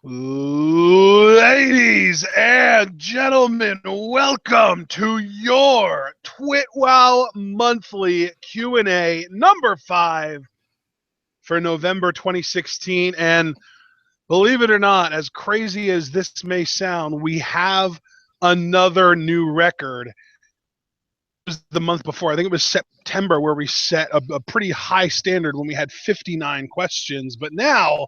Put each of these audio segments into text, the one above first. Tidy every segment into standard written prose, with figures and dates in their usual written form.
Ladies and gentlemen, welcome to your TWitWoW monthly Q&A number 5 for November 2016. And believe it or not, as crazy as this may sound, we have another new record. It was the month before, I think it was September, where we set a pretty high standard when we had 59 questions. But now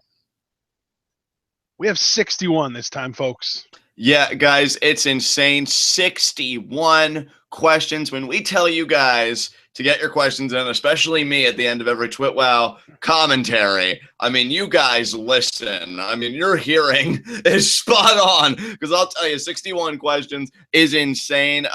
we have 61 this time, folks. Yeah, guys, it's insane. 61 questions. When we tell you guys to get your questions in, especially me at the end of every TWitWoW commentary, I mean, you guys listen. I mean, your hearing is spot on, because I'll tell you, 61 questions is insane.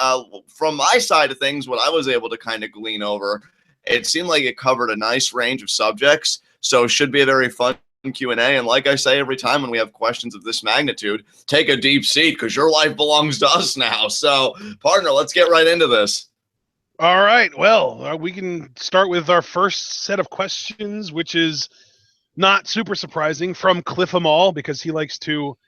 From my side of things, what I was able to kind of glean over, it seemed like it covered a nice range of subjects, so it should be a very fun Q&A. And like I say every time when we have questions of this magnitude, take a deep seat, because your life belongs to us now. So, partner, let's get right into this. All right. Well, we can start with our first set of questions, which is not super surprising, from Cliff Amal, because he likes to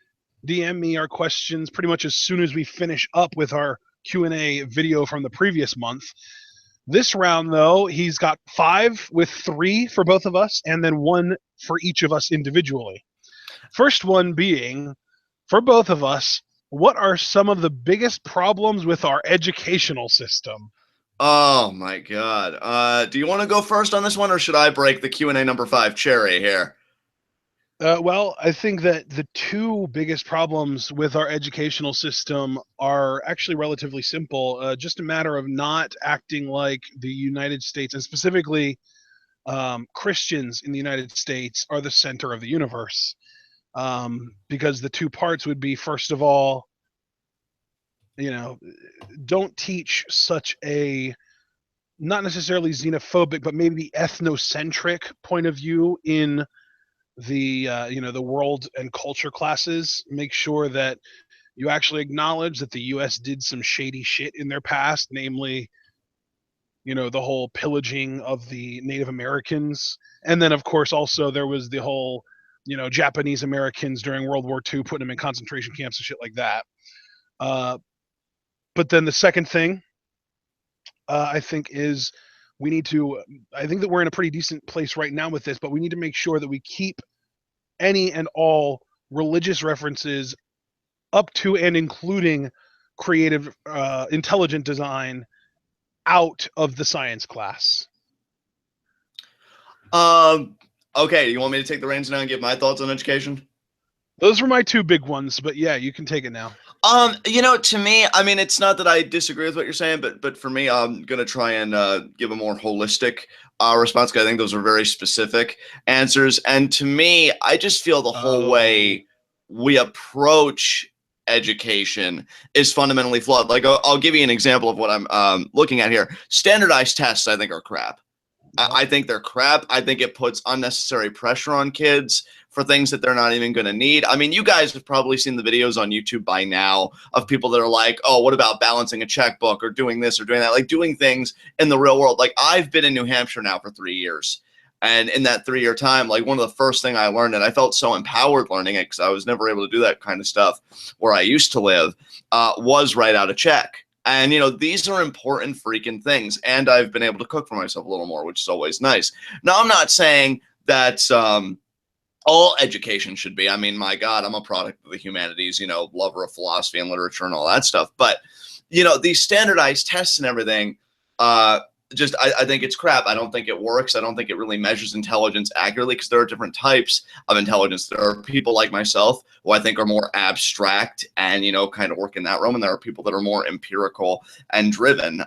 DM me our questions pretty much as soon as we finish up with our Q&A video from the previous month. This round, though, he's got 5 with 3 for both of us, and then 1 for each of us individually. First one being, for both of us, what are some of the biggest problems with our educational system? Oh my God. Do you want to go first on this one, or should I break the Q&A number 5 cherry here? Well, I think that the 2 biggest problems with our educational system are actually relatively simple. Just a matter of not acting like the United States, and specifically Christians in the United States, are the center of the universe. Because the 2 parts would be, first of all, don't teach such a not necessarily xenophobic, but maybe ethnocentric point of view in the the world and culture classes. Make sure that you actually acknowledge that the U.S. did some shady shit in their past, namely, the whole pillaging of the Native Americans, and then of course also there was the whole Japanese Americans during World War II, putting them in concentration camps and shit like that. But then the second thing, I think, is we need to. I think that we're in a pretty decent place right now with this, but we need to make sure that we keep any and all religious references up to and including creative, intelligent design out of the science class. Okay, you want me to take the reins now and give my thoughts on education? Those were my 2 big ones, but yeah, you can take it now. To me, I mean, it's not that I disagree with what you're saying, but for me, I'm gonna try and give a more holistic response, because I think those are very specific answers. And to me, I just feel the whole way we approach education is fundamentally flawed. Like, I'll give you an example of what I'm looking at here. Standardized tests, I think, are crap. I think they're crap. I think it puts unnecessary pressure on kids for things that they're not even going to need. I mean, you guys have probably seen the videos on YouTube by now of people that are like, oh, what about balancing a checkbook, or doing this or doing that? Like, doing things in the real world. Like, I've been in New Hampshire now for 3 years. And in that 3-year time, like, one of the first things I learned, and I felt so empowered learning it, because I was never able to do that kind of stuff where I used to live, was write out a check. And, these are important freaking things. And I've been able to cook for myself a little more, which is always nice. Now, I'm not saying that all education should be. I mean, my God, I'm a product of the humanities, lover of philosophy and literature and all that stuff. But, these standardized tests and everything, I think it's crap. I don't think it works. I don't think it really measures intelligence accurately, because there are different types of intelligence. There are people like myself who I think are more abstract and, kind of work in that realm. And there are people that are more empirical and driven.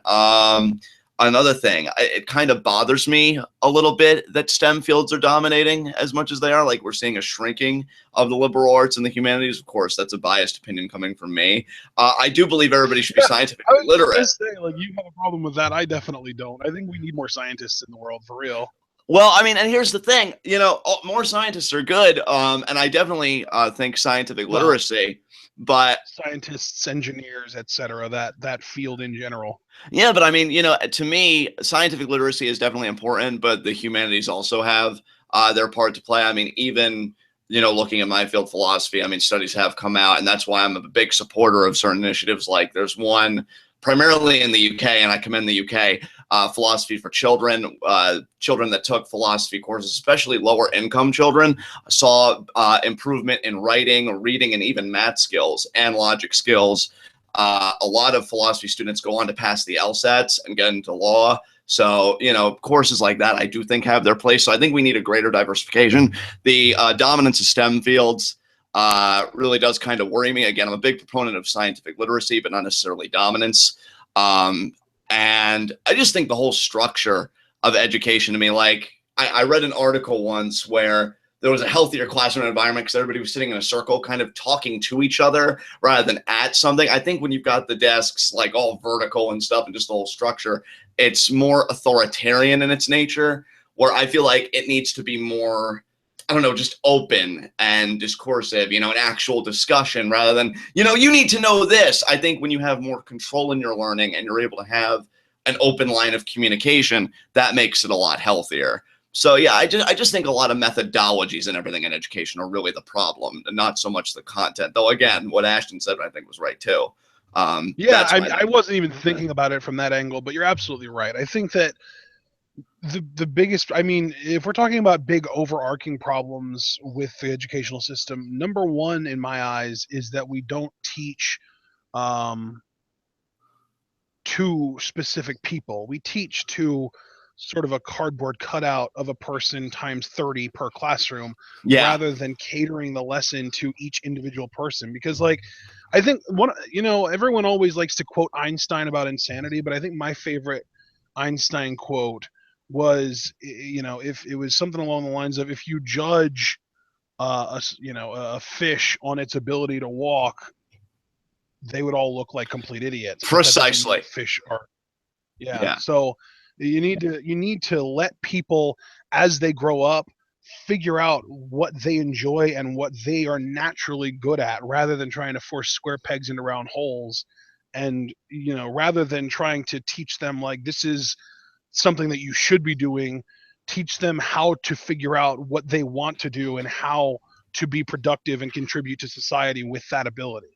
Another thing, it kind of bothers me a little bit that STEM fields are dominating as much as they are. Like, we're seeing a shrinking of the liberal arts and the humanities. Of course, that's a biased opinion coming from me. I do believe everybody should be scientifically literate. I was just saying, like, you have a problem with that. I definitely don't. I think we need more scientists in the world, for real. Well, I mean, and here's the thing, more scientists are good, and I definitely think scientific literacy, but scientists, engineers, etc., that field in general. Yeah, but I mean, to me, scientific literacy is definitely important, but the humanities also have their part to play. I mean, even looking at my field, philosophy, I mean, studies have come out, and that's why I'm a big supporter of certain initiatives. Like there's one primarily in the UK, and I commend the UK, philosophy for children. Children that took philosophy courses, especially lower income children, saw improvement in writing, reading, and even math skills and logic skills. A lot of philosophy students go on to pass the LSATs and get into law. So, courses like that, I do think have their place. So I think we need a greater diversification. The dominance of STEM fields really does kind of worry me. Again, I'm a big proponent of scientific literacy, but not necessarily dominance. And I just think the whole structure of education to me, like I read an article once where there was a healthier classroom environment because everybody was sitting in a circle kind of talking to each other rather than at something. I think when you've got the desks like all vertical and stuff and just the whole structure, it's more authoritarian in its nature, where I feel like it needs to be more, I don't know, just open and discoursive, an actual discussion rather than, you need to know this. I think when you have more control in your learning and you're able to have an open line of communication, that makes it a lot healthier. So yeah, I just think a lot of methodologies and everything in education are really the problem, and not so much the content. Though again, what Ashton said I think was right too. Yeah, I wasn't even thinking about it from that angle, but you're absolutely right. I think that the biggest, I mean, if we're talking about big overarching problems with the educational system, number one in my eyes is that we don't teach to specific people. We teach to sort of a cardboard cutout of a person times 30 per classroom, rather than catering the lesson to each individual person. Because like, I think everyone always likes to quote Einstein about insanity, but I think my favorite Einstein quote was, if it was something along the lines of, if you judge a fish on its ability to walk, they would all look like complete idiots. Precisely. Fish are. Yeah. So you need to let people, as they grow up, figure out what they enjoy and what they are naturally good at, rather than trying to force square pegs into round holes. And rather than trying to teach them like this is something that you should be doing, teach them how to figure out what they want to do and how to be productive and contribute to society with that ability.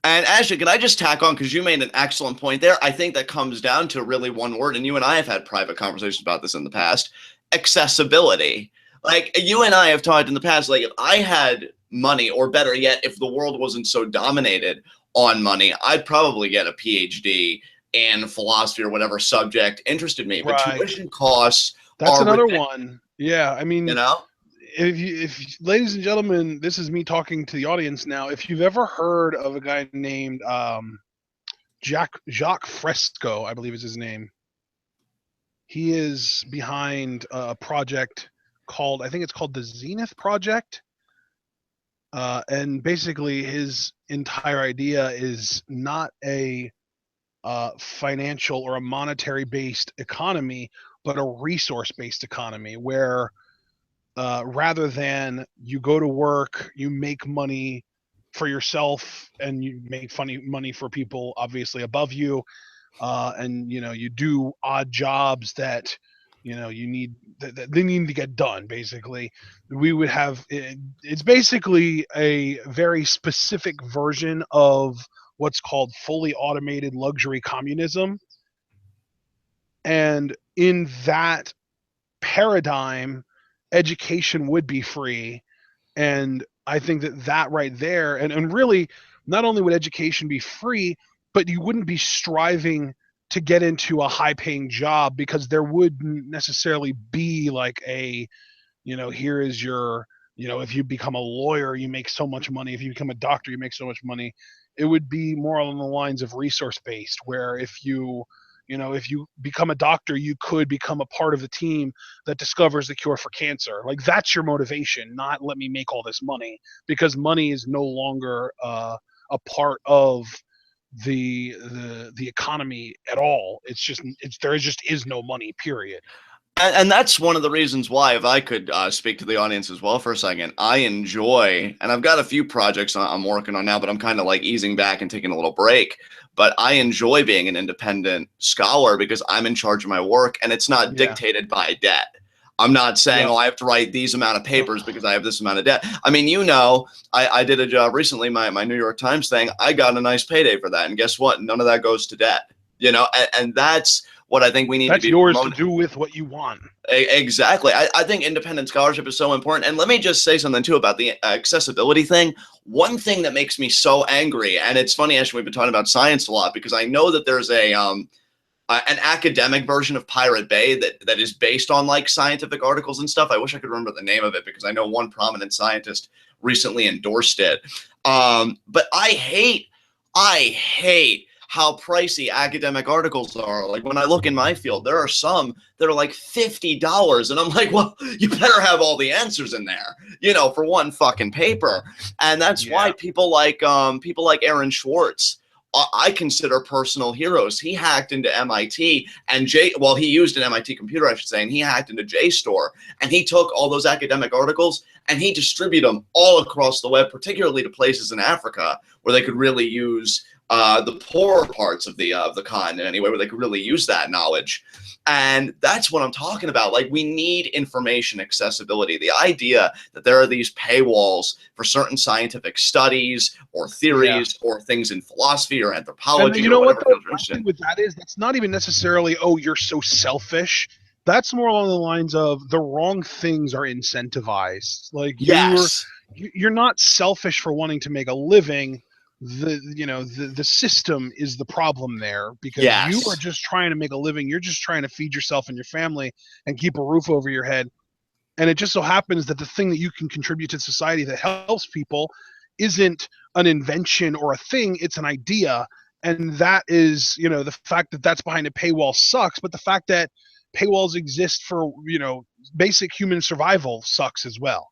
And Ashley, can I just tack on, because you made an excellent point there. I think that comes down to really one word, and you and I have had private conversations about this in the past: accessibility. Like you and I have talked in the past, like if I had money, or better yet, if the world wasn't so dominated on money, I'd probably get a PhD in philosophy or whatever subject interested me. But tuition costs, that's another one. Yeah, I mean, if ladies and gentlemen, this is me talking to the audience now. If you've ever heard of a guy named Jacques Fresco, I believe is his name. He is behind a project called, I think it's called the Zenith Project. And basically his entire idea is not a financial or a monetary based economy, but a resource based economy where rather than you go to work, you make money for yourself and you make money for people obviously above you, and you do odd jobs that you need that they need to get done. Basically, we would have it's basically a very specific version of what's called fully automated luxury communism, and in that paradigm, education would be free. And I think that right there, and really, not only would education be free, but you wouldn't be striving to get into a high paying job, because there wouldn't necessarily be like a, here is your, if you become a lawyer, you make so much money. If you become a doctor, you make so much money. It would be more along the lines of resource based, where if you become a doctor, you could become a part of the team that discovers the cure for cancer. Like that's your motivation, not let me make all this money, because money is no longer a part of the economy at all. There just is no money, period. And that's one of the reasons why, if I could speak to the audience as well for a second, I enjoy, and I've got a few projects I'm working on now, but I'm kind of like easing back and taking a little break. But I enjoy being an independent scholar because I'm in charge of my work and it's not dictated by debt. I'm not saying, Yeah. oh, I have to write these amount of papers because I have this amount of debt. I mean, you know, I did a job recently, my New York Times thing. I got a nice payday for that. And guess what? None of that goes to debt, you know, and that's what I think we need to That's be yours to promoting. do with what you want. Exactly. I think independent scholarship is so important. And let me just say something too about the accessibility thing. One thing that makes me so angry, and it's funny, actually, we've been talking about science a lot because I know that there's an academic version of Pirate Bay that is based on like scientific articles and stuff. I wish I could remember the name of it because I know one prominent scientist recently endorsed it. But I hate how pricey academic articles are. Like when I look in my field, there are some that are like $50, and I'm like, well, you better have all the answers in there, you know, for one fucking paper. And that's why people like Aaron Schwartz, I consider personal heroes. He hacked into MIT and he used an MIT computer, I should say, and he hacked into JSTOR, and he took all those academic articles and he distributed them all across the web, particularly to places in Africa where they could really use the poorer parts of the continent anyway, where they could really use that knowledge. And that's what I'm talking about. Like, we need information accessibility. The idea that there are these paywalls for certain scientific studies or theories or things in philosophy or anthropology, and you know or what whatever the thing with that is, that's not even necessarily, oh, you're so selfish. That's more along the lines of the wrong things are incentivized. Like you're not selfish for wanting to make a living. The system is the problem there, because you are just trying to make a living. You're just trying to feed yourself and your family and keep a roof over your head. And it just so happens that the thing that you can contribute to society that helps people isn't an invention or a thing, it's an idea. And that is, the fact that that's behind a paywall sucks, but the fact that paywalls exist for, basic human survival sucks as well.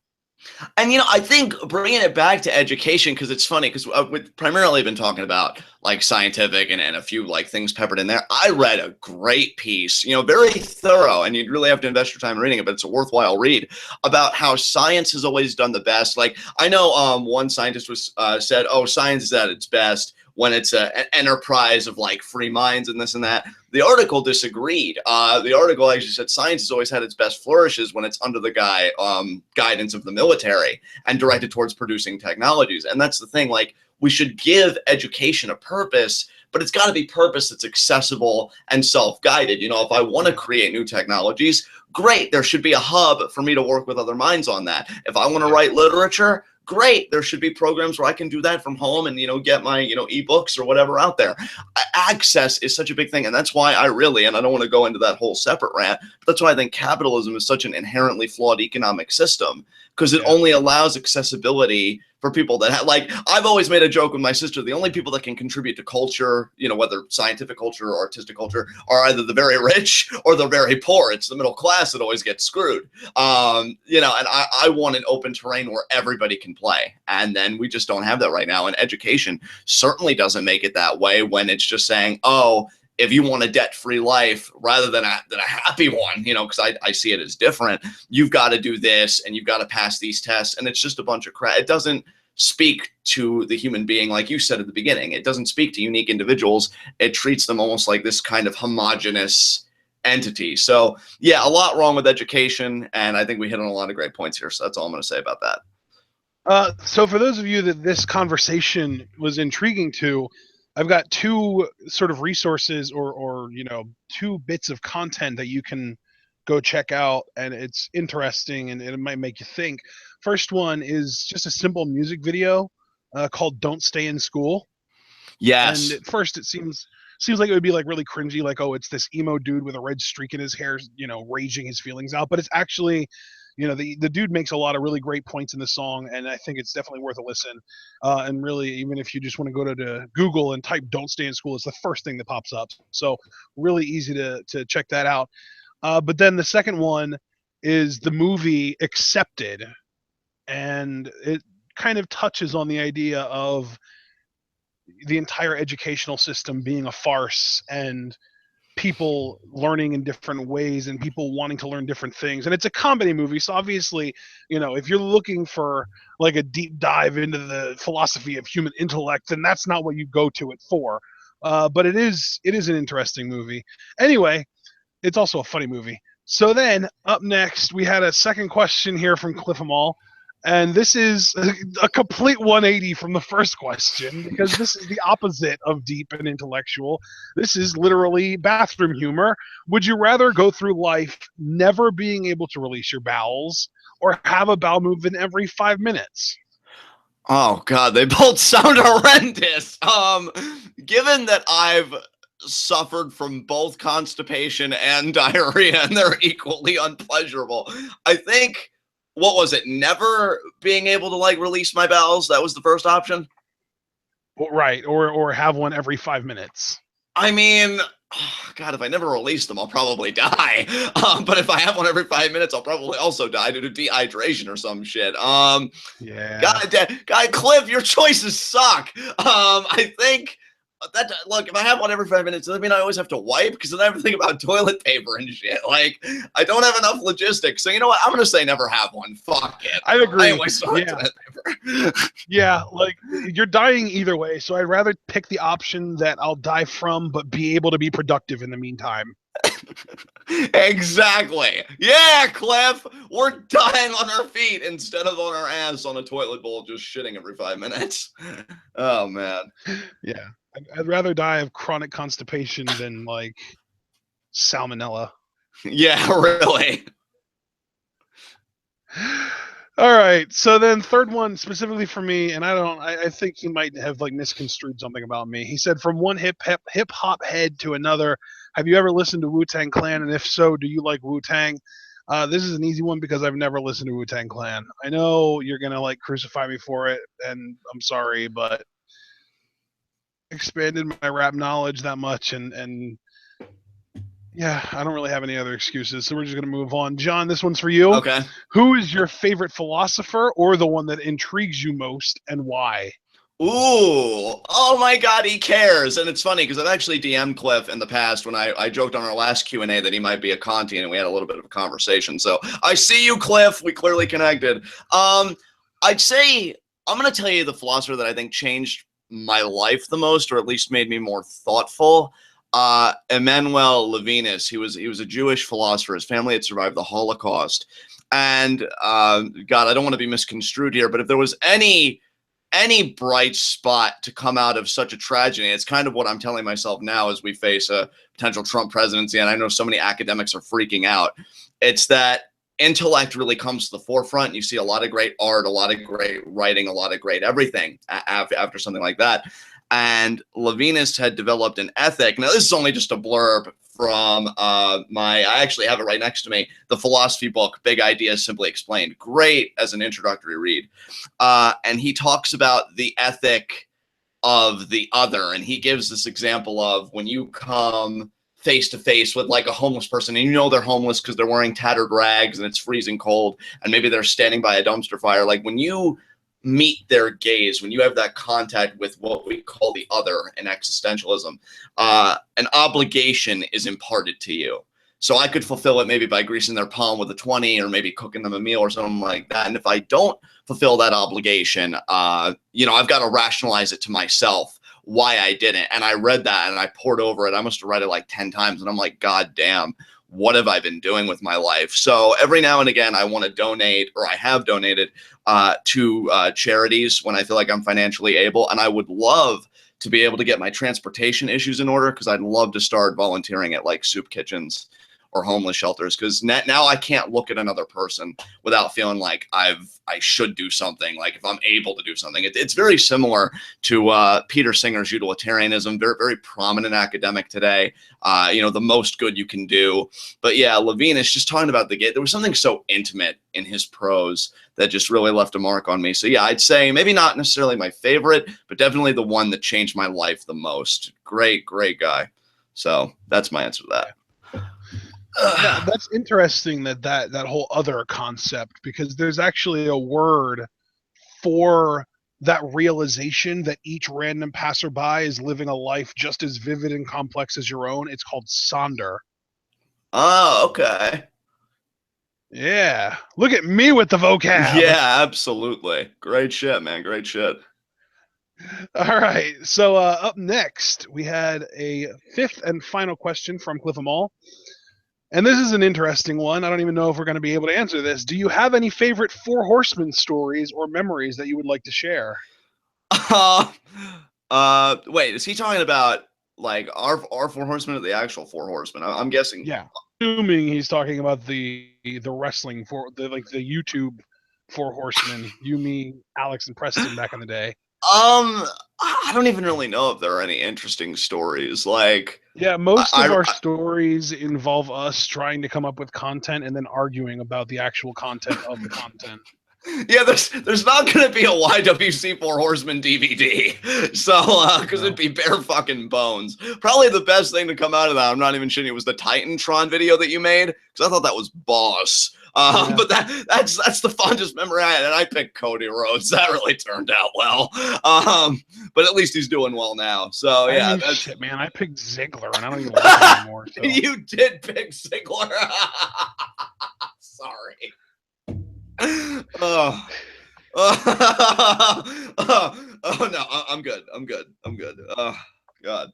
And, I think bringing it back to education, because it's funny, because we've primarily been talking about like scientific and a few like things peppered in there. I read a great piece, very thorough, and you'd really have to invest your time in reading it, but it's a worthwhile read, about how science has always done the best. Like, I know one scientist said, oh, science is at its best when it's an enterprise of like free minds and this and that. The article disagreed. The article actually said science has always had its best flourishes when it's under the guidance of the military and directed towards producing technologies. And that's the thing. Like, we should give education a purpose, but it's got to be purpose that's accessible and self-guided. If I want to create new technologies, great. There should be a hub for me to work with other minds on that. If I want to write literature, great. There should be programs where I can do that from home and, get my, ebooks or whatever out there. Access is such a big thing. And that's why I don't want to go into that whole separate rant, but that's why I think capitalism is such an inherently flawed economic system, because it only allows accessibility for people that like, I've always made a joke with my sister, the only people that can contribute to culture, whether scientific culture or artistic culture, are either the very rich or the very poor. It's the middle class that always gets screwed. And I want an open terrain where everybody can play. And then we just don't have that right now. And education certainly doesn't make it that way, when it's just saying, oh, if you want a debt-free life rather than a happy one, because I see it as different, you've got to do this and you've got to pass these tests. And it's just a bunch of crap. It doesn't speak to the human being, like you said at the beginning. It doesn't speak to unique individuals. It treats them almost like this kind of homogenous entity. So, yeah, a lot wrong with education. And I think we hit on a lot of great points here. So that's all I'm going to say about that. So for those of you that this conversation was intriguing to, I've got two sort of resources or two bits of content that you can go check out, and it's interesting and it might make you think. First one is just a simple music video called "Don't Stay in School." Yes. And at first it seems like it would be like really cringy, like, oh, it's this emo dude with a red streak in his hair, raging his feelings out. But it's actually, the dude makes a lot of really great points in the song, and I think it's definitely worth a listen. And really, even if you just want to go to Google and type "Don't Stay in School," it's the first thing that pops up. So really easy to check that out. But then the second one is the movie Accepted, and it kind of touches on the idea of the entire educational system being a farce, and people learning in different ways and people wanting to learn different things. And it's a comedy movie, so obviously, if you're looking for like a deep dive into the philosophy of human intellect, then that's not what you go to it for. But it is an interesting movie. Anyway, it's also a funny movie. So then, up next, we had a second question here from Cliff Amal. And this is a complete 180 from the first question, because this is the opposite of deep and intellectual. This is literally bathroom humor. Would you rather go through life never being able to release your bowels, or have a bowel movement every 5 minutes? Oh God, they both sound horrendous. Given that I've suffered from both constipation and diarrhea, and they're equally unpleasurable, I think, what was it? Never being able to like release my bowels. That was the first option. Right, or have one every 5 minutes. I mean, oh, God, if I never release them, I'll probably die. But if I have one every 5 minutes, I'll probably also die due to dehydration or some shit. Yeah. God, Cliff, your choices suck. I think that look, if I have one every 5 minutes, does that mean I always have to wipe? Because then I have to think about toilet paper and shit. Like, I don't have enough logistics. So you know what? I'm gonna say never have one. Fuck it. I agree. I always Yeah. toilet paper. Yeah, like you're dying either way, so I'd rather pick the option that I'll die from, but be able to be productive in the meantime. Exactly. Yeah, Cliff. We're dying on our feet instead of on our ass on a toilet bowl, just shitting every 5 minutes. Oh man. Yeah, I'd rather die of chronic constipation than like salmonella. Yeah, really. All right, so then third one specifically for me, and I think he might have like misconstrued something about me. He said, from one hip hop head to another, have you ever listened to Wu-Tang Clan, and if so, do you like Wu-Tang? This is an easy one because I've never listened to Wu-Tang Clan. I know you're gonna like crucify me for it, and I'm sorry, but expanded my rap knowledge that much, and yeah, I don't really have any other excuses, so we're just gonna move on. John, this one's for you. Okay. Who is your favorite philosopher, or the one that intrigues you most, and why? Ooh, oh my God, he cares. And it's funny because I've actually DM'd Cliff in the past when I joked on our last Q&A that he might be a Kantian, and we had a little bit of a conversation. So I see you, Cliff. We clearly connected. I'd say I'm going to tell you the philosopher that I think changed my life the most, or at least made me more thoughtful. Emmanuel Levinas. He was a Jewish philosopher. His family had survived the Holocaust. And God, I don't want to be misconstrued here, but if there was any bright spot to come out of such a tragedy, it's kind of what I'm telling myself now as we face a potential Trump presidency, and I know so many academics are freaking out. It's that intellect really comes to the forefront. You see a lot of great art, a lot of great writing, a lot of great everything after something like that. And Levinas had developed an ethic. Now, this is only just a blurb from I actually have it right next to me, the philosophy book, Big Ideas Simply Explained. Great as an introductory read. And he talks about the ethic of the other. And he gives this example of when you come face to face with like a homeless person, and you know they're homeless because they're wearing tattered rags and it's freezing cold, and maybe they're standing by a dumpster fire. Like when you meet their gaze, when you have that contact with what we call the other in existentialism, an obligation is imparted to you. So I could fulfill it maybe by greasing their palm with a 20, or maybe cooking them a meal or something like that. And if I don't fulfill that obligation, I've got to rationalize it to myself why I didn't. And I read that and I poured over it. I must have read it like 10 times. And I'm like, God damn, what have I been doing with my life? So every now and again, I want to donate, or I have donated to charities when I feel like I'm financially able. And I would love to be able to get my transportation issues in order, because I'd love to start volunteering at like soup kitchens or homeless shelters, because now I can't look at another person without feeling like I should do something, like if I'm able to do something. It's very similar to Peter Singer's utilitarianism, very, very prominent academic today, the most good you can do. But yeah, Levinas just talking about there was something so intimate in his prose that just really left a mark on me. So yeah, I'd say maybe not necessarily my favorite, but definitely the one that changed my life the most. Great, great guy. So that's my answer to that. Yeah, that's interesting that whole other concept, because there's actually a word for that realization that each random passerby is living a life just as vivid and complex as your own. It's called sonder. Oh, okay. Yeah, look at me with the vocab. Yeah, absolutely. Great shit, man. Great shit. All right, so up next we had a fifth and final question from Cliff Amal. And this is an interesting one. I don't even know if we're going to be able to answer this. Do you have any favorite Four Horsemen stories or memories that you would like to share? Wait, is he talking about like our Four Horsemen or the actual Four Horsemen? I'm guessing. Yeah, assuming he's talking about the wrestling for the YouTube Four Horsemen. You, me, Alex, and Preston back in the day. I don't even really know if there are any interesting stories. Like, yeah, most of our stories involve us trying to come up with content and then arguing about the actual content of the content. Yeah, there's not gonna be a YWC Four Horsemen DVD, so because it'd be bare fucking bones. Probably the best thing to come out of that, I'm not even shitting, it was the Titantron video that you made, because I thought that was boss. But that's the fondest memory I had, and I picked Cody Rhodes. That really turned out well. But at least he's doing well now. So yeah, I mean, shit, man. I picked Ziggler, and I don't even like him anymore. So. You did pick Ziggler. Sorry. Oh no, I'm good. Oh God.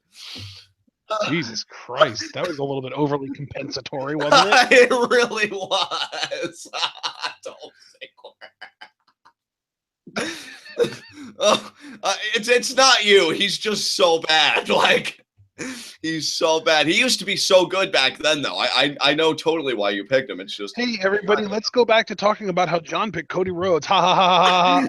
Jesus Christ, that was a little bit overly compensatory, wasn't it? It really was. Don't it's not you. He's just so bad. Like, he's so bad. He used to be so good back then, though. I know totally why you picked him. It's just, hey, everybody, let's go back to talking about how John picked Cody Rhodes. Ha ha ha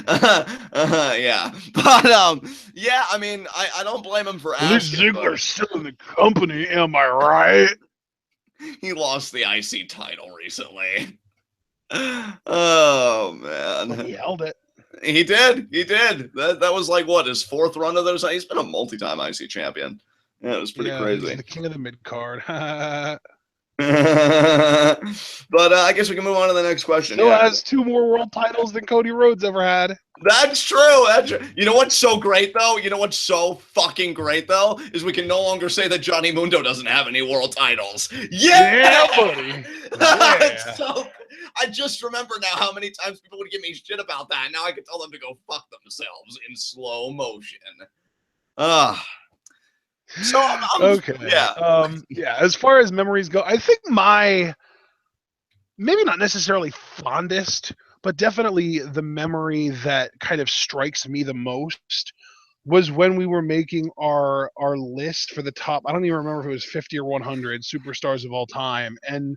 ha ha. Yeah, but yeah. I mean, I don't blame him for asking. Ziggler's still in the company, am I right? He lost the IC title recently. Oh man, but he held it. He did. That was like what, his fourth run of those. He's been a multi-time IC champion. Yeah, it was pretty crazy. He's the king of the mid card. But I guess we can move on to the next question. Still has 2 more world titles than Cody Rhodes ever had. That's true. You know what's so great though? You know what's so fucking great though? Is we can no longer say that Johnny Mundo doesn't have any world titles. Yeah, buddy. Yeah. So, I just remember now how many times people would give me shit about that. Now I can tell them to go fuck themselves in slow motion. So okay. Yeah. As far as memories go, I think my maybe not necessarily fondest, but definitely the memory that kind of strikes me the most was when we were making our list for the top. I don't even remember if it was 50 or 100 superstars of all time, and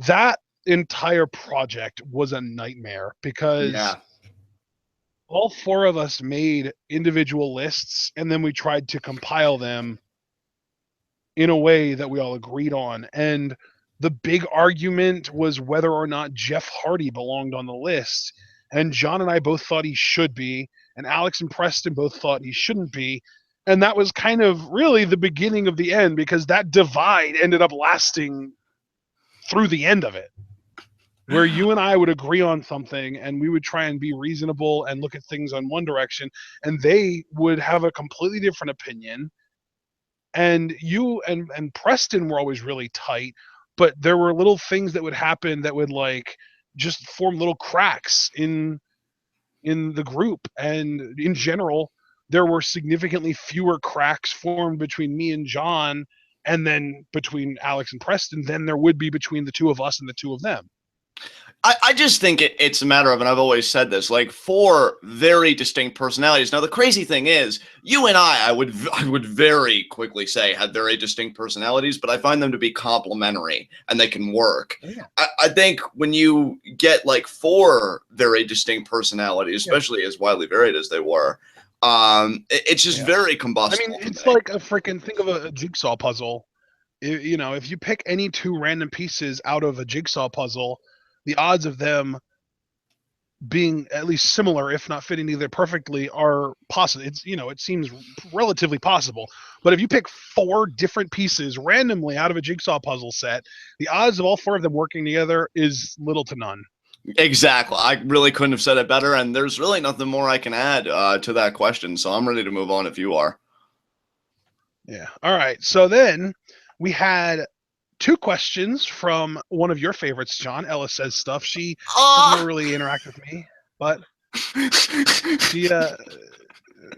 that entire project was a nightmare because all 4 of us made individual lists, and then we tried to compile them in a way that we all agreed on. And the big argument was whether or not Jeff Hardy belonged on the list. And John and I both thought he should be, and Alex and Preston both thought he shouldn't be. And that was kind of really the beginning of the end, because that divide ended up lasting through the end of it, where you and I would agree on something and we would try and be reasonable and look at things on one direction, and they would have a completely different opinion. And you and Preston were always really tight, but there were little things that would happen that would like just form little cracks in the group. And in general, there were significantly fewer cracks formed between me and John, and then between Alex and Preston, than there would be between the 2 of us and the 2 of them. I just think it's a matter of, and I've always said this, like 4 very distinct personalities. Now, the crazy thing is, you and I would very quickly say had very distinct personalities, but I find them to be complementary and they can work. Yeah. I think when you get like 4 very distinct personalities, especially as widely varied as they were, it's just very combustible. I mean, it's like a freaking, think of a jigsaw puzzle. You know, if you pick any 2 random pieces out of a jigsaw puzzle, the odds of them being at least similar, if not fitting together perfectly, are possible. It's, you know, it seems relatively possible. But if you pick 4 different pieces randomly out of a jigsaw puzzle set, the odds of all 4 of them working together is little to none. Exactly. I really couldn't have said it better, and there's really nothing more I can add to that question, so I'm ready to move on if you are. Yeah. All right. So then we had 2 questions from one of your favorites, John. Ella Says Stuff. She doesn't really interact with me, but she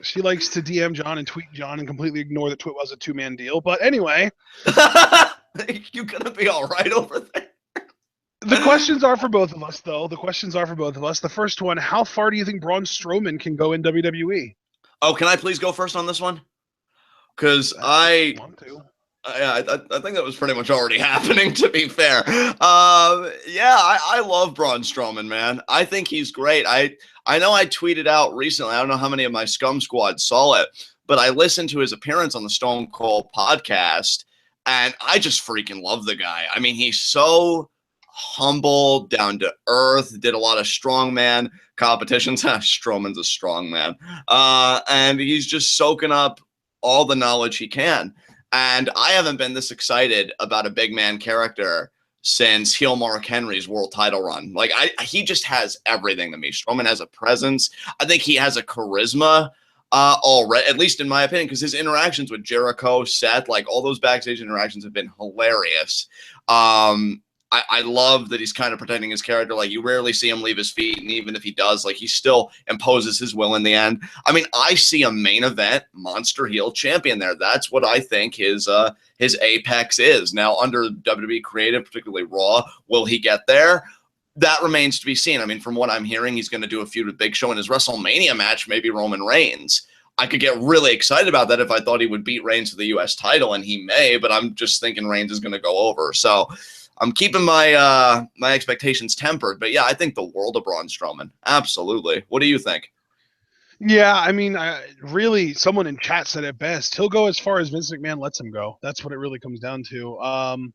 She likes to DM John and tweet John and completely ignore that Twit was a two-man deal. But anyway, You gonna be all right over there? the questions are for both of us, though. The questions are for both of us. The first one: how far do you think Braun Strowman can go in WWE? Oh, can I please go first on this one? Because I want to. I think that was pretty much already happening, to be fair. Yeah, I love Braun Strowman, man. I think he's great. I know I tweeted out recently, I don't know how many of my Scum Squad saw it, but I listened to his appearance on the Stone Cold podcast, and I just freaking love the guy. I mean, he's so humble, down to earth, did a lot of strongman competitions. Strowman's a strongman. And he's just soaking up all the knowledge he can. And I haven't been this excited about a big man character since heel Mark Henry's world title run. Like, he just has everything to me. Strowman has a presence. I think he has a charisma already, at least in my opinion, because his interactions with Jericho, Seth, like all those backstage interactions have been hilarious. I love that he's kind of protecting his character. Like, you rarely see him leave his feet, and even if he does, like, he still imposes his will in the end. I mean, I see a main event monster heel champion there. That's what I think his apex is. Now, under WWE creative, particularly Raw, will he get there? That remains to be seen. I mean, from what I'm hearing, he's going to do a feud with Big Show in his WrestleMania match, maybe Roman Reigns. I could get really excited about that if I thought he would beat Reigns for the U.S. title, and he may, but I'm just thinking Reigns is going to go over. So I'm keeping my my expectations tempered, but yeah, I think the world of Braun Strowman. Absolutely. What do you think? Yeah, I mean, really, someone in chat said it best. He'll go as far as Vince McMahon lets him go. That's what it really comes down to.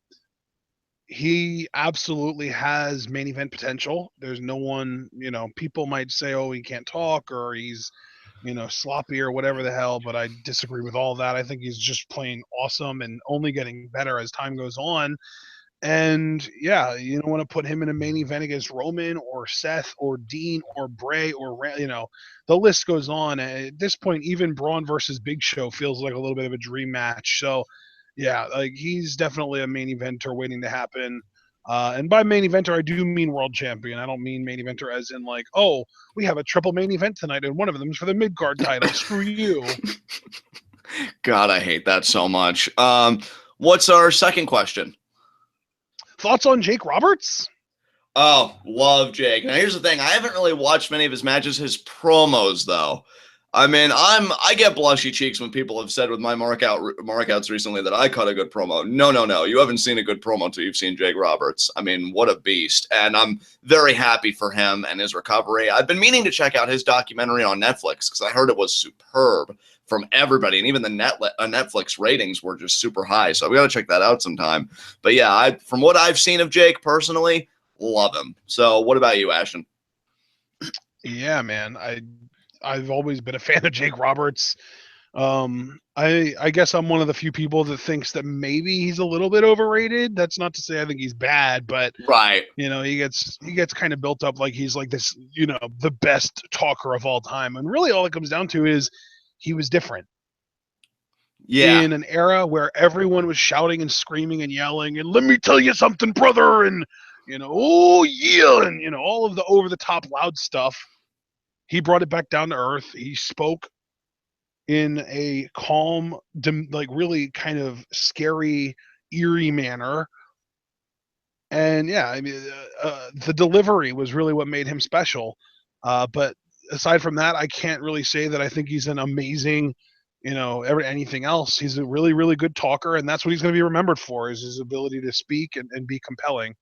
He absolutely has main event potential. There's no one, people might say, oh, he can't talk or he's, sloppy or whatever the hell, but I disagree with all that. I think he's just plain awesome and only getting better as time goes on. And yeah, you don't want to put him in a main event against Roman or Seth or Dean or Bray or the list goes on. At this point, even Braun versus Big Show feels like a little bit of a dream match. So yeah, like he's definitely a main eventer waiting to happen. And by main eventer, I do mean world champion. I don't mean main eventer as in like, oh, we have a triple main event tonight, and one of them is for the mid card title. Screw you. God, I hate that so much. What's our second question? Thoughts on Jake Roberts? Oh, love Jake. Now, here's the thing. I haven't really watched many of his matches. His promos, though. I mean, I get blushy cheeks when people have said with my markouts recently that I cut a good promo. No. You haven't seen a good promo until you've seen Jake Roberts. I mean, what a beast. And I'm very happy for him and his recovery. I've been meaning to check out his documentary on Netflix because I heard it was superb from everybody. And even the Netflix ratings were just super high. So we got to check that out sometime. But yeah, from what I've seen of Jake personally, love him. So what about you, Ashton? Yeah, man. I've always been a fan of Jake Roberts. I guess I'm one of the few people that thinks that maybe he's a little bit overrated. That's not to say I think he's bad, but right. He gets kind of built up like he's like this, the best talker of all time. And really all it comes down to is he was different. Yeah. In an era where everyone was shouting and screaming and yelling and let me tell you something, brother, and oh yeah, and all of the over the top loud stuff. He brought it back down to earth. He spoke in a calm, like really kind of scary, eerie manner. And yeah, I mean, the delivery was really what made him special. But aside from that, I can't really say that I think he's an amazing, anything else. He's a really, really good talker, and that's what he's going to be remembered for, is his ability to speak and be compelling.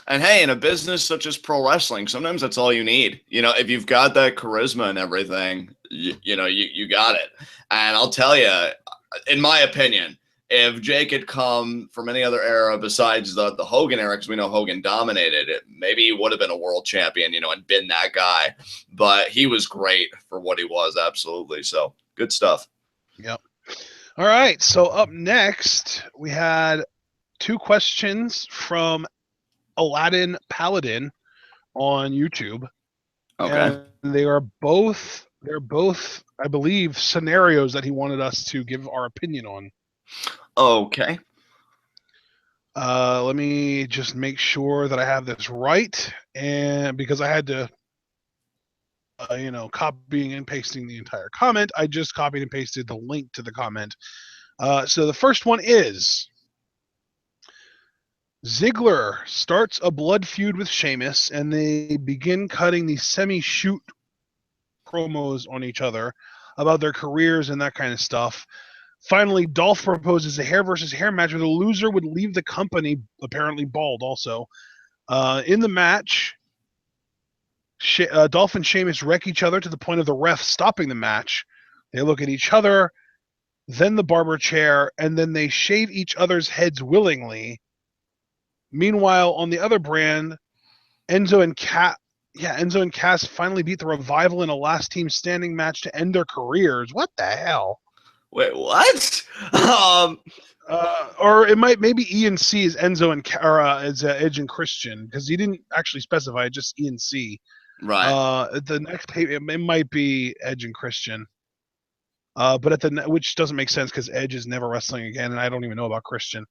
And hey, in a business such as pro wrestling, sometimes that's all you need. If you've got that charisma and everything, you got it. And I'll tell you, in my opinion, if Jake had come from any other era besides the Hogan era, because we know Hogan dominated it, maybe he would have been a world champion, and been that guy. But he was great for what he was, absolutely. So good stuff. Yep. All right. So up next, we had 2 questions from Aladdin Paladin on YouTube. Okay. And they're both, I believe, scenarios that he wanted us to give our opinion on. Okay. Let me just make sure that I have this right, and because I had to copying and pasting the entire comment. I just copied and pasted the link to the comment. So the first one is Ziggler starts a blood feud with Sheamus, and they begin cutting these semi-shoot promos on each other about their careers and that kind of stuff. Finally, Dolph proposes a hair versus hair match where the loser would leave the company, apparently bald also. In the match, Dolph and Sheamus wreck each other to the point of the ref stopping the match. They look at each other, then the barber chair, and then they shave each other's heads willingly. Meanwhile, on the other brand, Enzo and Cass finally beat the Revival in a last team standing match to end their careers. What the hell? Wait, what? Or it maybe E and C is Enzo and is Edge and Christian, because he didn't actually specify, just E and C. Right. The next it might be Edge and Christian. But which doesn't make sense because Edge is never wrestling again, and I don't even know about Christian.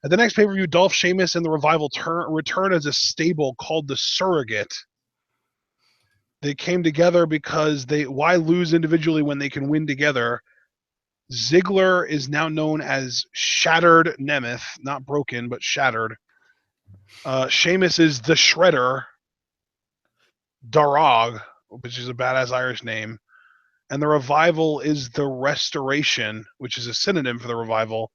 At the next pay-per-view, Dolph, Sheamus, and the Revival return as a stable called the Surrogate. They came together because why lose individually when they can win together? Ziggler is now known as Shattered Nemeth, not broken, but shattered. Sheamus is the Shredder, Darog, which is a badass Irish name. And the Revival is the Restoration, which is a synonym for the Revival,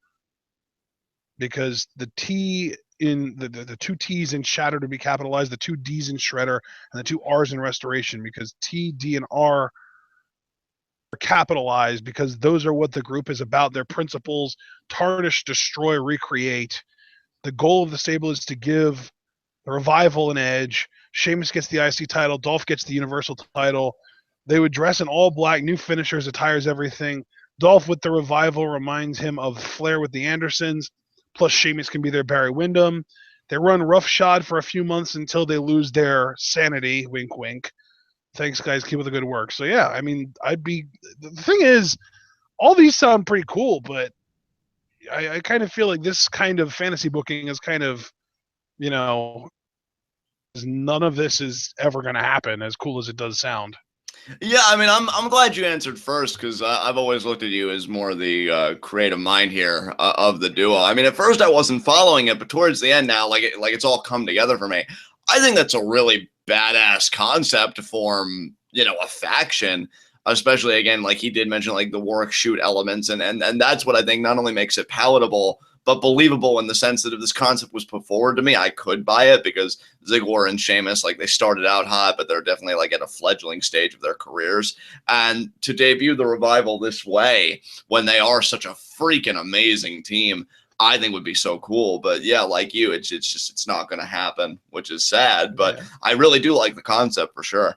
because the T in the two T's in Shatter to be capitalized, the two D's in Shredder, and the two R's in Restoration, because T, D, and R are capitalized because those are what the group is about. Their principles: tarnish, destroy, recreate. The goal of the stable is to give the Revival an edge. Sheamus gets the IC title. Dolph gets the Universal title. They would dress in all black, new finishers, attires, everything. Dolph with the Revival reminds him of Flair with the Andersons. Plus, Sheamus can be their Barry Windham. They run roughshod for a few months until they lose their sanity. Wink, wink. Thanks, guys. Keep up the good work. So, yeah, I mean, the thing is, all these sound pretty cool, but I kind of feel like this kind of fantasy booking is kind of, none of this is ever going to happen, as cool as it does sound. Yeah, I mean, I'm glad you answered first, because I've always looked at you as more the creative mind here of the duo. I mean, at first I wasn't following it, but towards the end now, like it's all come together for me. I think that's a really badass concept to form, a faction, especially, again, like he did mention, like the work shoot elements, and that's what I think not only makes it palatable but believable, in the sense that if this concept was put forward to me, I could buy it, because Ziggler and Sheamus, like, they started out hot, but they're definitely like at a fledgling stage of their careers. And to debut the Revival this way, when they are such a freaking amazing team, I think would be so cool. But yeah, like you, it's not going to happen, which is sad. But yeah, I really do like the concept for sure.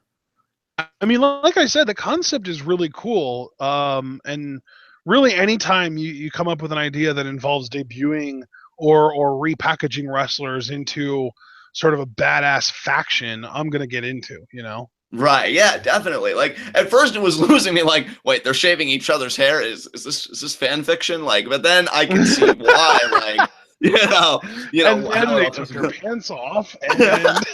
I mean, like I said, the concept is really cool. And really, anytime you come up with an idea that involves debuting or repackaging wrestlers into sort of a badass faction, I'm gonna get into. Right? Yeah, definitely. Like, at first, it was losing me. Like, wait, they're shaving each other's hair. Is this fan fiction? Like, but then I can see why. Like, and then they took their pants off and.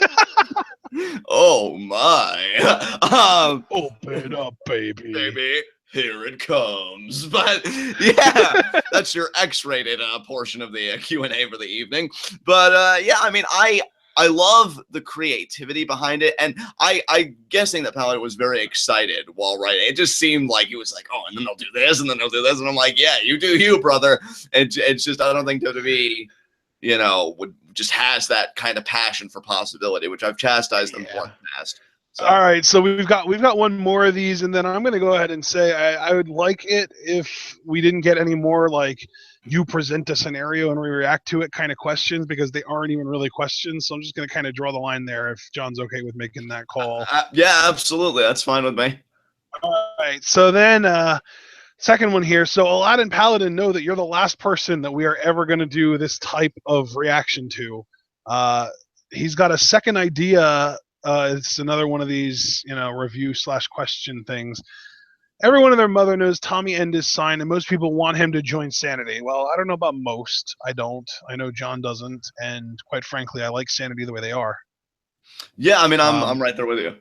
Oh my! Open up, baby. Here it comes. But yeah, that's your X-rated portion of the Q&A for the evening. But yeah, I mean, I love the creativity behind it, and I'm guessing that Paladin was very excited while writing. It just seemed like he was like, oh, and then they'll do this, and then they'll do this, and I'm like, yeah, you do you, brother. It's just, I don't think WWE, would just has that kind of passion for possibility, which I've chastised them for in the past. So. All right, so we've got one more of these, and then I'm going to go ahead and say I would like it if we didn't get any more like you present a scenario and we react to it kind of questions, because they aren't even really questions. So I'm just going to kind of draw the line there if John's okay with making that call. Yeah, absolutely. That's fine with me. All right, so then second one here. So Aladdin Paladin, know that you're the last person that we are ever going to do this type of reaction to. He's got a second idea. It's another one of these, review/question things. Everyone and their mother knows Tommy End is signed, and most people want him to join Sanity. Well, I don't know about most. I don't. I know John doesn't, and quite frankly, I like Sanity the way they are. Yeah, I mean, I'm right there with you.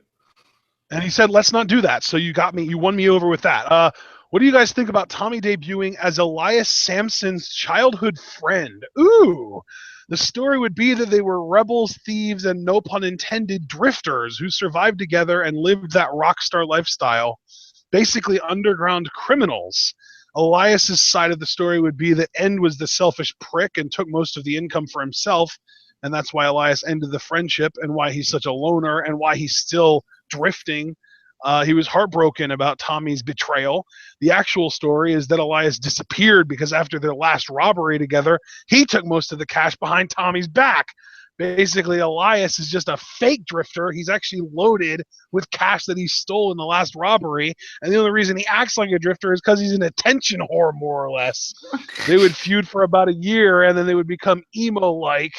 And he said, let's not do that. So you won me over with that. What do you guys think about Tommy debuting as Elias Sampson's childhood friend? Ooh. The story would be that they were rebels, thieves, and no pun intended, drifters who survived together and lived that rock star lifestyle. Basically, underground criminals. Elias's side of the story would be that End was the selfish prick and took most of the income for himself, and that's why Elias ended the friendship and why he's such a loner and why he's still drifting. He was heartbroken about Tommy's betrayal. The actual story is that Elias disappeared because after their last robbery together, he took most of the cash behind Tommy's back. Basically, Elias is just a fake drifter. He's actually loaded with cash that he stole in the last robbery. And the only reason he acts like a drifter is because he's an attention whore, more or less. They would feud for about a year, and then they would become emo-like.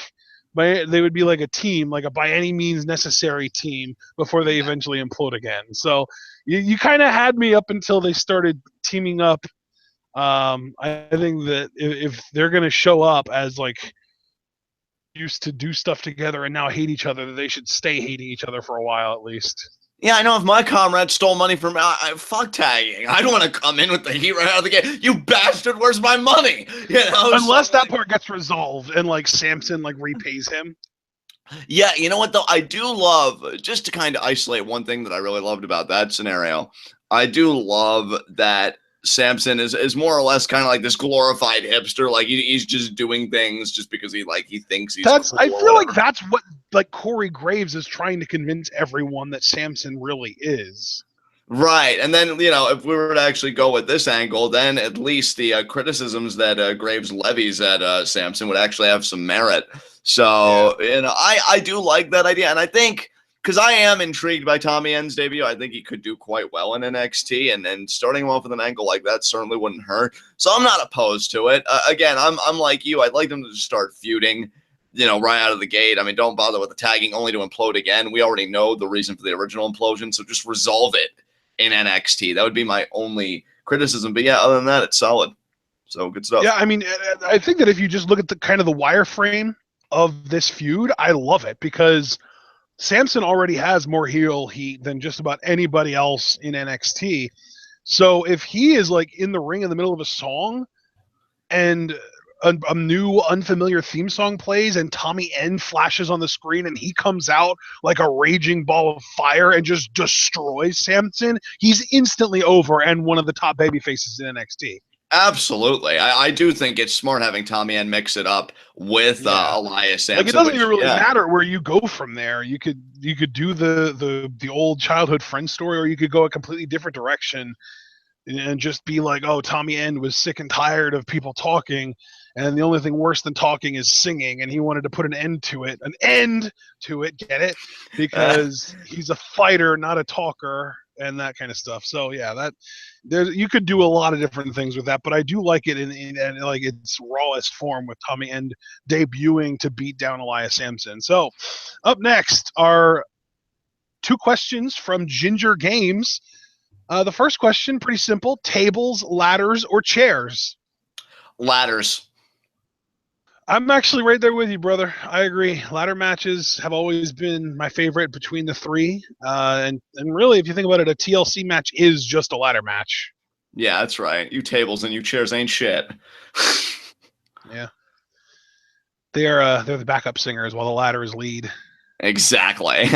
They would be like a team, like a by any means necessary team, before they eventually implode again. So you kind of had me up until they started teaming up. I think that if they're going to show up as like used to do stuff together and now hate each other, they should stay hating each other for a while at least. Yeah, I know if my comrade stole money from fuck tagging. I don't want to come in with the heat right out of the gate. You bastard, where's my money? You know, unless that part gets resolved and like Samson like repays him. Yeah, you know what though? I do love, just to kind of isolate one thing that I really loved about that scenario. I do love that Samson is more or less kind of like this glorified hipster. Like he's just doing things just because he thinks he's. That's cool, I feel like that's what like Corey Graves is trying to convince everyone that Samson really is. Right, and then if we were to actually go with this angle, then at least the criticisms that Graves levies at Samson would actually have some merit. So I do like that idea, and I think. Because I am intrigued by Tommy End's debut. I think he could do quite well in NXT, and starting him off with an angle like that certainly wouldn't hurt. So I'm not opposed to it. Again, I'm like you. I'd like them to just start feuding, right out of the gate. I mean, don't bother with the tagging only to implode again. We already know the reason for the original implosion, so just resolve it in NXT. That would be my only criticism. But yeah, other than that, it's solid. So good stuff. Yeah, I mean, I think that if you just look at the kind of the wireframe of this feud, I love it because Samson already has more heel heat than just about anybody else in NXT. So if he is like in the ring in the middle of a song and a new unfamiliar theme song plays and Tommy End flashes on the screen and he comes out like a raging ball of fire and just destroys Samson, he's instantly over and one of the top baby faces in NXT. Absolutely. I do think it's smart having Tommy End mix it up with Elias Sampson. Like it doesn't even really matter where you go from there. You could do the old childhood friend story, or you could go a completely different direction and just be like, oh, Tommy End was sick and tired of people talking, and the only thing worse than talking is singing, and he wanted to put an end to it. Get it? Because he's a fighter, not a talker, and that kind of stuff. So yeah, you could do a lot of different things with that, but I do like it in like its rawest form with Tommy End debuting to beat down Elias Sampson. So up next are 2 questions from Ginger Games. The first question, pretty simple: tables, ladders, or chairs? Ladders. I'm actually right there with you, brother. I agree. Ladder matches have always been my favorite between the 3. And really, if you think about it, a TLC match is just a ladder match. Yeah, that's right. You tables and you chairs ain't shit. Yeah. They're the backup singers while the ladders lead. Exactly.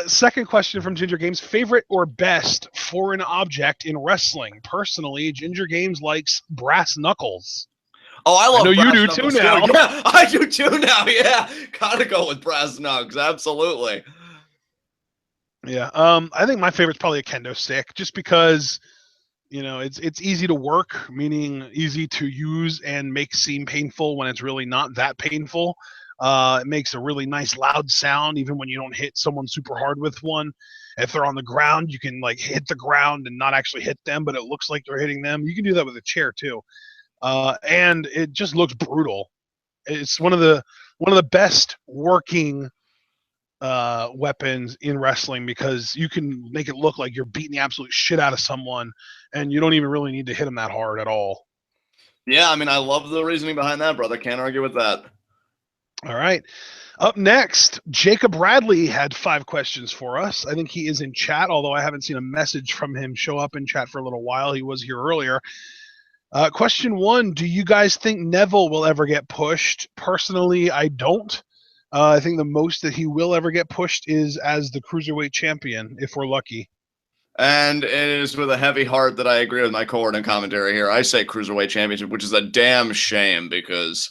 Second question from Ginger Games: favorite or best foreign object in wrestling? Personally, Ginger Games likes brass knuckles. Oh, I know you do too now. Yeah, I do too now. Yeah, gotta go with brass knuckles. Absolutely. Yeah. I think my favorite's probably a kendo stick, just because it's easy to work, meaning easy to use and make seem painful when it's really not that painful. It makes a really nice loud sound even when you don't hit someone super hard with one. If they're on the ground, you can like hit the ground and not actually hit them, but it looks like you're hitting them. You can do that with a chair too. And it just looks brutal. It's one of the best working weapons in wrestling because you can make it look like you're beating the absolute shit out of someone and you don't even really need to hit them that hard at all. Yeah, I mean, I love the reasoning behind that, brother. Can't argue with that. All right. Up next, Jacob Bradley had 5 questions for us. I think he is in chat, although I haven't seen a message from him show up in chat for a little while. He was here earlier. Question 1, do you guys think Neville will ever get pushed? Personally, I don't. I think the most that he will ever get pushed is as the Cruiserweight champion, if we're lucky. And it is with a heavy heart that I agree with my coordinate commentary here. I say Cruiserweight Championship, which is a damn shame because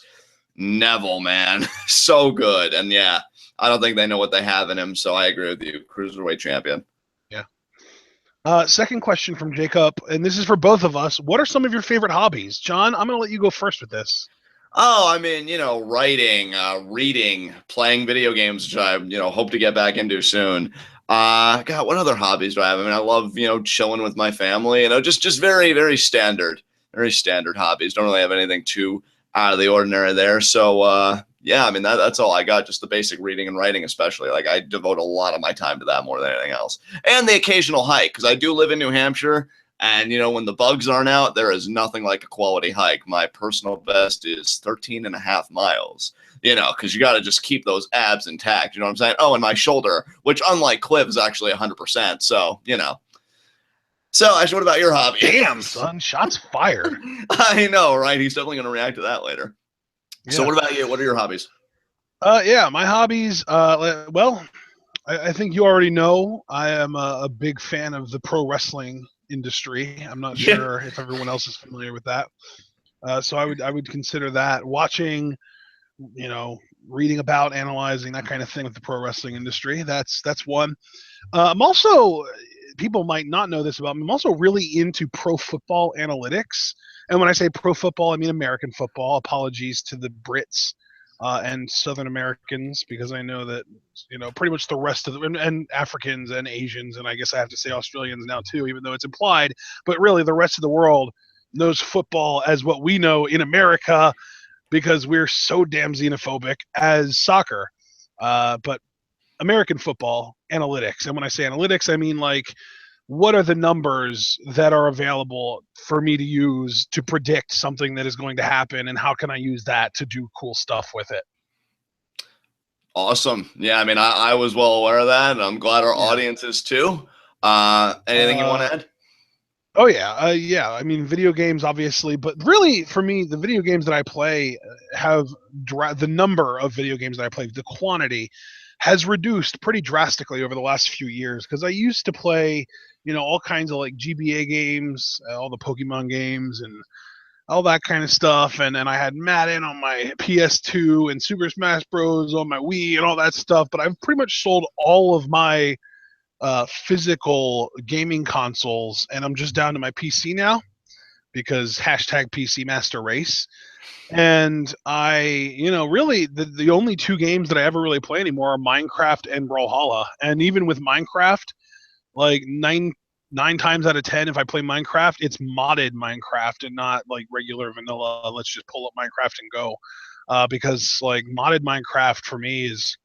Neville, man, so good. And yeah, I don't think they know what they have in him, so I agree with you. Cruiserweight Champion. Yeah. Second question from Jacob, and this is for both of us. What are some of your favorite hobbies? John, I'm going to let you go first with this. Oh, I mean, writing, reading, playing video games, which I, hope to get back into soon. God, what other hobbies do I have? I mean, I love, chilling with my family, just very, very standard hobbies. Don't really have anything too out of the ordinary there. So, yeah, I mean, that's all I got. Just the basic reading and writing, especially. Like, I devote a lot of my time to that more than anything else. And the occasional hike, because I do live in New Hampshire. And, when the bugs aren't out, there is nothing like a quality hike. My personal best is 13.5 miles, because you got to just keep those abs intact. You know what I'm saying? Oh, and my shoulder, which unlike Cliff is actually 100%. So, So, Ash, what about your hobby? Damn, son, shots fired. I know, right? He's definitely going to react to that later. Yeah. So what about you? What are your hobbies? Yeah, my hobbies, well, I think you already know I am a big fan of the pro wrestling industry. I'm not sure if everyone else is familiar with that. So I would consider that watching, reading about, analyzing, that kind of thing with the pro wrestling industry. That's one. I'm also, people might not know this about me, I'm also really into pro football analytics. And when I say pro football, I mean American football. Apologies to the Brits and Southern Americans, because I know that, pretty much the rest of the, and Africans and Asians, and I guess I have to say Australians now too, even though it's implied, but really the rest of the world knows football as what we know in America, because we're so damn xenophobic, as soccer. But American football analytics. And when I say analytics, I mean like, what are the numbers that are available for me to use to predict something that is going to happen, and how can I use that to do cool stuff with it? Awesome. Yeah, I mean, I was well aware of that, and I'm glad our audience is too. Anything you want to add? Oh, yeah. Yeah, I mean, video games, obviously, but really, for me, the video games that I play have the number of video games that I play, the quantity has reduced pretty drastically over the last few years, because I used to play, all kinds of like GBA games, all the Pokemon games, and all that kind of stuff. And I had Madden on my PS2 and Super Smash Bros. On my Wii and all that stuff. But I've pretty much sold all of my physical gaming consoles, and I'm just down to my PC now, because hashtag PC Master Race. And I, really, the only 2 games that I ever really play anymore are Minecraft and Brawlhalla. And even with Minecraft, like 9 times out of 10, if I play Minecraft, it's modded Minecraft and not like regular vanilla. Let's just pull up Minecraft and go, because like modded Minecraft for me is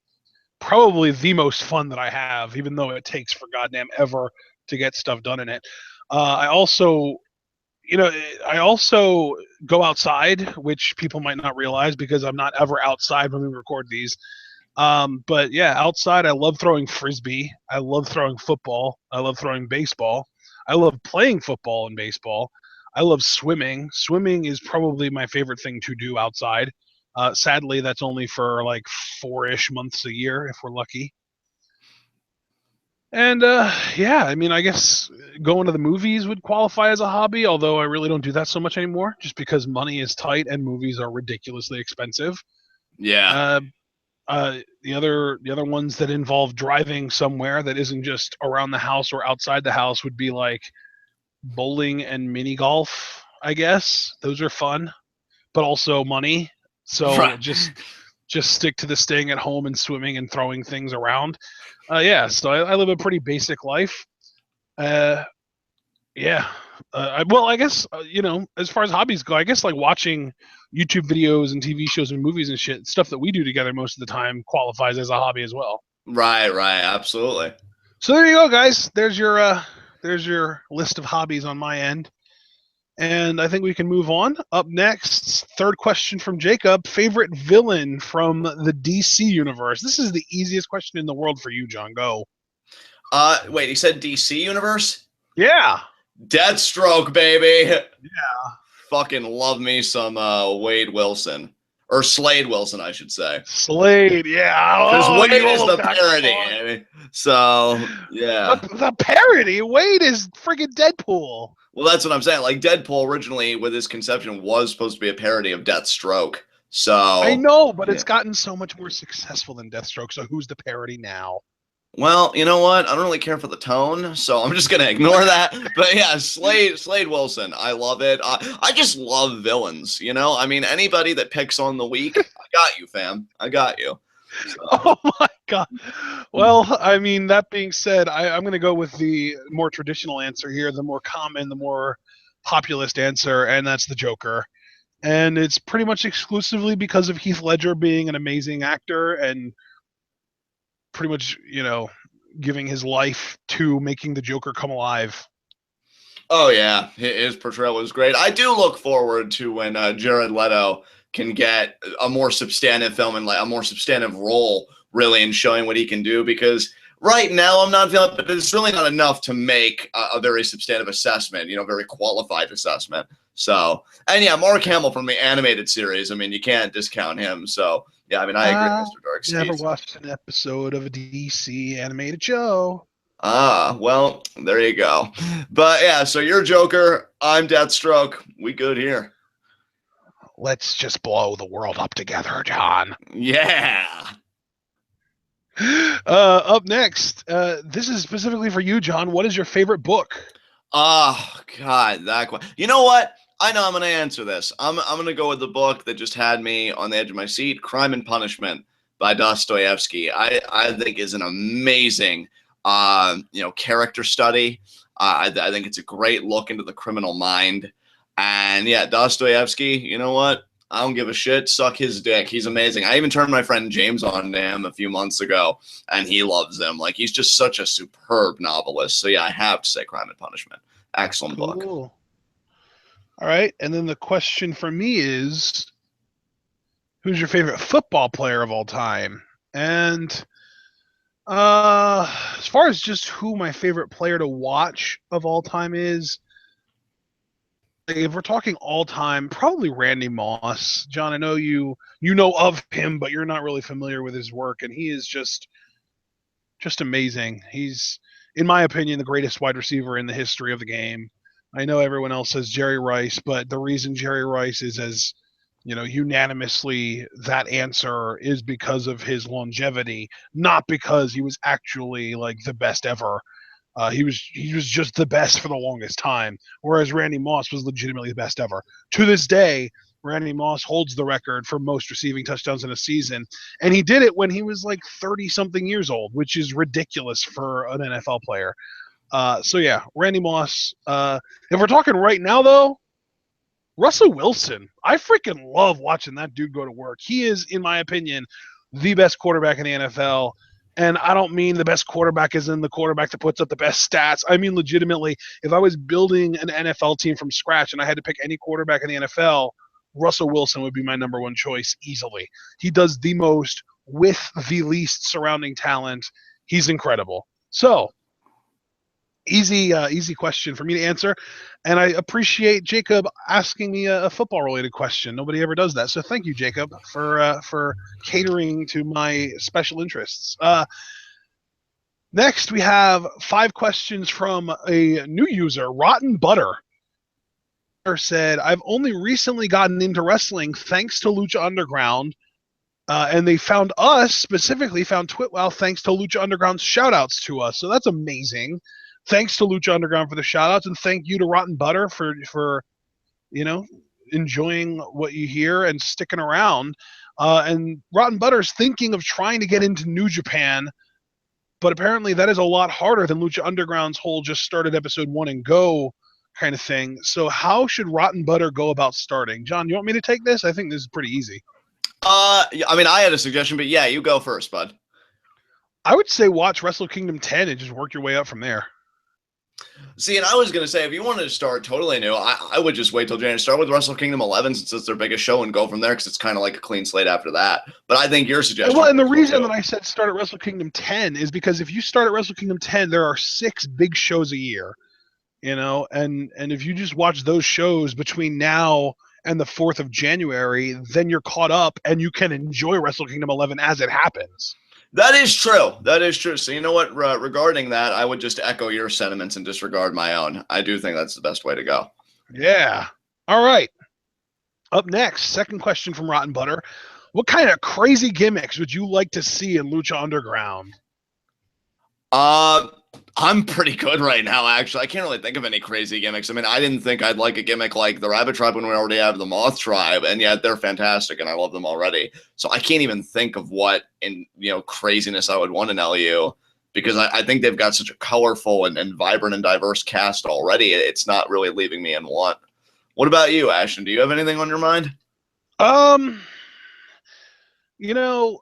probably the most fun that I have, even though it takes for goddamn ever to get stuff done in it. I also go outside, which people might not realize, because I'm not ever outside when we record these. But yeah, outside, I love throwing frisbee. I love throwing football. I love throwing baseball. I love playing football and baseball. I love swimming. Swimming is probably my favorite thing to do outside. Sadly, that's only for like 4-ish months a year, if we're lucky. And yeah, I mean, I guess going to the movies would qualify as a hobby, although I really don't do that so much anymore, just because money is tight and movies are ridiculously expensive. Yeah. The other ones that involve driving somewhere that isn't just around the house or outside the house would be like bowling and mini golf, I guess. Those are fun, but also money. So Right. just stick to the staying at home and swimming and throwing things around. Yeah, so I live a pretty basic life. Yeah. Well, I guess, as far as hobbies go, I guess like watching YouTube videos and TV shows and movies and shit, stuff that we do together most of the time, qualifies as a hobby as well. Right, absolutely. So there you go, guys. There's your list of hobbies on my end. And I think we can move on. Up next, third question from Jacob. Favorite villain from the DC universe? This is the easiest question in the world for you, John. Go. Wait, he said DC universe? Yeah. Deathstroke, baby. Yeah. Fucking love me some Wade Wilson. Or Slade Wilson, I should say. Slade, yeah. Because Wade you is the almost got parody. caught. I mean, so, yeah. The parody? Wade is freaking Deadpool. Well, that's what I'm saying. Like, Deadpool originally, with his conception, was supposed to be a parody of Deathstroke. So I know, but it's gotten so much more successful than Deathstroke, so who's the parody now? Well, you know what? I don't really care for the tone, so I'm just gonna ignore that. But yeah, Slade Wilson, I love it. I just love villains. You know, I mean, anybody that picks on the weak, I got you, fam. I got you. So. Oh my god. Well, I mean, that being said, I'm going to go with the more traditional answer here, the more common, the more populist answer, and that's the Joker. And it's pretty much exclusively because of Heath Ledger being an amazing actor and pretty much, giving his life to making the Joker come alive. Oh yeah, his portrayal was great. I do look forward to when Jared Leto can get a more substantive film and like a more substantive role, really, in showing what he can do. Because right now I'm not feeling, but it's really not enough to make a very substantive assessment. Very qualified assessment. So, and yeah, Mark Hamill from the animated series. I mean, you can't discount him. So. Yeah, I mean, I agree, Mr. Darkseid. Never watched an episode of a DC animated show. Well, there you go. But yeah, so you're Joker, I'm Deathstroke. We good here. Let's just blow the world up together, John. Yeah. Up next, this is specifically for you, John. What is your favorite book? Oh, God, that one. You know what? I know I'm going to answer this. I'm going to go with the book that just had me on the edge of my seat, Crime and Punishment by Dostoevsky. I think is an amazing, character study. I think it's a great look into the criminal mind. And yeah, Dostoevsky, you know what? I don't give a shit. Suck his dick. He's amazing. I even turned my friend James on to him a few months ago, and he loves him. Like, he's just such a superb novelist. So yeah, I have to say Crime and Punishment. Excellent book. All right, and then the question for me is, who's your favorite football player of all time? And as far as just who my favorite player to watch of all time is, if we're talking all time, probably Randy Moss. John, I know you know of him, but you're not really familiar with his work, and he is just amazing. He's, in my opinion, the greatest wide receiver in the history of the game. I know everyone else says Jerry Rice, but the reason Jerry Rice is as, unanimously that answer is because of his longevity, not because he was actually like the best ever. He was just the best for the longest time, whereas Randy Moss was legitimately the best ever. To this day, Randy Moss holds the record for most receiving touchdowns in a season, and he did it when he was like 30-something years old, which is ridiculous for an NFL player. So yeah, Randy Moss. If we're talking right now, though, Russell Wilson. I freaking love watching that dude go to work. He is, in my opinion, the best quarterback in the NFL. And I don't mean the best quarterback as in the quarterback that puts up the best stats. I mean, legitimately, if I was building an NFL team from scratch and I had to pick any quarterback in the NFL, Russell Wilson would be my number one choice easily. He does the most with the least surrounding talent. He's incredible. So, easy question for me to answer, and I appreciate Jacob asking me a football related question. Nobody ever does that, so thank you, Jacob, for catering to my special interests. Next, we have 5 questions from a new user, Rotten Butter. Said, I've only recently gotten into wrestling thanks to Lucha Underground, and they found us, specifically found TWitWoW thanks to Lucha Underground's shout-outs to us, so that's amazing. Thanks to Lucha Underground for the shout-outs, and thank you to Rotten Butter for enjoying what you hear and sticking around. And Rotten Butter's thinking of trying to get into New Japan, but apparently that is a lot harder than Lucha Underground's whole just started episode 1 and go kind of thing. So how should Rotten Butter go about starting? John, you want me to take this? I think this is pretty easy. I mean, I had a suggestion, but yeah, you go first, bud. I would say watch Wrestle Kingdom 10 and just work your way up from there. See, and I was gonna say, if you wanted to start totally new, I would just wait till January. Start with Wrestle Kingdom 11 since it's their biggest show, and go from there because it's kind of like a clean slate after that. But I think your suggestion. Well, and the reason too. that I said start at Wrestle Kingdom 10 is because if you start at Wrestle Kingdom 10, there are 6 big shows a year, you know, and if you just watch those shows between now and the 4th of January, then you're caught up and you can enjoy Wrestle Kingdom 11 as it happens. That is true. That is true. So you know what? Regarding that, I would just echo your sentiments and disregard my own. I do think that's the best way to go. Yeah. All right. Up next, second question from Rotten Butter. What kind of crazy gimmicks would you like to see in Lucha Underground? I'm pretty good right now, actually. I can't really think of any crazy gimmicks. I mean, I didn't think I'd like a gimmick like the Rabbit Tribe when we already have the Moth Tribe, and yet they're fantastic, and I love them already. So I can't even think of what craziness I would want in LU, because I think they've got such a colorful and vibrant and diverse cast already. It's not really leaving me in want. What about you, Ashton? Do you have anything on your mind? You know,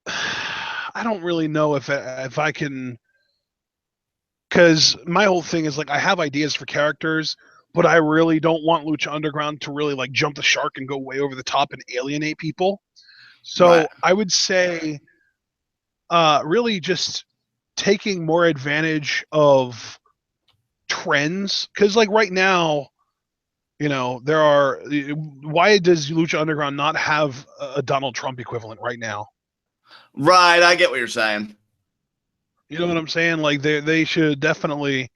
I don't really know if I can, because my whole thing is like I have ideas for characters, but I really don't want Lucha Underground to really like jump the shark and go way over the top and alienate people. So Right. I would say, really just taking more advantage of trends, because like right now, there are. Why does Lucha Underground not have a Donald Trump equivalent right now? Right, I get what you're saying. You know what I'm saying? Like they should definitely.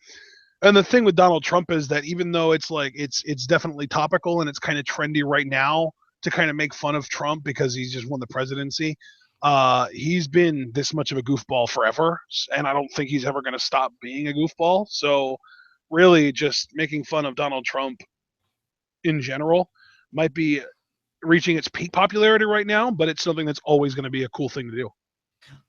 And the thing with Donald Trump is that even though it's like it's definitely topical and it's kind of trendy right now to kind of make fun of Trump because he's just won the presidency, he's been this much of a goofball forever, and I don't think he's ever going to stop being a goofball. So really, just making fun of Donald Trump in general might be reaching its peak popularity right now, but it's something that's always going to be a cool thing to do.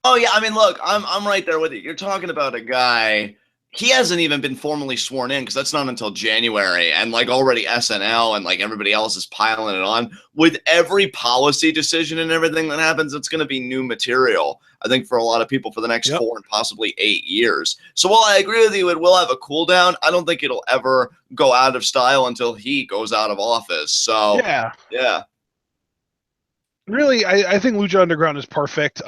Oh yeah, I mean, look, I'm right there with you. You're talking about a guy. He hasn't even been formally sworn in because that's not until January, and like already SNL and like everybody else is piling it on. With every policy decision and everything that happens, it's going to be new material. I think for a lot of people for the next 4 and possibly 8 years. So while I agree with you, it will have a cool down. I don't think it'll ever go out of style until he goes out of office. So yeah. Really, I think Lucha Underground is perfect.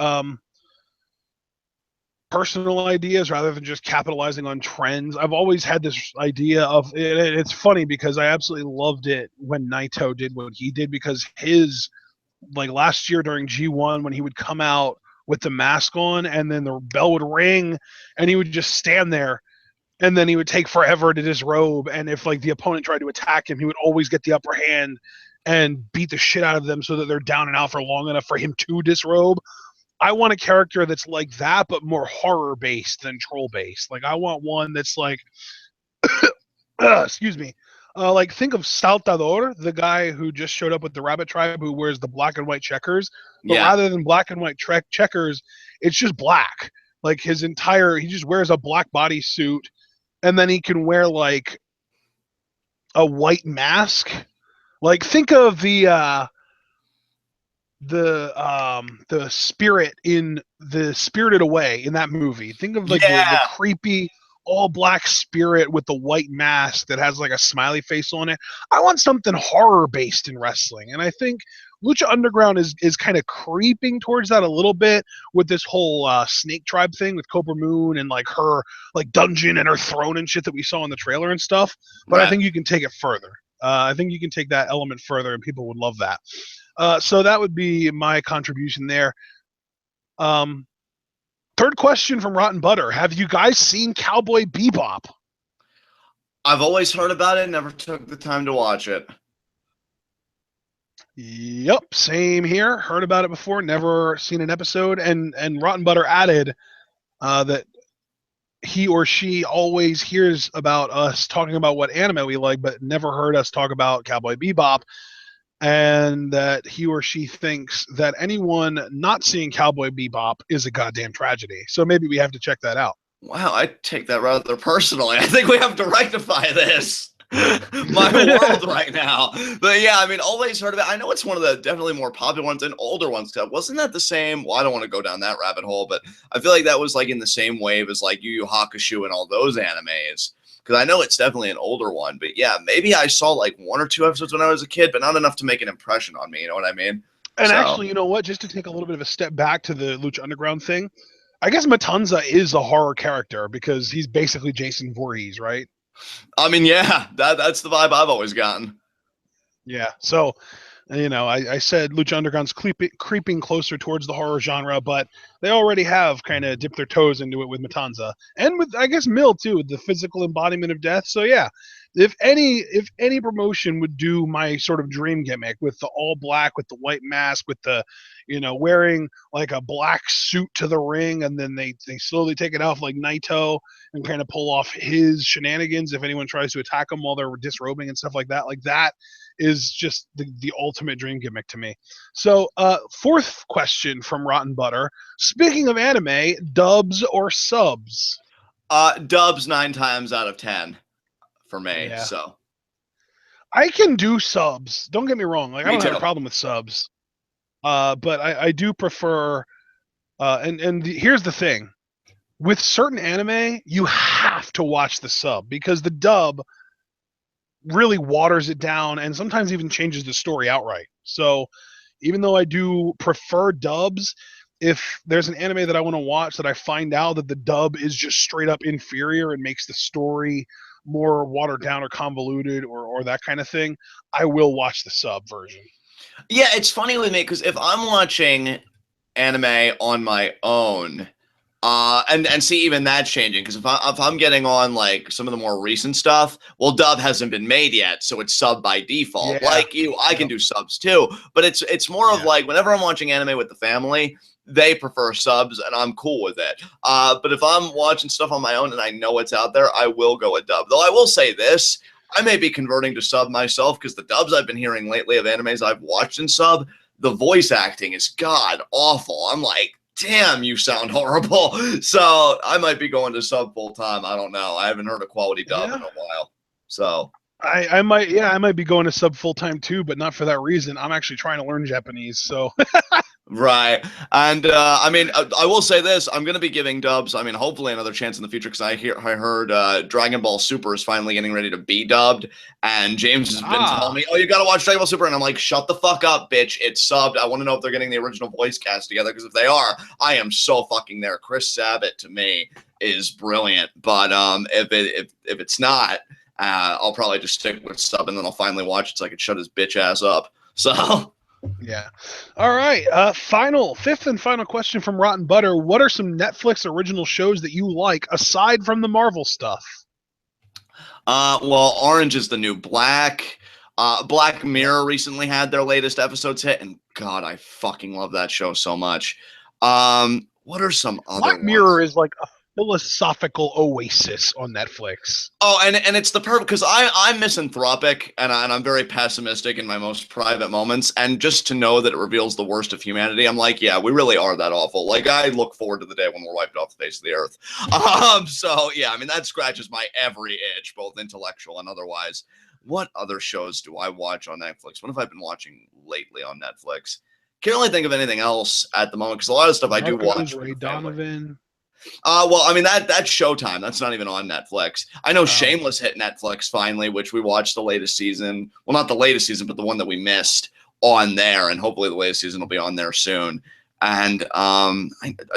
Personal ideas rather than just capitalizing on trends. I've always had this idea of it's funny because I absolutely loved it when Naito did what he did, because his, like last year during G1 when he would come out with the mask on and then the bell would ring and he would just stand there and then he would take forever to disrobe, and if like the opponent tried to attack him, he would always get the upper hand and beat the shit out of them so that they're down and out for long enough for him to disrobe. I want a character that's like that, but more horror based than troll based. Like I want one that's like, excuse me, like think of Saltador, the guy who just showed up with the Rabbit Tribe, who wears the black and white checkers. But rather than black and white checkers, it's just black. Like he just wears a black bodysuit, and then he can wear like a white mask. Like think of the spirit in the Spirited Away in that movie. Think of like the creepy all black spirit with the white mask that has like a smiley face on it. I want something horror based in wrestling, and I think Lucha Underground is kind of creeping towards that a little bit with this whole Snake Tribe thing with Cobra Moon and like her like dungeon and her throne and shit that we saw in the trailer and stuff. But I think you can take it further. I think you can take that element further, and people would love that. So that would be my contribution there. Third question from Rotten Butter. Have you guys seen Cowboy Bebop? I've always heard about it, never took the time to watch it. Yep, same here. Heard about it before, never seen an episode. And Rotten Butter added that he or she always hears about us talking about what anime we like, but never heard us talk about Cowboy Bebop. And that he or she thinks that anyone not seeing Cowboy Bebop is a goddamn tragedy. So maybe we have to check that out. Wow, I take that rather personally. I think we have to rectify this. My world right now. But yeah, I mean, always heard of it. I know it's one of the definitely more popular ones and older ones. Wasn't that the same? Well, I don't want to go down that rabbit hole, but I feel like that was like in the same wave as like Yu Yu Hakusho and all those animes. because I know it's definitely an older one. But yeah, maybe I saw like 1 or 2 episodes when I was a kid, but not enough to make an impression on me. You know what I mean? And actually, you know what? Just to take a little bit of a step back to the Lucha Underground thing, I guess Matanza is a horror character because he's basically Jason Voorhees, right? I mean, yeah, that's the vibe I've always gotten. Yeah. So, you know, I said Lucha Underground's creeping closer towards the horror genre, but they already have kind of dipped their toes into it with Matanza and with, I guess, Mill too, the physical embodiment of death. So yeah, if any promotion would do my sort of dream gimmick with the all black, with the white mask, with the, you know, wearing like a black suit to the ring, and then they slowly take it off like Naito and kind of pull off his shenanigans if anyone tries to attack him while they're disrobing and stuff like that is just the ultimate dream gimmick to me. So, fourth question from Rotten Butter. Speaking of anime, dubs or subs? Dubs 9 times out of 10 for me. Yeah. So I can do subs. Don't get me wrong. Like, I don't have too. a problem with subs. But I do prefer. Here's the thing: with certain anime, you have to watch the sub because the dub really waters it down and sometimes even changes the story outright. So even though I do prefer dubs, if there's an anime that I want to watch that I find out that the dub is just straight up inferior and makes the story more watered down or convoluted or that kind of thing, I will watch the sub version. Yeah, it's funny with me because if I'm watching anime on my own, and see even that changing because if I'm getting on like some of the more recent stuff, well, dub hasn't been made yet, so it's sub by default. Yeah. Like you, I can do subs too, but it's more of like whenever I'm watching anime with the family, they prefer subs and I'm cool with it. But if I'm watching stuff on my own and I know it's out there, I will go a dub. Though I will say this, I may be converting to sub myself because the dubs I've been hearing lately of animes I've watched in sub, the voice acting is god awful. I'm like, damn, you sound horrible. So I might be going to sub full time. I don't know. I haven't heard a quality dub in a while. So I might be going to sub full time too, but not for that reason. I'm actually trying to learn Japanese, so right. And I mean, I will say this: I'm going to be giving dubs. I mean, hopefully another chance in the future because I heard Dragon Ball Super is finally getting ready to be dubbed, and James has been telling me, "Oh, you got to watch Dragon Ball Super," and I'm like, "Shut the fuck up, bitch! It's subbed. I want to know if they're getting the original voice cast together because if they are, I am so fucking there." Chris Sabat to me is brilliant, but if it's not, I'll probably just stick with sub, and then I'll finally watch it so I can shut his bitch ass up. So. Yeah. All right. Fifth and final question from Rotten Butter. What are some Netflix original shows that you like aside from the Marvel stuff? Well, Orange is the New Black. Black Mirror recently had their latest episodes hit, and God, I fucking love that show so much. What are some other Black ones? Mirror is like a philosophical oasis on Netflix. Oh, and it's the perfect because I'm misanthropic and I'm very pessimistic in my most private moments, and just to know that it reveals the worst of humanity, I'm like, yeah, we really are that awful. Like I look forward to the day when we're wiped off the face of the earth. So yeah, I mean that scratches my every itch, both intellectual and otherwise. What other shows do I watch on Netflix? What have I been watching lately on Netflix? Can't really think of anything else at the moment because a lot of stuff I do watch. Ray Donovan. Well, I mean that's Showtime. That's not even on Netflix. I know Shameless hit Netflix finally, which we watched the latest season. Well, not the latest season, but the one that we missed on there, and hopefully the latest season will be on there soon. And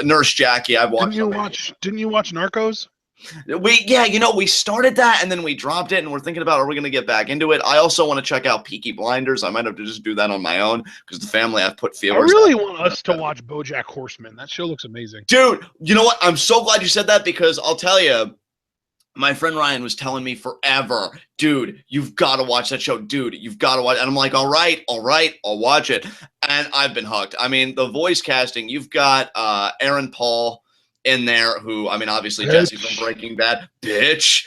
Nurse Jackie, I've watched. Didn't you watch Narcos? We started that and then we dropped it, and we're thinking about are we going to get back into it. I also want to check out Peaky Blinders. I might have to just do that on my own because the family I've put feelers. I really want us to watch BoJack Horseman. That show looks amazing, dude. You know what? I'm so glad you said that because I'll tell you, my friend Ryan was telling me forever, dude, you've got to watch that show, dude. You've got to watch it. And I'm like, all right, I'll watch it. And I've been hooked. I mean, the voice casting, you've got Aaron Paul in there, who, I mean, obviously Jesse from Breaking Bad, bitch.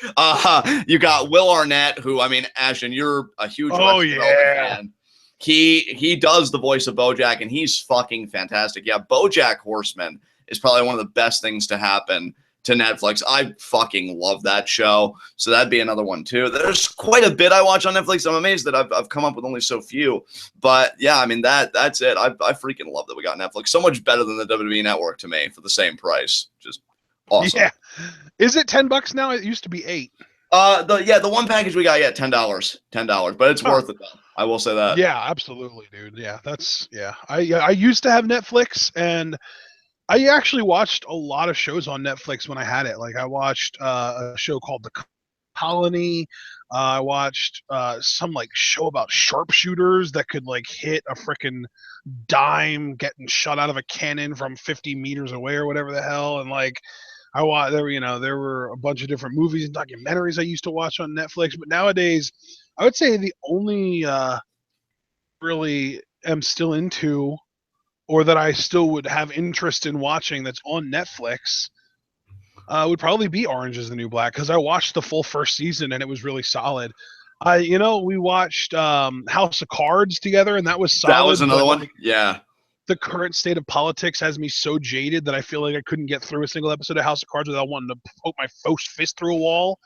You got Will Arnett, who, I mean, Ashton, you're a huge fan. He does the voice of BoJack, and he's fucking fantastic. Yeah, BoJack Horseman is probably one of the best things to happen to Netflix. I fucking love that show, so that'd be another one too. There's quite a bit I watch on Netflix. I'm amazed that I've come up with only so few, but yeah, I mean that's it. I freaking love that we got Netflix. So much better than the WWE Network to me for the same price. Just awesome. Yeah, is it $10 now? It used to be $8. The one package we got, $10, but it's worth it though. I will say that. Yeah, absolutely, dude. Yeah, I used to have Netflix, and I actually watched a lot of shows on Netflix when I had it. Like I watched a show called The Colony. I watched some like show about sharpshooters that could like hit a freaking dime getting shot out of a cannon from 50 meters away or whatever the hell. And like I watched there were a bunch of different movies and documentaries I used to watch on Netflix. But nowadays, I would say the only really am still into, or that I still would have interest in watching that's on Netflix, would probably be Orange is the New Black, because I watched the full first season and it was really solid. We watched House of Cards together, and that was solid. That was another one. Like, yeah. The current state of politics has me so jaded that I feel like I couldn't get through a single episode of House of Cards without wanting to poke my fist through a wall.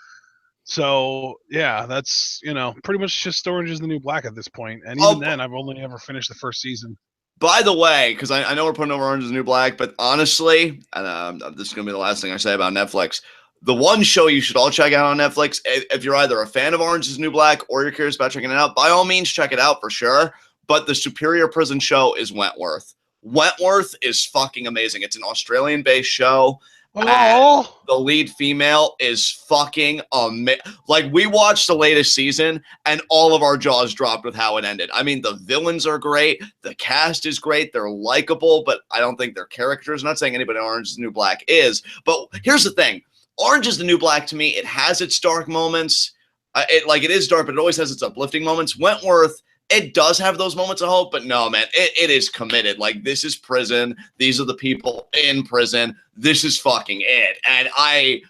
So yeah, that's pretty much just Orange is the New Black at this point. And even then, I've only ever finished the first season. By the way, because I know we're putting over Orange is the New Black, but honestly, and this is going to be the last thing I say about Netflix, the one show you should all check out on Netflix, if you're either a fan of Orange is the New Black or you're curious about checking it out, by all means, check it out for sure. But the superior prison show is Wentworth. Wentworth is fucking amazing. It's an Australian-based show. Oh, the lead female is fucking amazing. Like, we watched the latest season and all of our jaws dropped with how it ended. I mean, the villains are great. The cast is great. They're likable, but I don't think they're characters. I'm not saying anybody in Orange is the New Black is, but here's the thing. Orange is the New Black, to me, it has its dark moments. It is dark, but it always has its uplifting moments. Wentworth, it does have those moments of hope, but no, man, it is committed. Like, this is prison. These are the people in prison. This is fucking it. And I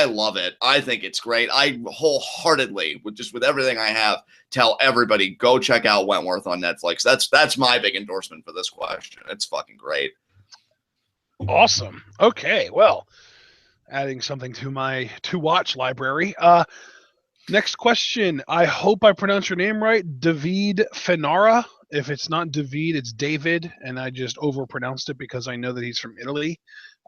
love it. I think it's great. I wholeheartedly, with everything I have, tell everybody, go check out Wentworth on Netflix. That's my big endorsement for this question. It's fucking great. Awesome. Okay, well, adding something to my to-watch library. Next question. I hope I pronounced your name right. David Fenara. If it's not David, it's David, and I just overpronounced it because I know that he's from Italy.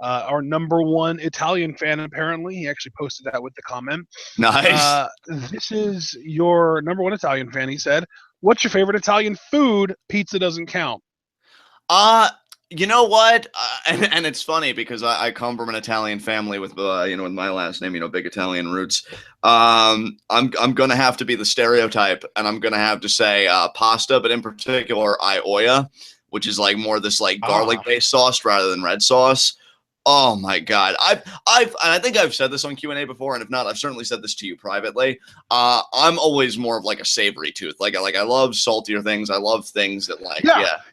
Our number one Italian fan, apparently. He actually posted that with the comment. Nice. This is your number one Italian fan, he said. What's your favorite Italian food? Pizza doesn't count. You know what? And it's funny because I come from an Italian family with with my last name, big Italian roots. I'm gonna have to be the stereotype, and I'm gonna have to say pasta, but in particular ioia, which is like more this like garlic-based sauce rather than red sauce. Oh my God. And I think I've said this on Q&A before, and if not, I've certainly said this to you privately. I'm always more of like a savory tooth. Like I love saltier things. I love things that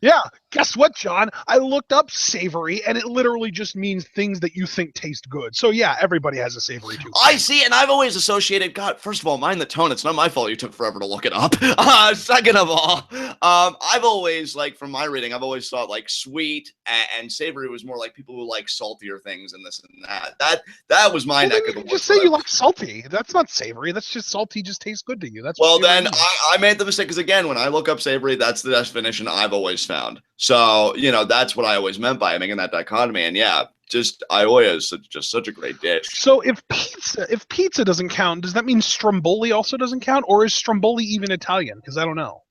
Yeah. Guess what, John? I looked up savory, and it literally just means things that you think taste good. So yeah, everybody has a savory tooth. I see, and I've always associated, God, first of all, mind the tone. It's not my fault you took forever to look it up. Second of all, I've always, like, from my reading, I've always thought like sweet and savory was more like people who like saltier things and this and that. That was my neck of the woods. Just say you like salty. That's not savory. That's just salty. Just tastes good to you. That's well. Then I made the mistake because again, when I look up savory, that's the definition I've always found. So that's what I always meant by making that dichotomy. And yeah, just ioia is just such a great dish. So if pizza doesn't count, does that mean stromboli also doesn't count, or is stromboli even Italian? Because I don't know.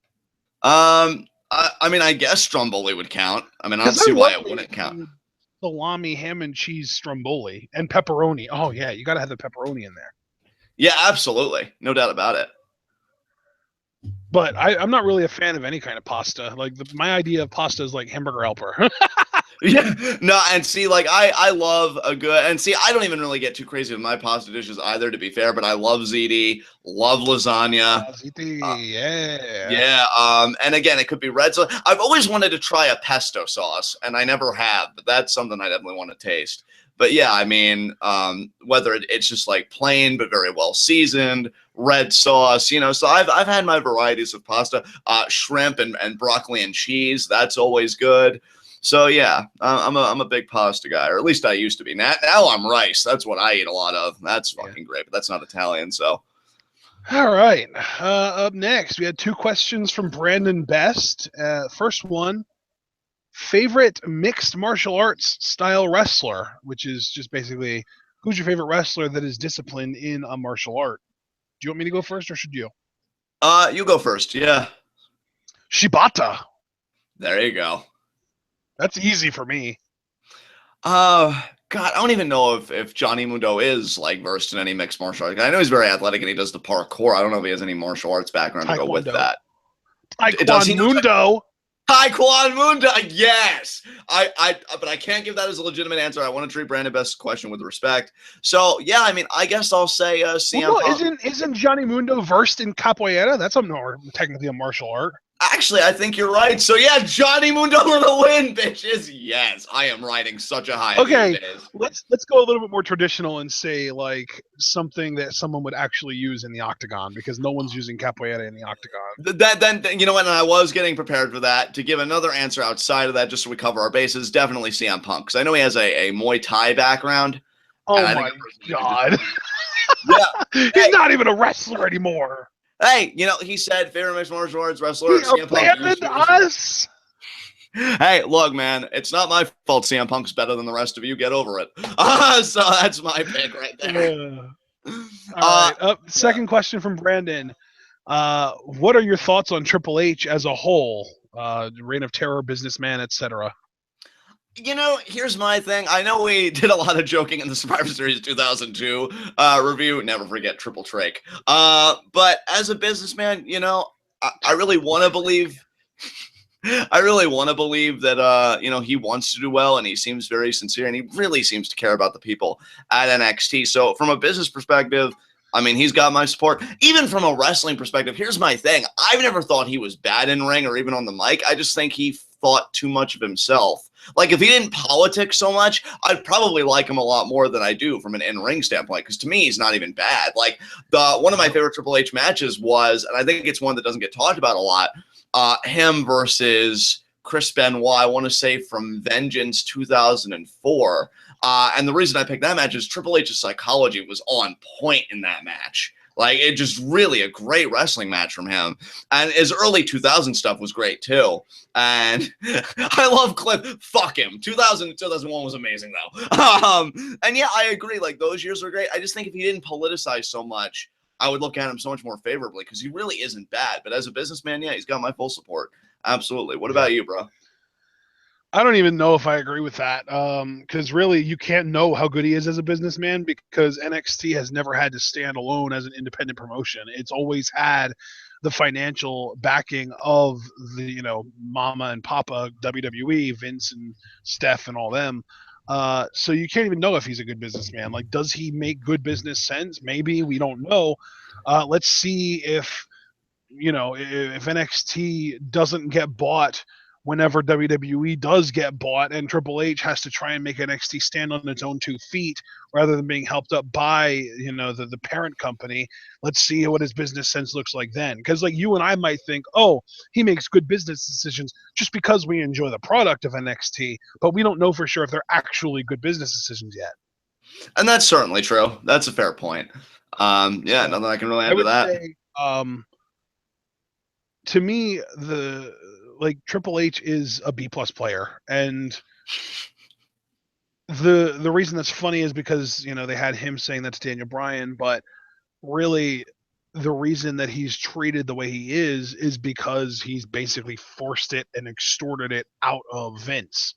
I mean, I guess stromboli would count. I mean, I don't see why it wouldn't count. Salami, ham and cheese stromboli, and pepperoni. Oh yeah, you got to have the pepperoni in there. Yeah, absolutely, no doubt about it. But I'm not really a fan of any kind of pasta. Like my idea of pasta is like hamburger helper. Yeah, no, and see, like I love a good, and see, I don't even really get too crazy with my pasta dishes either, to be fair. But I love ziti, love lasagna. Ziti, yeah. Yeah, and again, it could be red sauce. I've always wanted to try a pesto sauce, and I never have, but that's something I definitely want to taste. But yeah, I mean, whether it's just like plain but very well seasoned, red sauce, so I've had my varieties of pasta, shrimp and broccoli and cheese. That's always good. So yeah, I'm a big pasta guy, or at least I used to be. Now I'm rice. That's what I eat a lot of. That's fucking great, but that's not Italian. So, all right. Up next, we had two questions from Brandon Best. First one: favorite mixed martial arts style wrestler, which is just basically who's your favorite wrestler that is disciplined in a martial art. Do you want me to go first or should you? You go first. Yeah. Shibata. There you go. That's easy for me. God, I don't even know if Johnny Mundo is like versed in any mixed martial arts. I know he's very athletic and he does the parkour. I don't know if he has any martial arts background to go with that. Does he know Taekwondo. Taekwondo, yes. But I can't give that as a legitimate answer. I want to treat Brandon Best's question with respect. So yeah, I mean, I guess I'll say CM Punk. Isn't Johnny Mundo versed in capoeira? That's technically a martial art. Actually, I think you're right. So yeah, Johnny Mundo with a win, bitches. Yes, I am riding such a high. Okay, these days. let's go a little bit more traditional and say like something that someone would actually use in the octagon because no one's using capoeira in the octagon. Then you know what? And I was getting prepared for that to give another answer outside of that, just so we cover our bases. Definitely CM Punk because I know he has a Muay Thai background. Oh my god! Yeah, he's not even a wrestler anymore. Hey, you know, he said favorite mixed martial arts wrestler. He abandoned us. Hey, look, man, it's not my fault CM Punk's better than the rest of you. Get over it. So that's my pick right there. All right. Second question from Brandon. What are your thoughts on Triple H as a whole? Reign of Terror, businessman, etc. You know, here's my thing. I know we did a lot of joking in the Survivor Series 2002 review. Never forget Triple Drake. But as a businessman, you know, I really want to believe. I really want to believe that, you know, he wants to do well and he seems very sincere and he really seems to care about the people at NXT. So from a business perspective, I mean, he's got my support. Even from a wrestling perspective, here's my thing. I've never thought he was bad in ring or even on the mic. I just think he thought too much of himself. Like, if he didn't politic so much, I'd probably like him a lot more than I do from an in-ring standpoint, because to me, he's not even bad. Like, one of my favorite Triple H matches was, and I think it's one that doesn't get talked about a lot, him versus Chris Benoit, I want to say from Vengeance 2004. And the reason I picked that match is Triple H's psychology was on point in that match. Like, it just really a great wrestling match from him. And his early 2000 stuff was great, too. And I love Cliff. Fuck him. 2000 2001 was amazing, though. And yeah, I agree. Like, those years were great. I just think if he didn't politicize so much, I would look at him so much more favorably because he really isn't bad. But as a businessman, yeah, he's got my full support. Absolutely. What about you, bro? I don't even know if I agree with that because really you can't know how good he is as a businessman because NXT has never had to stand alone as an independent promotion. It's always had the financial backing of the, you know, mama and papa WWE, Vince and Steph and all them. So you can't even know if he's a good businessman. Like, does he make good business sense? Maybe. We don't know. Let's see if, you know, if NXT doesn't get bought whenever WWE does get bought and Triple H has to try and make NXT stand on its own 2 feet rather than being helped up by, you know, the parent company. Let's see what his business sense looks like then. Because like you and I might think, oh, he makes good business decisions just because we enjoy the product of NXT, but we don't know for sure if they're actually good business decisions yet. And that's certainly true. That's a fair point. Yeah, nothing I can really add to that. Say, to me, Triple H is a B+ player, and the reason that's funny is because, you know, they had him saying that's Daniel Bryan, but really the reason that he's treated the way he is because he's basically forced it and extorted it out of Vince.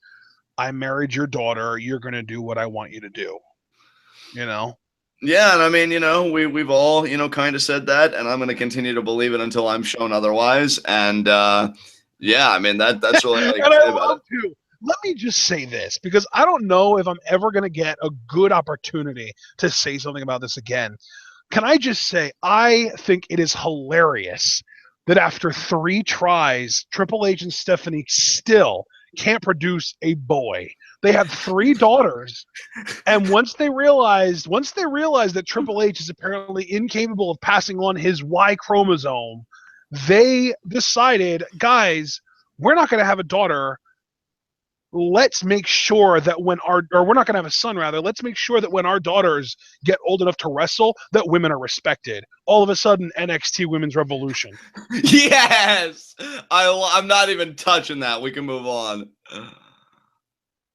I married your daughter, you're going to do what I want you to do, you know? Yeah, and I mean, you know, we've all, you know, kind of said that, and I'm going to continue to believe it until I'm shown otherwise. And yeah, I mean that's really all I can say about it. Let me just say this, because I don't know if I'm ever going to get a good opportunity to say something about this again. Can I just say, I think it is hilarious that after 3 tries, Triple H and Stephanie still can't produce a boy. They have 3 daughters, and once they realized that Triple H is apparently incapable of passing on his Y chromosome, they decided, guys, we're not going to have a daughter. Let's make sure that we're not going to have a son, rather. Let's make sure that when our daughters get old enough to wrestle, that women are respected. All of a sudden, NXT Women's Revolution. Yes! I'm not even touching that. We can move on.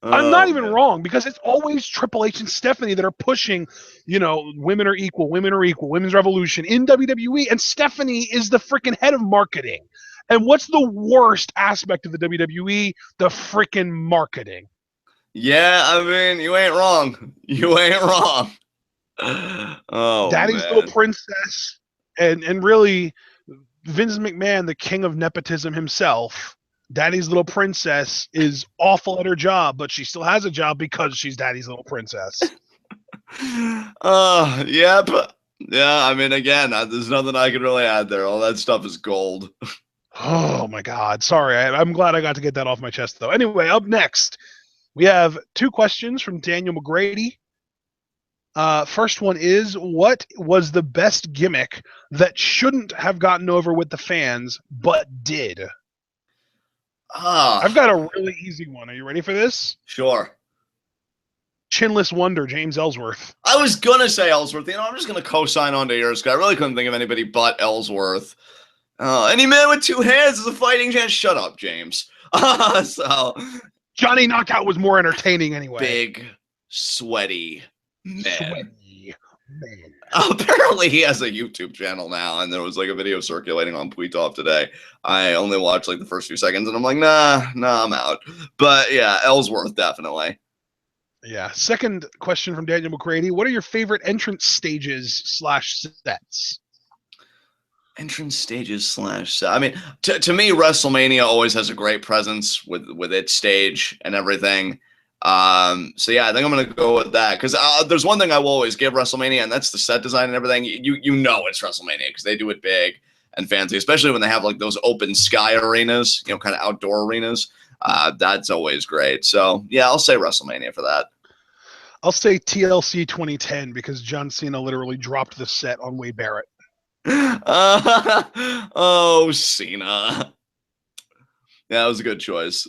I'm not Oh, even man. wrong, because it's always Triple H and Stephanie that are pushing, women are equal, women's revolution in WWE, and Stephanie is the freaking head of marketing. And what's the worst aspect of the WWE? The freaking marketing. Yeah, I mean, you ain't wrong. You ain't wrong. Oh, Daddy's little man. princess, and really Vince McMahon, the king of nepotism himself. Daddy's little princess is awful at her job, but she still has a job because she's Daddy's little princess. Yeah, but yeah, I mean, again, there's nothing I can really add there. All that stuff is gold. Oh my God. Sorry. I'm glad I got to get that off my chest, though. Anyway, up next, we have 2 questions from Daniel McGrady. First one is, what was the best gimmick that shouldn't have gotten over with the fans, but did? I've got a really easy one. Are you ready for this? Sure. Chinless Wonder, James Ellsworth. I was gonna say Ellsworth. I'm just gonna co-sign on to yours, because I really couldn't think of anybody but Ellsworth. Any man with 2 hands is a fighting chance. Shut up, James. So Johnny Knockout was more entertaining anyway. big, sweaty man. Sweaty man. Apparently, he has a YouTube channel now, and there was like a video circulating on Tweetop today. I only watched like the first few seconds, and I'm like, nah, I'm out. But yeah, Ellsworth definitely. Yeah. Second question from Daniel McCready. What are your favorite entrance stages / sets? Entrance stages / I mean, to me, WrestleMania always has a great presence with its stage and everything. So yeah, I think I'm gonna go with that, because there's one thing I will always give WrestleMania, and that's the set design and everything. You know it's WrestleMania because they do it big and fancy, especially when they have like those open sky arenas, kind of outdoor arenas. That's always great. So yeah, I'll say WrestleMania for that. I'll say TLC 2010 because John Cena literally dropped the set on Wade Barrett. Oh, Cena. Yeah, that was a good choice.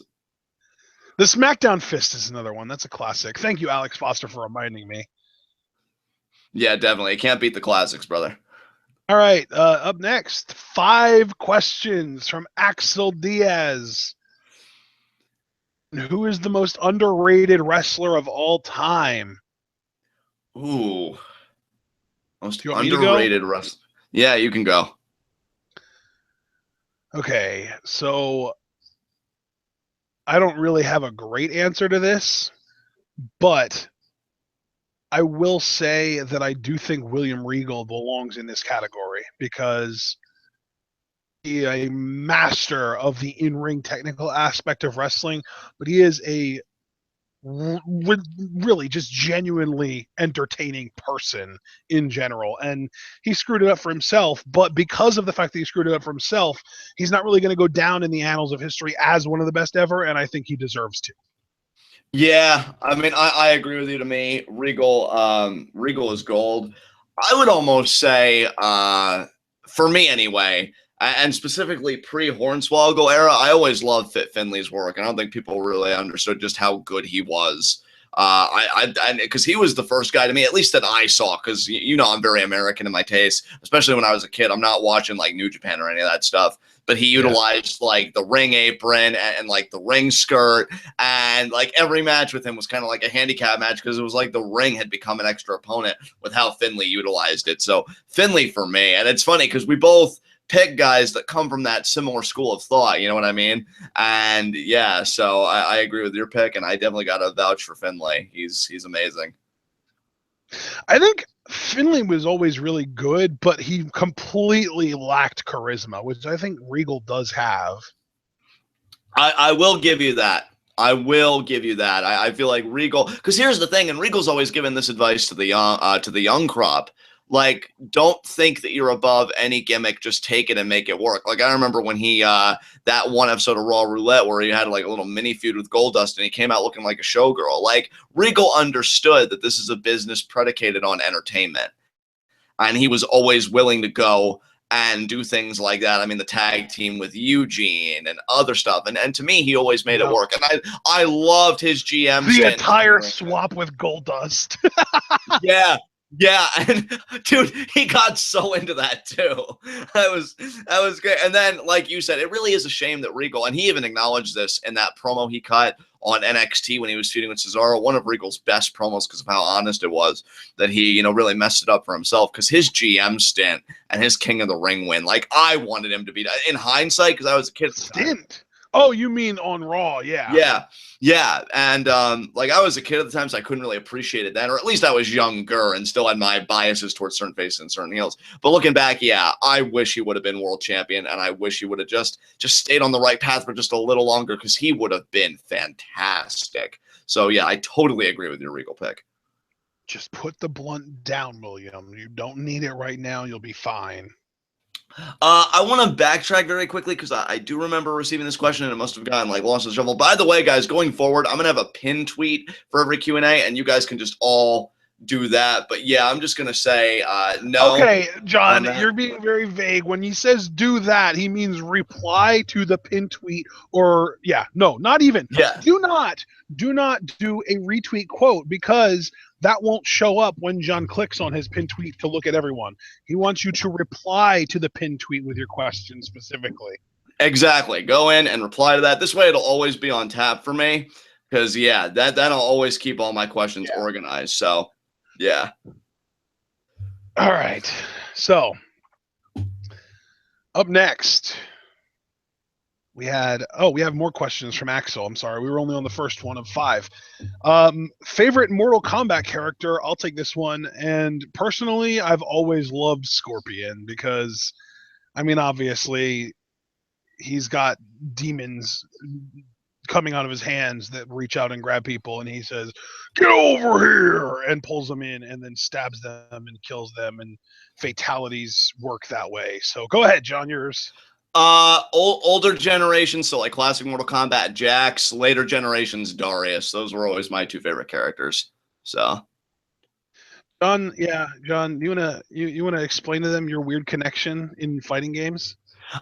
The SmackDown Fist is another one. That's a classic. Thank you, Alex Foster, for reminding me. Yeah, definitely. Can't beat the classics, brother. All right. Up next, 5 questions from Axel Diaz. Who is the most underrated wrestler of all time? Ooh. Most underrated wrestler. Yeah, you can go. Okay, so I don't really have a great answer to this, but I will say that I do think William Regal belongs in this category because he is a master of the in-ring technical aspect of wrestling, but he is a really just genuinely entertaining person in general, and he screwed it up for himself, but because of the fact that he screwed it up for himself, he's not really going to go down in the annals of history as one of the best ever, and I think he deserves to. Yeah, I mean, I agree with you. To me, Regal is gold. I would almost say, for me anyway, and specifically pre-Hornswoggle era, I always loved Finley's work, and I don't think people really understood just how good he was. Because he was the first guy to me, at least that I saw, because I'm very American in my taste, especially when I was a kid. I'm not watching like New Japan or any of that stuff, but he utilized like the ring apron and like the ring skirt, and like every match with him was kind of like a handicap match because it was like the ring had become an extra opponent with how Finley utilized it. So Finley for me, and it's funny because we both pick guys that come from that similar school of thought, you know what I mean? And yeah, so I agree with your pick, and I definitely got to vouch for Finley. He's amazing. I think Finley was always really good, but he completely lacked charisma, which I think Regal does have. I will give you that. I will give you that. I feel like Regal, because here's the thing, and Regal's always given this advice to the young crop. Like, don't think that you're above any gimmick. Just take it and make it work. Like, I remember when he, that one episode of Raw Roulette where he had like a little mini feud with Goldust and he came out looking like a showgirl. Like, Regal understood that this is a business predicated on entertainment. And he was always willing to go and do things like that. I mean, the tag team with Eugene and other stuff. And to me, he always made it work. And I loved his GM. The entire swap with Goldust. Yeah. Yeah, and dude, he got so into that too. That was great. And then, like you said, it really is a shame that Regal, and he even acknowledged this in that promo he cut on NXT when he was feuding with Cesaro, one of Regal's best promos because of how honest it was that he, really messed it up for himself because his GM stint and his King of the Ring win, like I wanted him to be in hindsight because I was a kid. Stint. Oh, you mean on Raw? Yeah. Yeah, and like I was a kid at the time, so I couldn't really appreciate it then, or at least I was younger and still had my biases towards certain faces and certain heels. But looking back, yeah, I wish he would have been world champion, and I wish he would have just stayed on the right path for just a little longer because he would have been fantastic. So yeah, I totally agree with your Regal pick. Just put the blunt down, William. You don't need it right now. You'll be fine. I want to backtrack very quickly because I do remember receiving this question and it must have gotten like lost in the shuffle. By the way, guys, going forward, I'm gonna have a pin tweet for every Q&A, and you guys can just all do that. But yeah, I'm just gonna say no. Okay, John, you're being very vague. When he says do that, he means reply to the pin tweet, or no, not even. Yeah. Do not do a retweet quote because that won't show up when John clicks on his pin tweet to look at everyone. He wants you to reply to the pin tweet with your question specifically. Exactly. Go in and reply to that. This way it'll always be on tap for me because, yeah, that'll always keep all my questions organized. So, yeah. All right. So, up next, we have more questions from Axel. I'm sorry. We were only on the first one of 5. Favorite Mortal Kombat character? I'll take this one. And personally, I've always loved Scorpion because, I mean, obviously, he's got demons coming out of his hands that reach out and grab people, and he says, "Get over here," and pulls them in and then stabs them and kills them, and fatalities work that way. So go ahead, John, yours. Older generations, so like classic Mortal Kombat, Jax. Later generations, Darius. Those were always my 2 favorite characters. So, John, you wanna explain to them your weird connection in fighting games?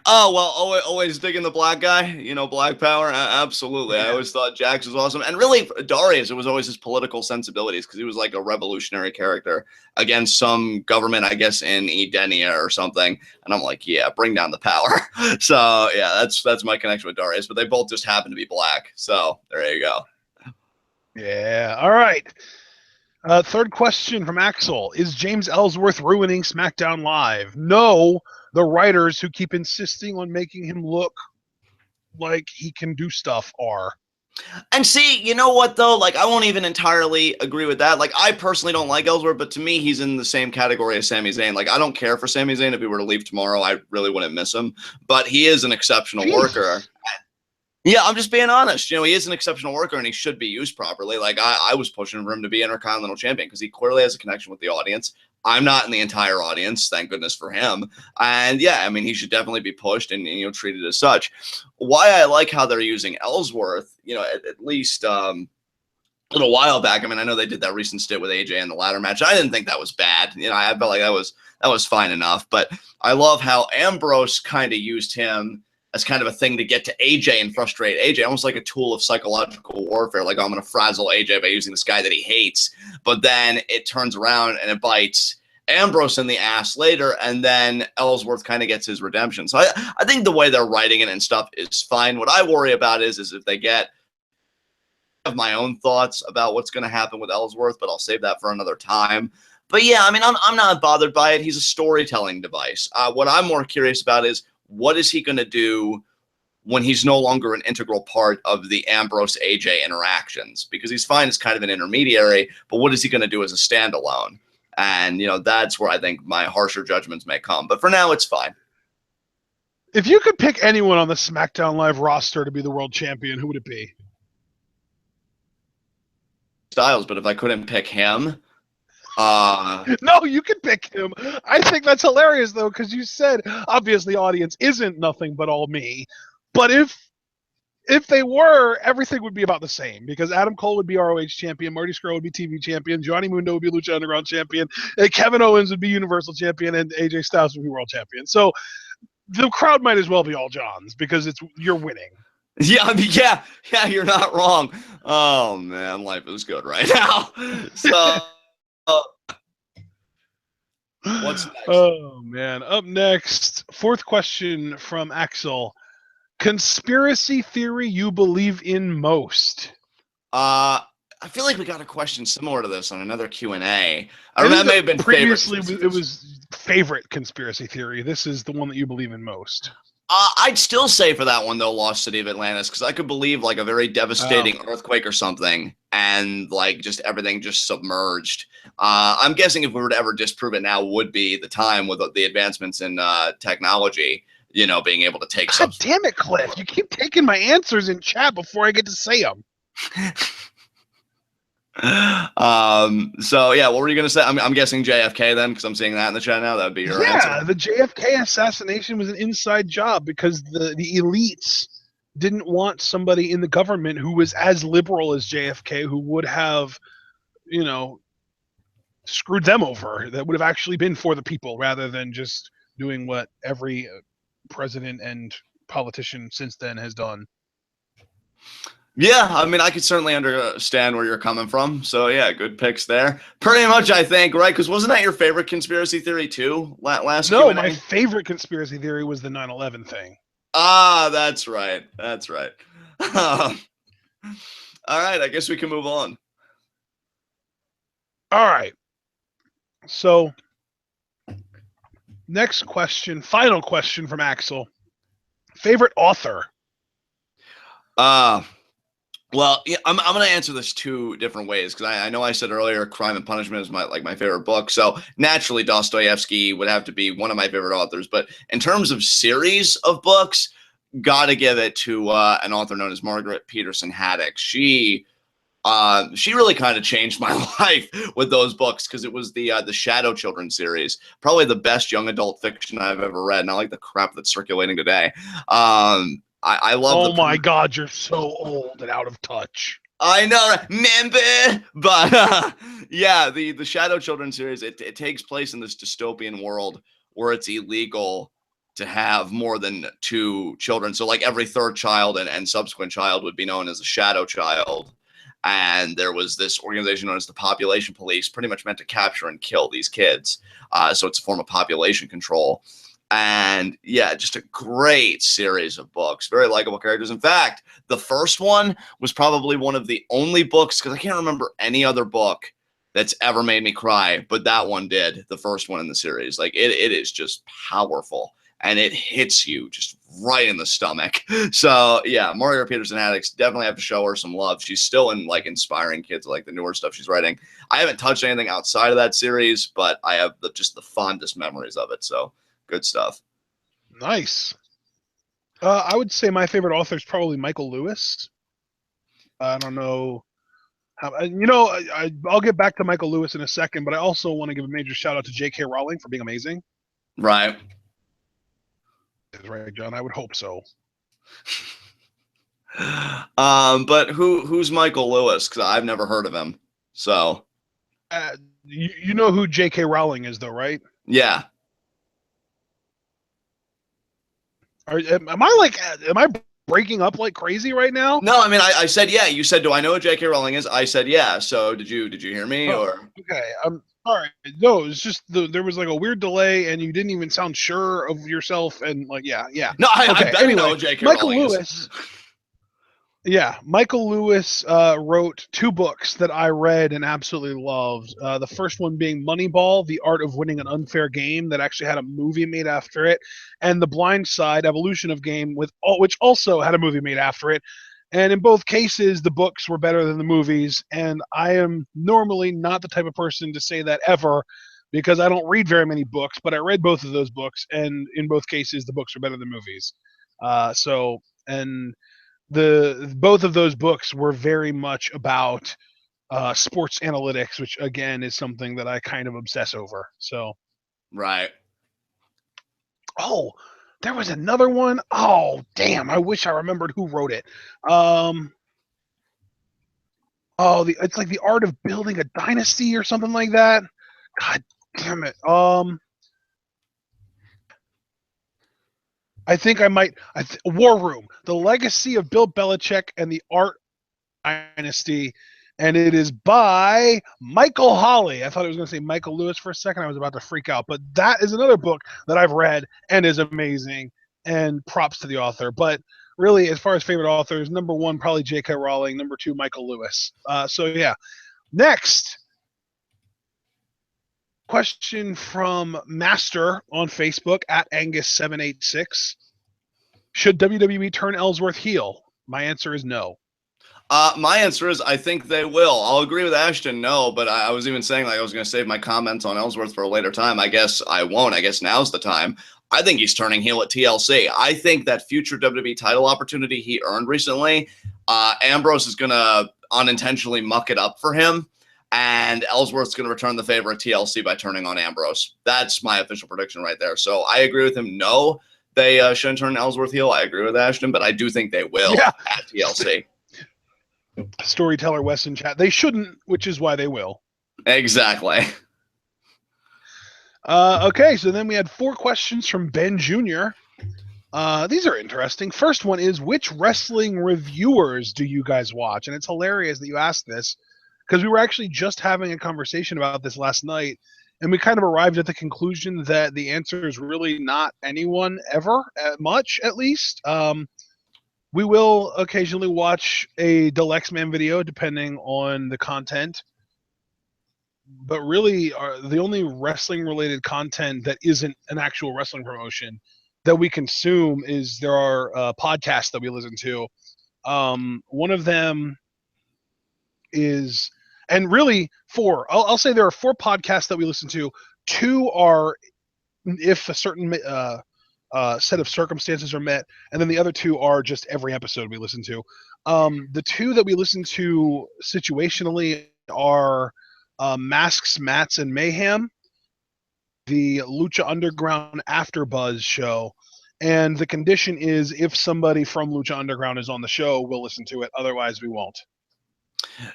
Oh, well, always digging the black guy, black power. Absolutely. Yeah. I always thought Jax was awesome. And really, Darius, it was always his political sensibilities because he was like a revolutionary character against some government, I guess, in Edenia or something. And I'm like, yeah, bring down the power. So, yeah, that's my connection with Darius. But they both just happen to be black. So, there you go. Yeah. All right. Third question from Axel. Is James Ellsworth ruining SmackDown Live? No. The writers who keep insisting on making him look like he can do stuff are. And see, you know what, though? Like, I won't even entirely agree with that. Like, I personally don't like Ellsworth, but to me, he's in the same category as Sami Zayn. Like, I don't care for Sami Zayn. If he were to leave tomorrow, I really wouldn't miss him. But he is an exceptional worker. Yeah, I'm just being honest. He is an exceptional worker, and he should be used properly. Like, I was pushing for him to be Intercontinental Champion because he clearly has a connection with the audience. I'm not in the entire audience, thank goodness for him. And yeah, I mean, he should definitely be pushed and treated as such. Why I like how they're using Ellsworth, at least a little while back. I mean, I know they did that recent stint with AJ in the ladder match. I didn't think that was bad. I felt like that was fine enough. But I love how Ambrose kind of used him as kind of a thing to get to AJ and frustrate AJ, almost like a tool of psychological warfare. Like, oh, I'm going to frazzle AJ by using this guy that he hates. But then it turns around and it bites Ambrose in the ass later, and then Ellsworth kind of gets his redemption. So I think the way they're writing it and stuff is fine. What I worry about is if they get I have my own thoughts about what's going to happen with Ellsworth, but I'll save that for another time. But yeah, I mean, I'm not bothered by it. He's a storytelling device. What I'm more curious about is what is he going to do when he's no longer an integral part of the Ambrose AJ interactions? Because he's fine as kind of an intermediary, but what is he going to do as a standalone? And, that's where I think my harsher judgments may come. But for now, it's fine. If you could pick anyone on the SmackDown Live roster to be the world champion, who would it be? Styles, but if I couldn't pick him... No, you can pick him. I think that's hilarious, though, because you said, obviously, audience isn't nothing but all me. But if they were, everything would be about the same, because Adam Cole would be ROH champion, Marty Scurll would be TV champion, Johnny Mundo would be Lucha Underground champion, and Kevin Owens would be Universal champion, and AJ Styles would be world champion. So the crowd might as well be all Johns, because you're winning. Yeah, I mean, yeah, you're not wrong. Oh, man, life is good right now. So... What's next? Oh man. Up next, fourth question from Axel. Conspiracy theory you believe in most? I feel like we got a question similar to this on another Q&A. I think remember that may have been previously favorite. it was favorite conspiracy theory. This is the one that you believe in most. I'd still say for that one though, Lost City of Atlantis, because I could believe like a very devastating earthquake or something, and like just everything just submerged. I'm guessing if we were to ever disprove it now, would be the time with the advancements in technology. You know, being able to take. God damn it, Cliff! You keep taking my answers in chat before I get to say them. So yeah, what were you gonna say? I'm guessing JFK then, because I'm seeing that in the chat now. That would be your answer. Yeah, the JFK assassination was an inside job because the elites didn't want somebody in the government who was as liberal as JFK, who would have, you know, screwed them over. That would have actually been for the people rather than just doing what every president and politician since then has done. Yeah, I mean, I could certainly understand where you're coming from. So yeah, good picks there. Pretty much, I think, right? Because wasn't that your favorite conspiracy theory too? Last No, Q&A? my favorite conspiracy theory was the 9/11 thing. Ah, that's right. That's right. All right, I guess we can move on. All right. So, next question, final question from Axel. Favorite author? Well, yeah, I'm going to answer this two different ways because I know I said earlier Crime and Punishment is my favorite book. So naturally, Dostoevsky would have to be one of my favorite authors. But in terms of series of books, got to give it to an author known as Margaret Peterson Haddock. She really kind of changed my life with those books because it was the Shadow Children series, probably the best young adult fiction I've ever read, not like the crap that's circulating today. I love. Oh my God, you're so old and out of touch. I know, remember? But yeah, the Shadow Children series, it takes place in this dystopian world where it's illegal to have more than 2 children. So like every third child and subsequent child would be known as a shadow child. And there was this organization known as the Population Police, pretty much meant to capture and kill these kids. So it's a form of population control. And yeah, just a great series of books, very likable characters. In fact, the first one was probably one of the only books, because I can't remember any other book that's ever made me cry, but that one did, the first one in the series. Like it is just powerful, and it hits you just right in the stomach. So yeah, Margaret Peterson Haddock, definitely have to show her some love. She's still like inspiring kids, like the newer stuff she's writing. I haven't touched anything outside of that series, but I have just the fondest memories of it. So good stuff. Nice. I would say my favorite author is probably Michael Lewis. I don't know how, I'll get back to Michael Lewis in a second, but I also want to give a major shout out to J.K. Rowling for being amazing. Right. Right, John? I would hope so. But who's Michael Lewis? Because I've never heard of him. So you know who J.K. Rowling is, though, right? Yeah. Am I breaking up like crazy right now? No, I mean I said yeah. You said, do I know what J.K. Rowling is? I said yeah. So did you hear me or? Okay, I'm sorry. No, it's just there was like a weird delay, and you didn't even sound sure of yourself, and like yeah. No, I better anyway, know J.K. Michael Rowling Lewis. is. Yeah, Michael Lewis wrote 2 books that I read and absolutely loved. The first one being Moneyball, The Art of Winning an Unfair Game, that actually had a movie made after it, and The Blind Side, Evolution of Game, which also had a movie made after it. And in both cases, the books were better than the movies, and I am normally not the type of person to say that ever, because I don't read very many books, but I read both of those books, and in both cases, the books are better than movies. Both of those books were very much about sports analytics, which again is something that I kind of obsess over. So, right. Oh, there was another one. Oh, damn! I wish I remembered who wrote it. It's like The Art of Building a Dynasty or something like that. God damn it. I think I might. War Room: The Legacy of Bill Belichick and the Art Dynasty. and it is by Michael Hawley. I thought I was going to say Michael Lewis for a second. I was about to freak out, but that is another book that I've read and is amazing, and props to the author. But really, as far as favorite authors, number one, probably J.K. Rowling, number two, Michael Lewis. So yeah. Next question from Master on Facebook at Angus786. Should WWE turn Ellsworth heel? My answer is no. My answer is I think they will. I'll agree with Ashton, no, but I was even saying like I was going to save my comments on Ellsworth for a later time. I guess I won't. I guess now's the time. I think he's turning heel at TLC. I think that future WWE title opportunity he earned recently, Ambrose is going to unintentionally muck it up for him, and Ellsworth's going to return the favor at TLC by turning on Ambrose. That's my official prediction right there. So I agree with him. No, they shouldn't turn Ellsworth heel. I agree with Ashton, but I do think they will at TLC. Storyteller West in chat. They shouldn't, which is why they will. Exactly. Okay, so then we had 4 questions from Ben Jr. These are interesting. First one is, which wrestling reviewers do you guys watch? And it's hilarious that you asked this, because we were actually just having a conversation about this last night, and we kind of arrived at the conclusion that the answer is really not anyone ever, much at least. We will occasionally watch a Deluxe Man video depending on the content, but really the only wrestling related content that isn't an actual wrestling promotion that we consume is there are podcasts that we listen to. One of them is, and really 4, I'll say there are 4 podcasts that we listen to. 2 are if a certain set of circumstances are met, and then the other 2 are just every episode we listen to. The 2 that we listen to situationally are Masks, Mats, and Mayhem, the Lucha Underground AfterBuzz show, and the condition is if somebody from Lucha Underground is on the show, we'll listen to it. Otherwise, we won't.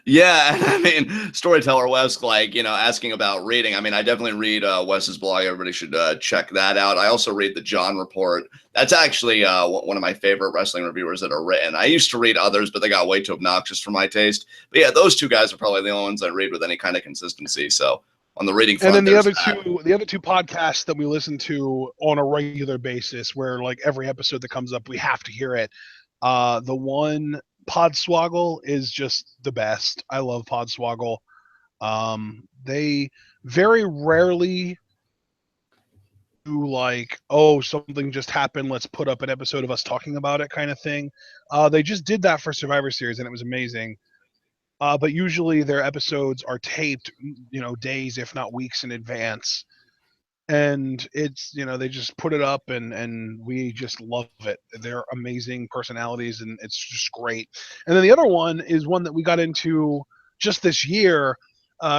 Yeah, I mean, Storyteller Wes, like, asking about reading. I mean, I definitely read Wes's blog. Everybody should check that out. I also read the John Report. That's actually one of my favorite wrestling reviewers that are written. I used to read others, but they got way too obnoxious for my taste. But yeah, those 2 guys are probably the only ones I read with any kind of consistency. So on the reading front, and then the other two podcasts that we listen to on a regular basis, where like every episode that comes up, we have to hear it. The one Podswoggle is just the best. I love Podswoggle. They very rarely do like, oh, something just happened, let's put up an episode of us talking about it kind of thing. They just did that for Survivor Series, and it was amazing. But usually their episodes are taped, days, if not weeks in advance. And it's, they just put it up and we just love it. They're amazing personalities and it's just great. And then the other one is one that we got into just this year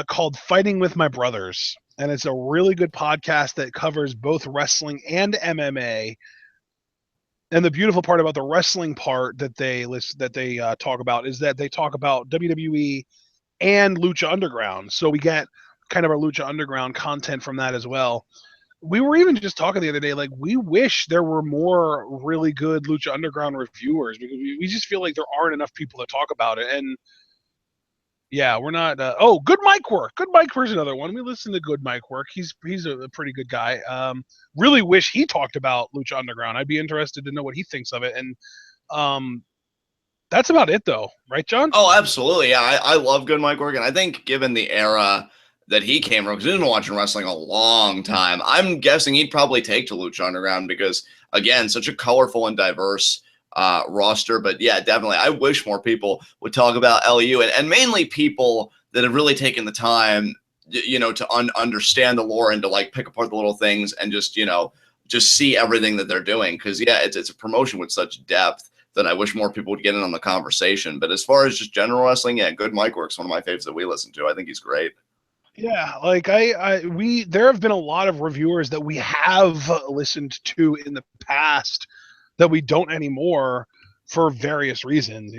called Fighting with My Brothers. And it's a really good podcast that covers both wrestling and MMA. And the beautiful part about the wrestling part that they talk about is that they talk about WWE and Lucha Underground. So we get kind of our Lucha Underground content from that as well. We were even just talking the other day, like we wish there were more really good Lucha Underground reviewers, because we just feel like there aren't enough people to talk about it. And yeah, we're not. Good Mike Work. Good Mike Work's another one. We listen to Good Mike Work. He's a pretty good guy. Really wish he talked about Lucha Underground. I'd be interested to know what he thinks of it. And that's about it, though, right, John? Oh, absolutely. Yeah, I love Good Mike Work, and I think given the era that he came from, because he's been watching wrestling a long time, I'm guessing he'd probably take to Lucha Underground because, again, such a colorful and diverse roster. But yeah, definitely, I wish more people would talk about LU, and mainly people that have really taken the time, to understand the lore and to like pick apart the little things and just see everything that they're doing. Because yeah, it's a promotion with such depth that I wish more people would get in on the conversation. But as far as just general wrestling, yeah, Good Mike Work's one of my favorites that we listen to. I think he's great. Yeah, like there have been a lot of reviewers that we have listened to in the past that we don't anymore for various reasons,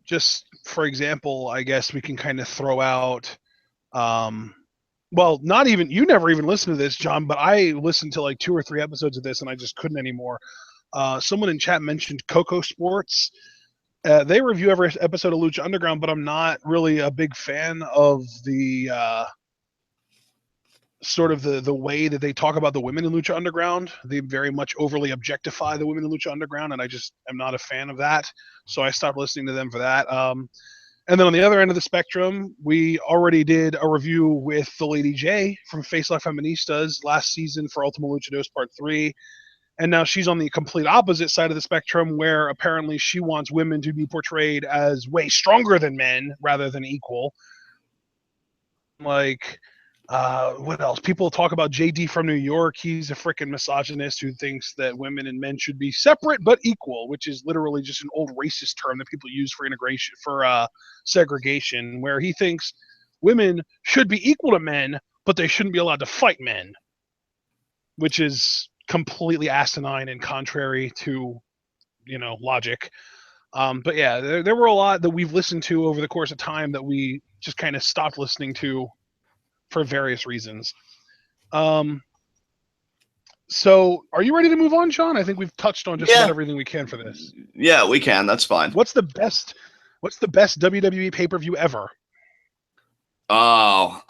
just for example, I guess we can kind of throw out, well, not even, you never even listened to this, John, but I listened to like 2 or 3 episodes of this and I just couldn't anymore. Someone in chat mentioned Coco Sports. They review every episode of Lucha Underground, but I'm not really a big fan of the sort of the way that they talk about the women in Lucha Underground. They very much overly objectify the women in Lucha Underground, and I just am not a fan of that. So I stopped listening to them for that. And then on the other end of the spectrum, we already did a review with the Lady J from Face Like Feministas last season for Ultima Luchados Part 3. And now she's on the complete opposite side of the spectrum, where apparently she wants women to be portrayed as way stronger than men rather than equal. Like, what else? People talk about JD from New York. He's a freaking misogynist who thinks that women and men should be separate but equal, which is literally just an old racist term that people use for integration, for segregation, where he thinks women should be equal to men, but they shouldn't be allowed to fight men, which is completely asinine and contrary to, logic. But yeah, there were a lot that we've listened to over the course of time that we just kind of stopped listening to for various reasons. So are you ready to move on, Sean? I think we've touched on just about everything we can for this. Yeah, we can. That's fine. What's the best WWE pay-per-view ever? Oh,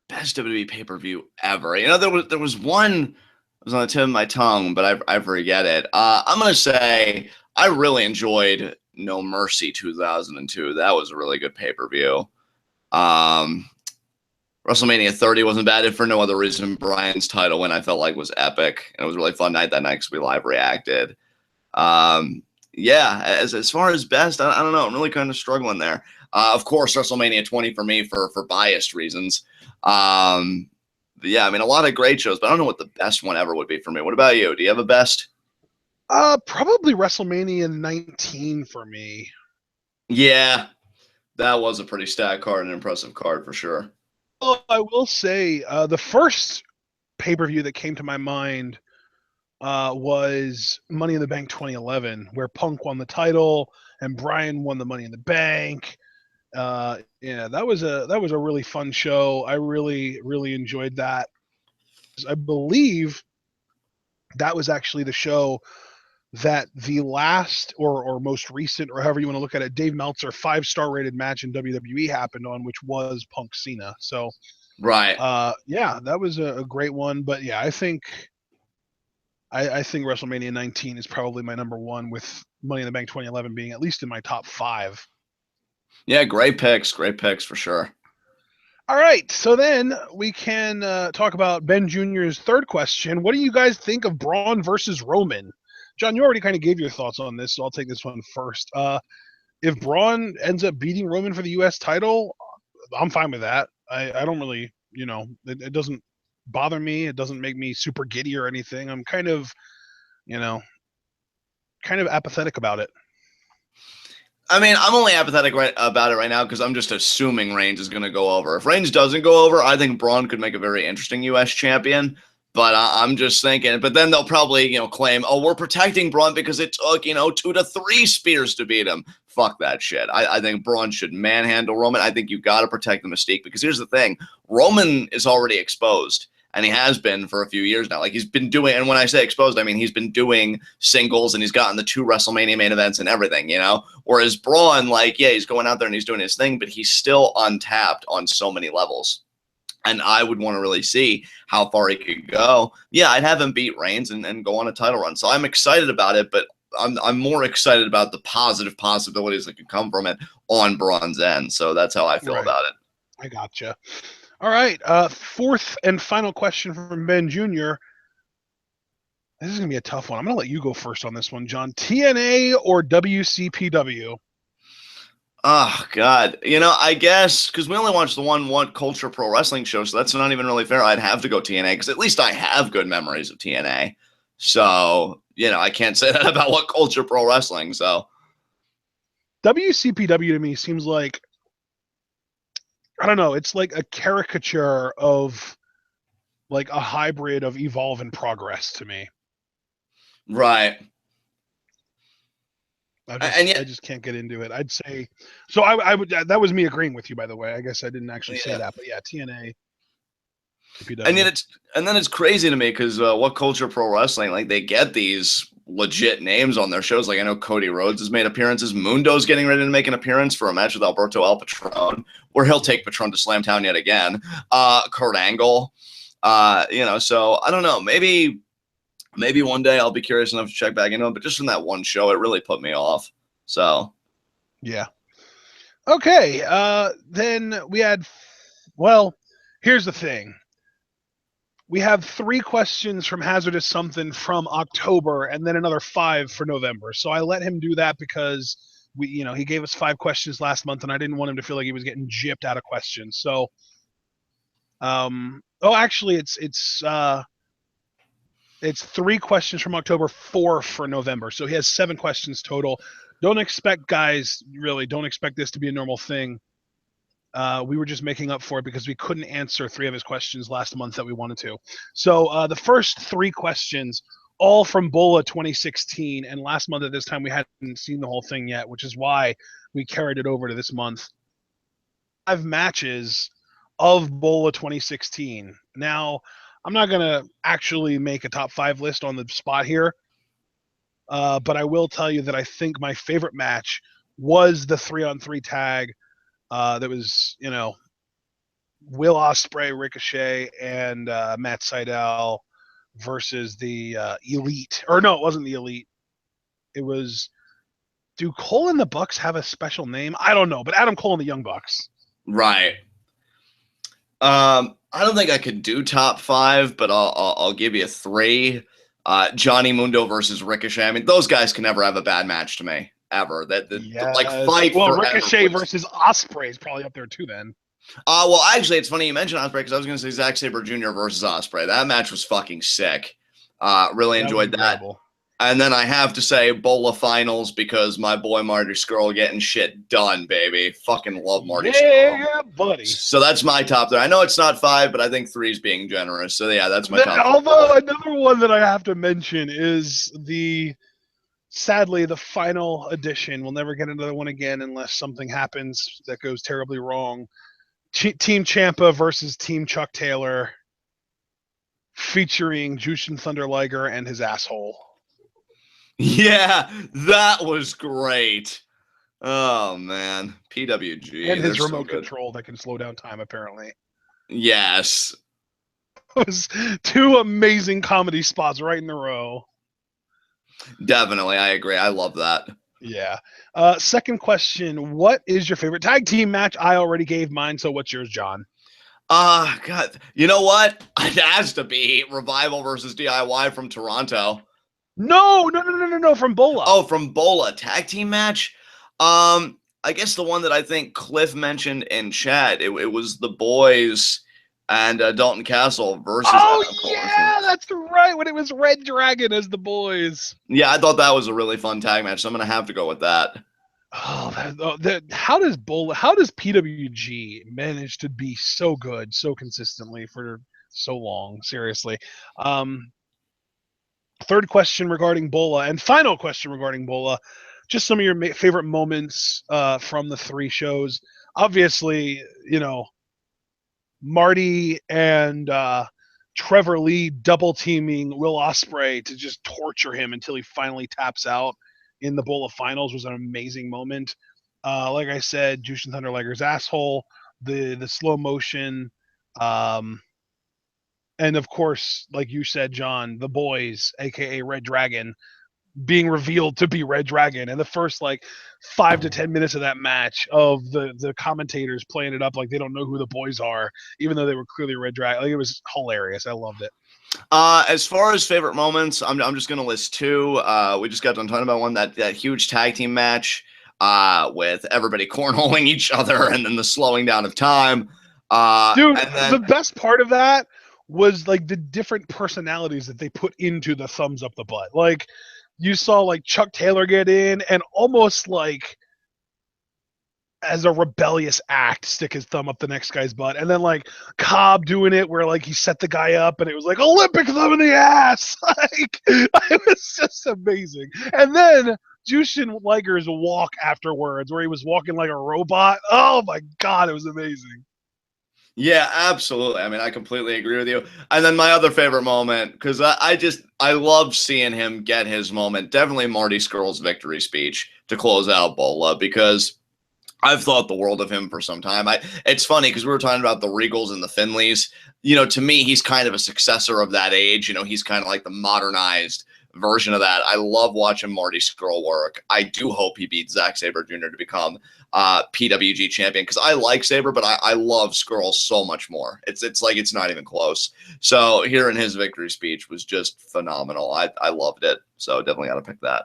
best WWE pay-per-view ever. There was one that was on the tip of my tongue, but I forget it. I'm gonna say I really enjoyed No Mercy 2002. That was a really good pay-per-view. WrestleMania 30 wasn't bad, if for no other reason. Brian's title win I felt like was epic, and it was a really fun night that night because we live reacted. Yeah, as far as best, I don't know. I'm really kind of struggling there. Of course, WrestleMania 20 for me for biased reasons. Yeah, I mean, a lot of great shows, but I don't know what the best one ever would be for me. What about you? Do you have a best? Probably WrestleMania 19 for me. Yeah, that was a pretty stacked card, an impressive card for sure. Well, I will say the first pay-per-view that came to my mind was Money in the Bank 2011, where Punk won the title and Brian won the Money in the Bank. Yeah, that was a really fun show. I really enjoyed that. I believe that was actually the show that the last or most recent, or however you want to look at it, Dave Meltzer 5-star rated match in WWE happened on, which was Punk Cena. So right, yeah, that was a great one. But yeah, I think WrestleMania 19 is probably my number one, with Money in the Bank 2011 being at least in my top 5. Yeah, great picks for sure. All right, so then we can talk about Ben Jr.'s third question. What do you guys think of Braun versus Roman? John, you already kind of gave your thoughts on this, so I'll take this one first. If Braun ends up beating Roman for the U.S. title, I'm fine with that. I don't really, it doesn't bother me. It doesn't make me super giddy or anything. I'm kind of apathetic about it. I mean, I'm only apathetic about it right now because I'm just assuming Reigns is going to go over. If Reigns doesn't go over, I think Braun could make a very interesting U.S. champion. But I'm just thinking. But then they'll probably, claim, oh, we're protecting Braun because it took, 2 to 3 spears to beat him. Fuck that shit. I think Braun should manhandle Roman. I think you got to protect the mystique because here's the thing: Roman is already exposed. And he has been for a few years now. Like, he's been doing, and when I say exposed, I mean he's been doing singles and he's gotten the 2 WrestleMania main events and everything, Whereas Braun, yeah, he's going out there and he's doing his thing, but he's still untapped on so many levels. And I would want to really see how far he could go. Yeah, I'd have him beat Reigns and go on a title run. So I'm excited about it, but I'm more excited about the positive possibilities that could come from it on Braun's end. So that's how I feel about it. I gotcha. All right, fourth and final question from Ben Jr. This is going to be a tough one. I'm going to let you go first on this one, John. TNA or WCPW? Oh, God. I guess because we only watched the one Culture Pro Wrestling show, so that's not even really fair. I'd have to go TNA because at least I have good memories of TNA. So, I can't say that about what Culture Pro Wrestling, so. WCPW to me seems like, I don't know, it's like a caricature of like a hybrid of Evolve and Progress to me. Right. I just can't get into it. I'd say, so I would, that was me agreeing with you, by the way. I guess I didn't actually say that, but yeah, TNA. And then it's crazy to me because What Culture Pro Wrestling, like, they get these legit names on their shows. Like I know Cody Rhodes has made appearances. Mundo's getting ready to make an appearance for a match with Alberto El Patron, where he'll take Patron to Slamtown yet again. Kurt Angle, so I don't know. Maybe one day I'll be curious enough to check back into it, but just from that one show, it really put me off. So yeah. Okay, then we had, here's the thing. We have 3 questions from Hazardous Something from October and then another 5 for November. So I let him do that because he gave us 5 questions last month and I didn't want him to feel like he was getting gypped out of questions. So, actually it's 3 questions from October, 4 for November. So he has 7 questions total. Don't expect this to be a normal thing. We were just making up for it because we couldn't answer 3 of his questions last month that we wanted to. So the first 3 questions, all from BOLA 2016, and last month at this time we hadn't seen the whole thing yet, which is why we carried it over to this month. 5 matches of BOLA 2016. Now, I'm not going to actually make a top 5 list on the spot here, but I will tell you that I think my favorite match was the 3-on-3 tag. That was, Will Ospreay, Ricochet, and Matt Sydal versus the Elite. Or no, it wasn't the Elite. It was. Do Cole and the Bucks have a special name? I don't know, but Adam Cole and the Young Bucks. Right. I don't think I could do top 5, but I'll give you 3. Johnny Mundo versus Ricochet. I mean, those guys can never have a bad match to me. Ever fight. Well, forever, Ricochet please. Versus Ospreay is probably up there too. Then. Well, actually, it's funny you mentioned Ospreay because I was going to say Zack Sabre Jr. versus Ospreay. That match was fucking sick. Really enjoyed that. And then I have to say BOLA finals because my boy Marty Scurll getting shit done, baby. Fucking love Marty Scurll. Yeah, buddy. So that's my top 3. I know it's not 5, but I think 3 is being generous. So yeah, that's my top 3. Although another one that I have to mention is sadly, the final edition. We'll never get another one again unless something happens that goes terribly wrong. Team Ciampa versus Team Chuck Taylor, featuring Jushin Thunder Liger and his asshole. Yeah, that was great. Oh, man. PWG. And his remote control that can slow down time, apparently. Yes. It was 2 amazing comedy spots right in a row. Definitely, I agree. I love that. Yeah. Second question, what is your favorite tag team match? I already gave mine, so what's yours, John? God. You know what? It has to be Revival versus DIY from Toronto. No, from BOLA. Oh, from BOLA. Tag team match? I guess the one that I think Cliff mentioned in chat, it was the boys and Dalton Castle versus Adam Cole. Yeah, that's right. When it was Red Dragon as the boys. Yeah, I thought that was a really fun tag match, so I'm going to have to go with that. How does PWG manage to be so good, so consistently for so long? Seriously. Third question regarding BOLA, and final question regarding BOLA. Just some of your favorite moments from the 3 shows. Obviously, Marty and Trevor Lee double teaming Will Ospreay to just torture him until he finally taps out in the BOLA finals was an amazing moment. Like I said, Jushin Thunder Liger's asshole, the slow motion, and of course, like you said, John, the boys, aka Red Dragon, being revealed to be Red Dragon, and the first 5 to 10 minutes of that match of the commentators playing it up like they don't know who the boys are, even though they were clearly Red Dragon. It was hilarious. I loved it. As far as favorite moments, I'm just gonna list 2. We just got done talking about one, that huge tag team match with everybody cornholing each other and then the slowing down of time. Dude, the best part of that was the different personalities that they put into the thumbs up the butt. You saw Chuck Taylor get in and almost as a rebellious act stick his thumb up the next guy's butt, and then Cobb doing it where he set the guy up and it was Olympic thumb in the ass. It was just amazing. And then Jushin Liger's walk afterwards where he was walking like a robot. Oh my god, it was amazing. Yeah, absolutely. I mean, I completely agree with you. And then my other favorite moment, because I love seeing him get his moment. Definitely Marty Scurll's victory speech to close out BOLA, because I've thought the world of him for some time. It's funny because we were talking about the Regals and the Finleys. To me, he's kind of a successor of that age. He's kind of like the modernized version of that. I love watching Marty Scurll work. I do hope he beats Zack Sabre Jr. to become PWG champion, because I like Sabre, but I love Scurll so much more. It's like it's not even close. So hearing his victory speech was just phenomenal. I loved it. So definitely got to pick that.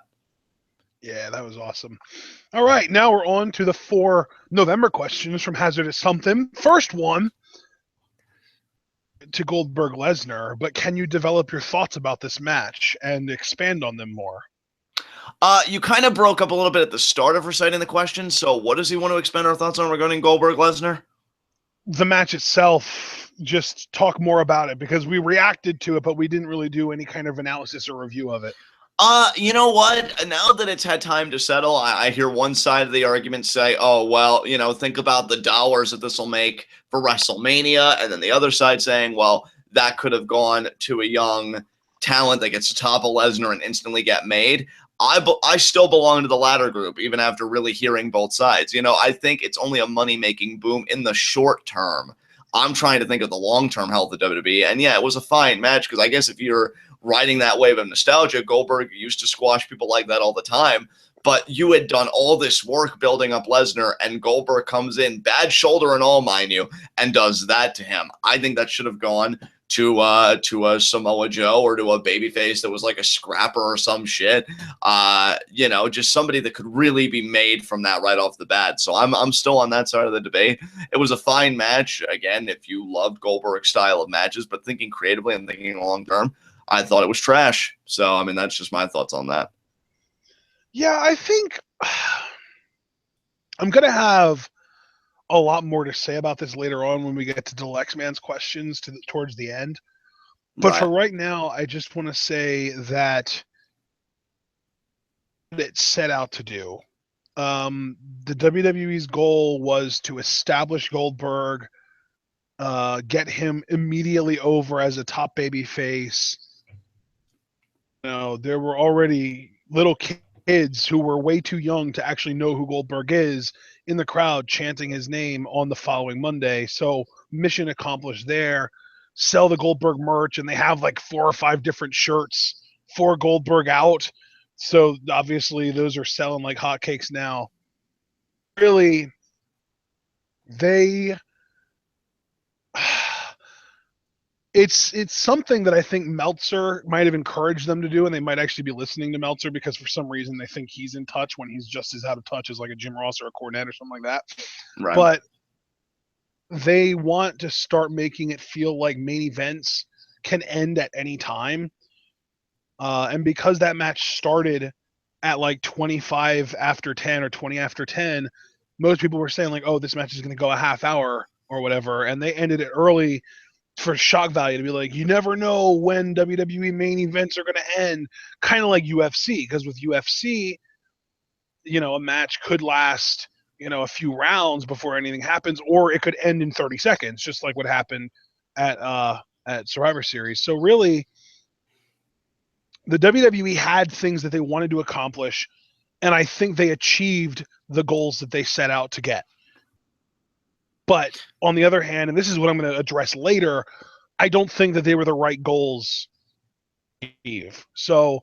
Yeah, that was awesome. All right, now we're on to the 4 November questions from Hazardous Something. First one to Goldberg Lesnar, but can you develop your thoughts about this match and expand on them more? You kind of broke up a little bit at the start of reciting the question. So what does he want to expand our thoughts on regarding Goldberg Lesnar? The match itself, just talk more about it, because we reacted to it, but we didn't really do any kind of analysis or review of it. You know what? Now that it's had time to settle, I hear one side of the argument say, oh, well, think about the dollars that this will make for WrestleMania. And then the other side saying, well, that could have gone to a young talent that gets to topple Lesnar and instantly get made. I still belong to the latter group, even after really hearing both sides. I think it's only a money-making boom in the short term. I'm trying to think of the long-term health of WWE. And yeah, it was a fine match, because I guess if you're riding that wave of nostalgia, Goldberg used to squash people like that all the time. But you had done all this work building up Lesnar, and Goldberg comes in, bad shoulder and all, mind you, and does that to him. I think that should have gone to a Samoa Joe, or to a babyface that was like a scrapper or some shit. Just somebody that could really be made from that right off the bat. So I'm still on that side of the debate. It was a fine match. Again, if you loved Goldberg's style of matches, but thinking creatively and thinking long term, I thought it was trash. So, I mean, that's just my thoughts on that. Yeah, I think I'm going to have a lot more to say about this later on when we get to Deluxe Man's questions towards the end. But for right now, I just want to say that it set out to do. The WWE's goal was to establish Goldberg, get him immediately over as a top baby face. There were already little kids who were way too young to actually know who Goldberg is in the crowd chanting his name on the following Monday. So mission accomplished there. Sell the Goldberg merch, and they have like 4 or 5 different shirts for Goldberg out. So obviously those are selling like hotcakes now. Really, it's something that I think Meltzer might have encouraged them to do, and they might actually be listening to Meltzer, because for some reason they think he's in touch when he's just as out of touch as like a Jim Ross or a Cornette or something like that. Right. But they want to start making it feel like main events can end at any time. And because that match started at like 25 after 10 or 20 after 10, most people were saying like, oh, this match is going to go a half hour or whatever. And they ended it early for shock value, to be like, you never know when WWE main events are going to end, kind of like UFC, because with UFC, a match could last, a few rounds before anything happens, or it could end in 30 seconds, just like what happened at Survivor Series. So really, the WWE had things that they wanted to accomplish, and I think they achieved the goals that they set out to get. But on the other hand, and this is what I'm going to address later, I don't think that they were the right goals to achieve. So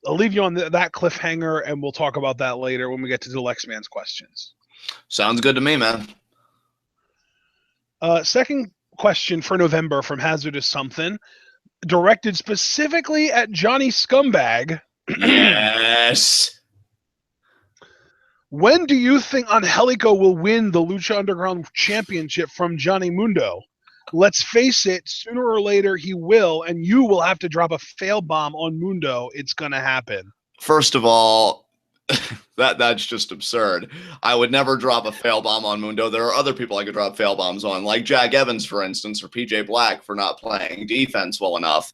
I'll leave you on that cliffhanger, and we'll talk about that later when we get to Deluxe Man's questions. Sounds good to me, man. Second question for November from Hazardous Something, directed specifically at Johnny Scumbag. Yes. When do you think Angelico will win the Lucha Underground Championship from Johnny Mundo? Let's face it, sooner or later he will, and you will have to drop a fail bomb on Mundo. It's going to happen. First of all, that's just absurd. I would never drop a fail bomb on Mundo. There are other people I could drop fail bombs on, like Jack Evans, for instance, or PJ Black for not playing defense well enough.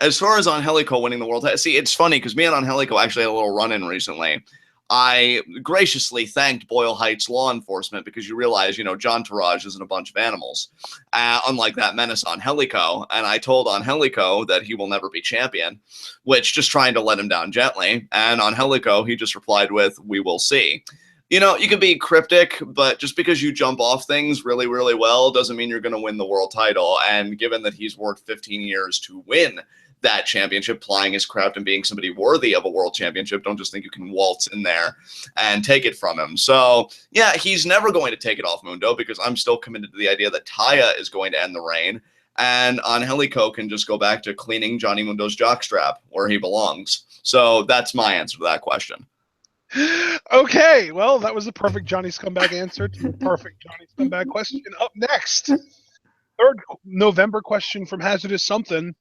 As far as Angelico winning the world, see, it's funny because me and Angelico actually had a little run-in recently. I graciously thanked Boyle Heights law enforcement because you realize, John Taraj isn't a bunch of animals, unlike that menace on Helico. And I told on Helico that he will never be champion, which just trying to let him down gently. And on Helico, he just replied with, "We will see." You could be cryptic, but just because you jump off things really, really well doesn't mean you're going to win the world title. And given that he's worked 15 years to win that championship, plying his craft and being somebody worthy of a world championship, don't just think you can waltz in there and take it from him. So, yeah, he's never going to take it off Mundo because I'm still committed to the idea that Taya is going to end the reign. And Angelico can just go back to cleaning Johnny Mundo's jockstrap where he belongs. So that's my answer to that question. Okay, well, that was the perfect Johnny Scumbag answer to the perfect Johnny Scumbag question. Up next, third November question from Hazardous Something.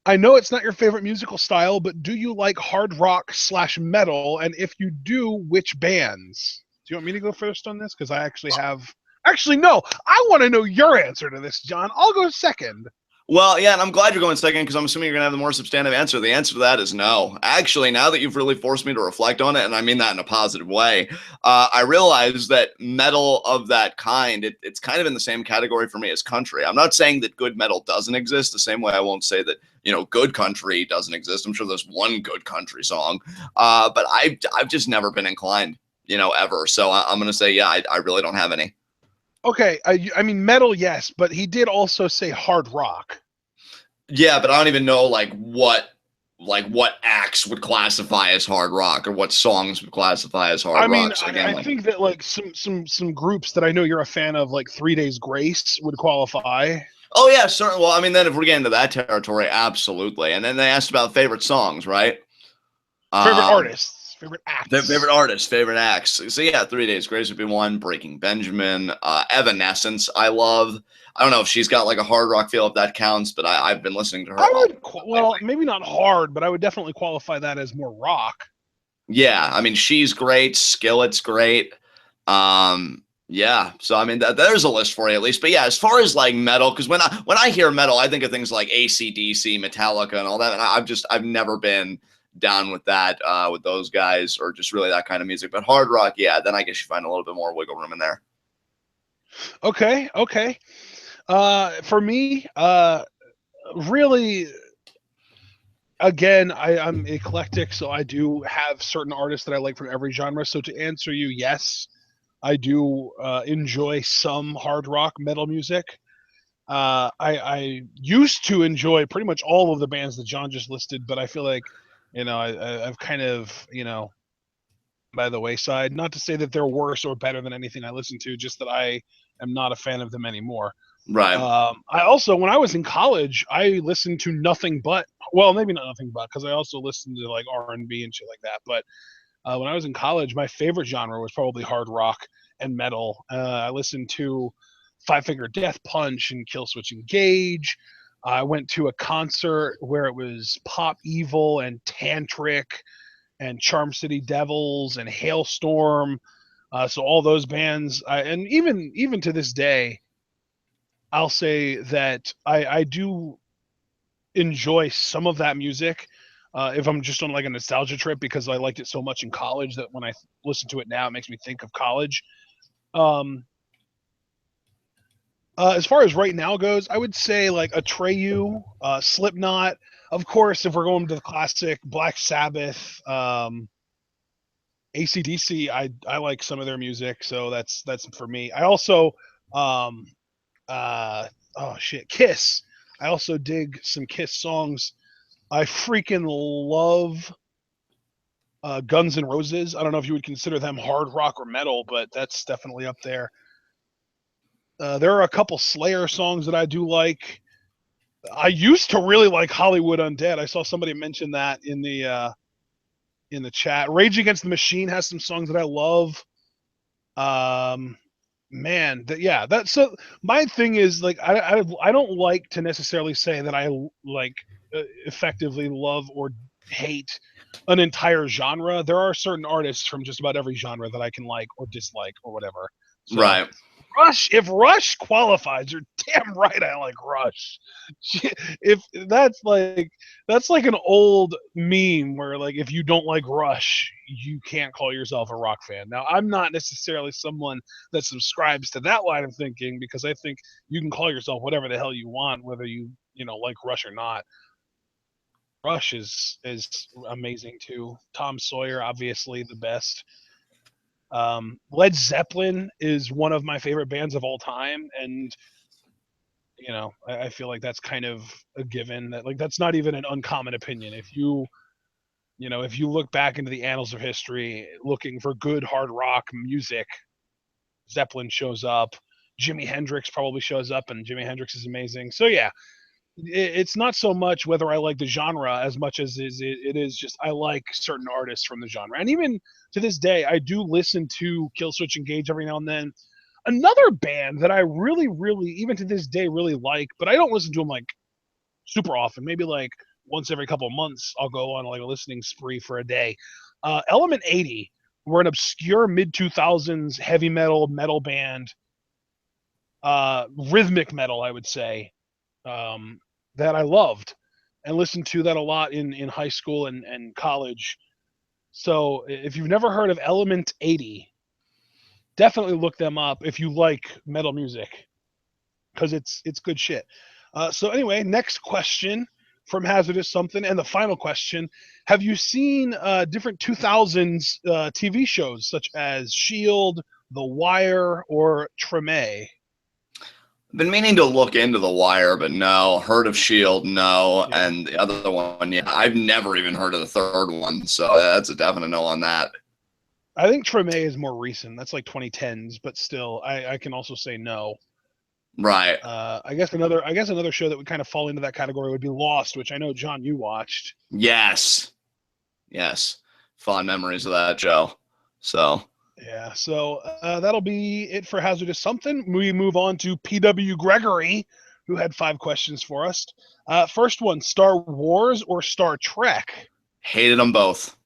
I know it's not your favorite musical style, but do you like hard rock / metal? And if you do, which bands? Do you want me to go first on this? Because I actually have... Actually, no. I want to know your answer to this, John. I'll go second. Well, yeah, and I'm glad you're going second because I'm assuming you're going to have the more substantive answer. The answer to that is no. Actually, now that you've really forced me to reflect on it, and I mean that in a positive way, I realize that metal of that kind, it's kind of in the same category for me as country. I'm not saying that good metal doesn't exist the same way I won't say that, good country doesn't exist. I'm sure there's one good country song, but I've just never been inclined, ever. So I'm going to say, yeah, I really don't have any. Okay, I mean metal, yes, but he did also say hard rock. Yeah, but I don't even know what acts would classify as hard rock or what songs would classify as hard rock. So again, I think that like some groups that I know you're a fan of, like 3 Days Grace, would qualify. Oh yeah, certainly. Well, I mean, then if we're getting into that territory, absolutely. And then they asked about favorite songs, right? Favorite artists. Favorite acts. Favorite acts. So yeah, 3 Days Grace would be one. Breaking Benjamin, Evanescence, I love. I don't know if she's got like a hard rock feel, if that counts, but I've been listening to her. Maybe not hard, but I would definitely qualify that as more rock. Yeah, I mean, she's great. Skillet's great. Yeah, so I mean, there's a list for you at least. But yeah, as far as like metal, because when I hear metal, I think of things like AC/DC, Metallica, and all that. And I've never been down with that, with those guys, or just really that kind of music. But hard rock, yeah, then I guess you find a little bit more wiggle room in there. Okay. For me, really, again, I'm eclectic, so I do have certain artists that I like from every genre. So to answer you, yes, I do enjoy some hard rock metal music. I used to enjoy pretty much all of the bands that John just listed, but I feel like, I've kind of, by the wayside. Not to say that they're worse or better than anything I listen to, just that I am not a fan of them anymore. Right. I also, when I was in college, I listened to nothing but, well, maybe not nothing but, because I also listened to like R&B and shit like that. But when I was in college, my favorite genre was probably hard rock and metal. I listened to Five Finger Death Punch and Killswitch Engage. I went to a concert where it was Pop Evil and Tantric and Charm City Devils and Hailstorm. So all those bands, and even to this day, I'll say that I do enjoy some of that music if I'm just on like a nostalgia trip, because I liked it so much in college that when I listen to it now, it makes me think of college. As far as right now goes, I would say like Atreyu, Slipknot. Of course, if we're going to the classic, Black Sabbath, AC/DC, I like some of their music, so that's for me. I also, Kiss. I also dig some Kiss songs. I freaking love Guns N' Roses. I don't know if you would consider them hard rock or metal, but that's definitely up there. There are a couple Slayer songs that I do like. I used to really like Hollywood Undead. I saw somebody mention that in the chat. Rage Against the Machine has some songs that I love. So my thing is like I don't like to necessarily say that I like effectively love or hate an entire genre. There are certain artists from just about every genre that I can like or dislike or whatever. So, right. Rush, if Rush qualifies, you're damn right I like Rush. If that's like an old meme where like if you don't like Rush, you can't call yourself a rock fan. Now, I'm not necessarily someone that subscribes to that line of thinking because I think you can call yourself whatever the hell you want, whether you like Rush or not. Rush is amazing too. Tom Sawyer, obviously the best. Led Zeppelin is one of my favorite bands of all time, and I feel like that's kind of a given. That like that's not even an uncommon opinion. If you look back into the annals of history, looking for good hard rock music, Zeppelin shows up. Jimi Hendrix probably shows up, and Jimi Hendrix is amazing. So yeah, it's not so much whether I like the genre as much as it is just I like certain artists from the genre. And even to this day, I do listen to Killswitch Engage every now and then. Another band that I really, really, even to this day, really like, but I don't listen to them like super often. Maybe like once every couple of months, I'll go on like a listening spree for a day. Element 80 were an obscure mid 2000s heavy metal band, rhythmic metal, I would say, that I loved and listened to that a lot in high school and college. So if you've never heard of Element 80, definitely look them up if you like metal music because it's good shit. So anyway, next question from Hazardous Something, and the final question: have you seen different 2000s TV shows such as Shield, The Wire, or Treme? Been meaning to look into The Wire, but no. Heard of Shield, no. Yeah. And the other one, yeah, I've never even heard of the third one, so that's a definite no on that. I think Treme is more recent. That's like 2010s, but still, I can also say no. Right. I guess another show that would kind of fall into that category would be Lost, which I know John you watched. Yes. Fond memories of that show. So Yeah, so that'll be it for Hazardous Something. We move on to PW Gregory, who had 5 questions for us. First one: Star Wars or Star Trek? hated them both.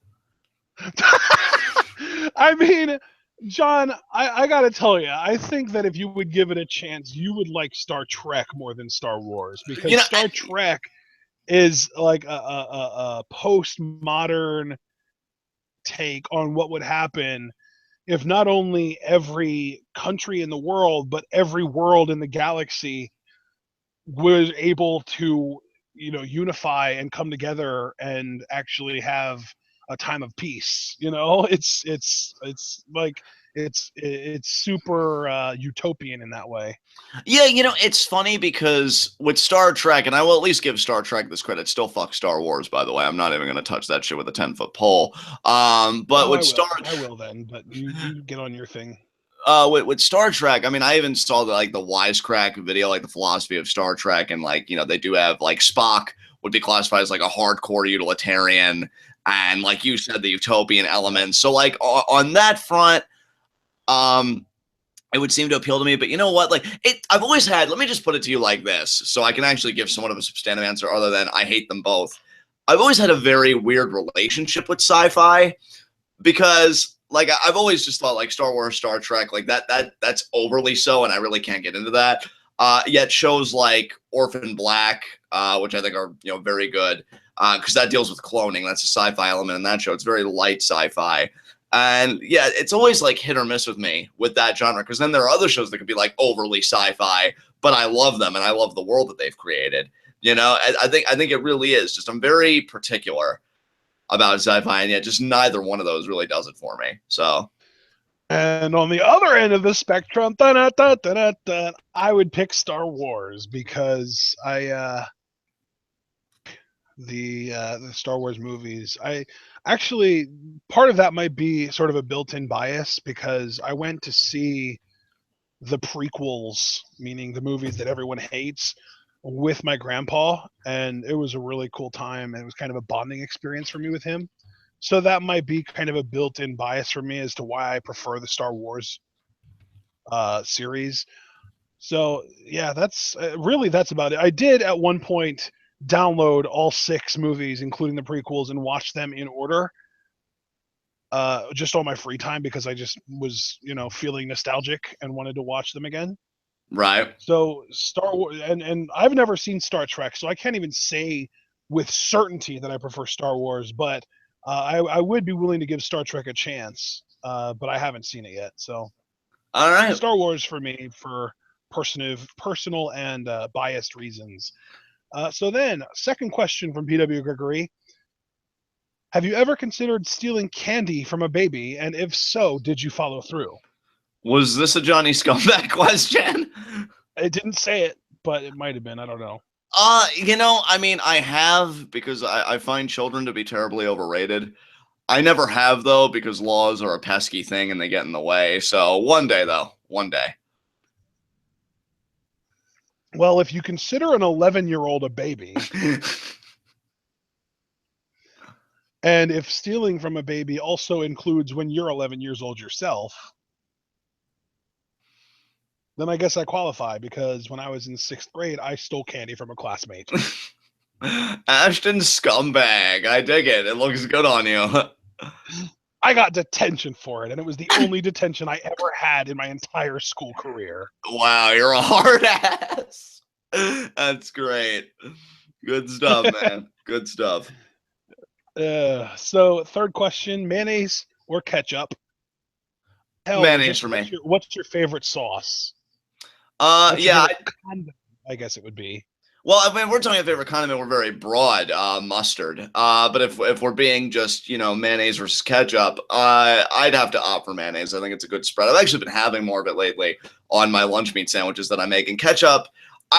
I mean, John, I gotta tell you, I think that if you would give it a chance, you would like Star Trek more than Star Wars because Star Trek is like a postmodern take on what would happen if not only every country in the world, but every world in the galaxy was able to, unify and come together and actually have a time of peace. It's super utopian in that way. Yeah, it's funny because with Star Trek, and I will at least give Star Trek this credit, still fuck Star Wars, by the way. I'm not even going to touch that shit with a 10-foot pole. But with I will then, but you get on your thing. With Star Trek, I mean, I even saw the Wisecrack video, like the philosophy of Star Trek, and they do have like Spock would be classified as like a hardcore utilitarian, and like you said, the utopian elements. So like on that front, it would seem to appeal to me. But you know what? I've always had. Let me just put it to you like this, so I can actually give somewhat of a substantive answer, other than I hate them both. I've always had a very weird relationship with sci-fi because. Like I've always just thought like Star Wars, Star Trek, like that's overly so, and I really can't get into that. Yet shows like Orphan Black, which I think are very good, because that deals with cloning. That's a sci-fi element in that show. It's very light sci-fi, and yeah, it's always like hit or miss with me with that genre. Because then there are other shows that could be like overly sci-fi, but I love them and I love the world that they've created. I think it really is just I'm very particular about sci-fi, and yet just neither one of those really does it for me. So, and on the other end of the spectrum, I would pick Star Wars because the Star Wars movies. I actually part of that might be sort of a built-in bias because I went to see the prequels, meaning the movies that everyone hates, with my grandpa, and it was a really cool time, and it was kind of a bonding experience for me with him. So that might be kind of a built-in bias for me as to why I prefer the Star Wars series. So yeah, that's about it. I did at one point download all 6 movies, including the prequels, and watch them in order. just on my free time because I just was, feeling nostalgic and wanted to watch them again. Right. So Star Wars, and I've never seen Star Trek, so I can't even say with certainty that I prefer Star Wars. But I would be willing to give Star Trek a chance, but I haven't seen it yet. So All right. Star Wars for me for personal and biased reasons. So then, second question from PW Gregory. Have you ever considered stealing candy from a baby? And if so, did you follow through? Was this a Johnny Scumbag question? It didn't say it, but it might have been. I don't know. I mean, I have because I find children to be terribly overrated. I never have, though, because laws are a pesky thing and they get in the way. So one day, though. One day. Well, if you consider an 11-year-old a baby, and if stealing from a baby also includes when you're 11 years old yourself, then I guess I qualify because when I was in 6th grade, I stole candy from a classmate. Ashton Scumbag. I dig it. It looks good on you. I got detention for it, and it was the only detention I ever had in my entire school career. Wow, you're a hard ass. That's great. Good stuff, man. Good stuff. So third question, mayonnaise or ketchup? Hell, Mayonnaise for me. What's your favorite sauce? Yeah. I guess it would be. Well, I mean, we're talking about favorite condiment. We're very broad, mustard. But if we're being just, mayonnaise versus ketchup, I'd have to opt for mayonnaise. I think it's a good spread. I've actually been having more of it lately on my lunch meat sandwiches that I make. And ketchup,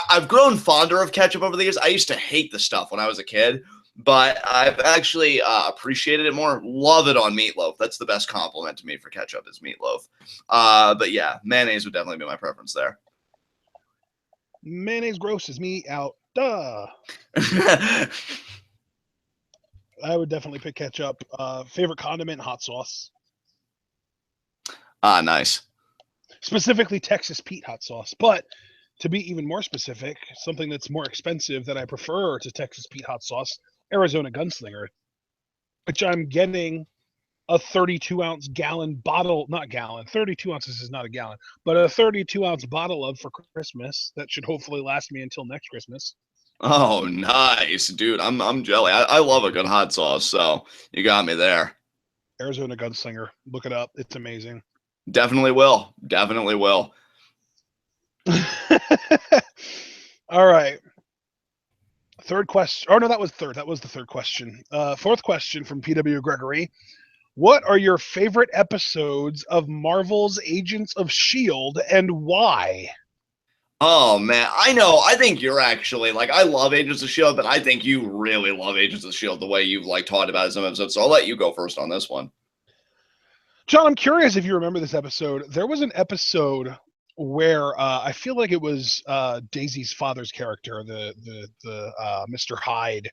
I've grown fonder of ketchup over the years. I used to hate the stuff when I was a kid, but I've actually appreciated it more. Love it on meatloaf. That's the best compliment to me for ketchup is meatloaf. But yeah, mayonnaise would definitely be my preference there. Mayonnaise grosses me out. Duh. I would definitely pick ketchup. Favorite condiment, hot sauce. Nice. Specifically Texas Pete hot sauce. But to be even more specific, something that's more expensive that I prefer to Texas Pete hot sauce, Arizona Gunslinger, which I'm getting a 32-ounce gallon bottle, not gallon, 32 ounces is not a gallon, but a 32-ounce bottle of for Christmas that should hopefully last me until next Christmas. Oh, nice, dude. I'm jelly. I love a good hot sauce, so you got me there. Arizona Gunslinger. Look it up. It's amazing. Definitely will. Definitely will. All right. Third question. Oh, no, that was third. That was the third question. Fourth question from PW Gregory. What are your favorite episodes of Marvel's Agents of S.H.I.E.L.D. and why? Oh, man. I know. I think you're actually, I love Agents of S.H.I.E.L.D., but I think you really love Agents of S.H.I.E.L.D. the way you've, talked about it in some episodes. So I'll let you go first on this one. John, I'm curious if you remember this episode. There was an episode where I feel like it was Daisy's father's character, the Mr. Hyde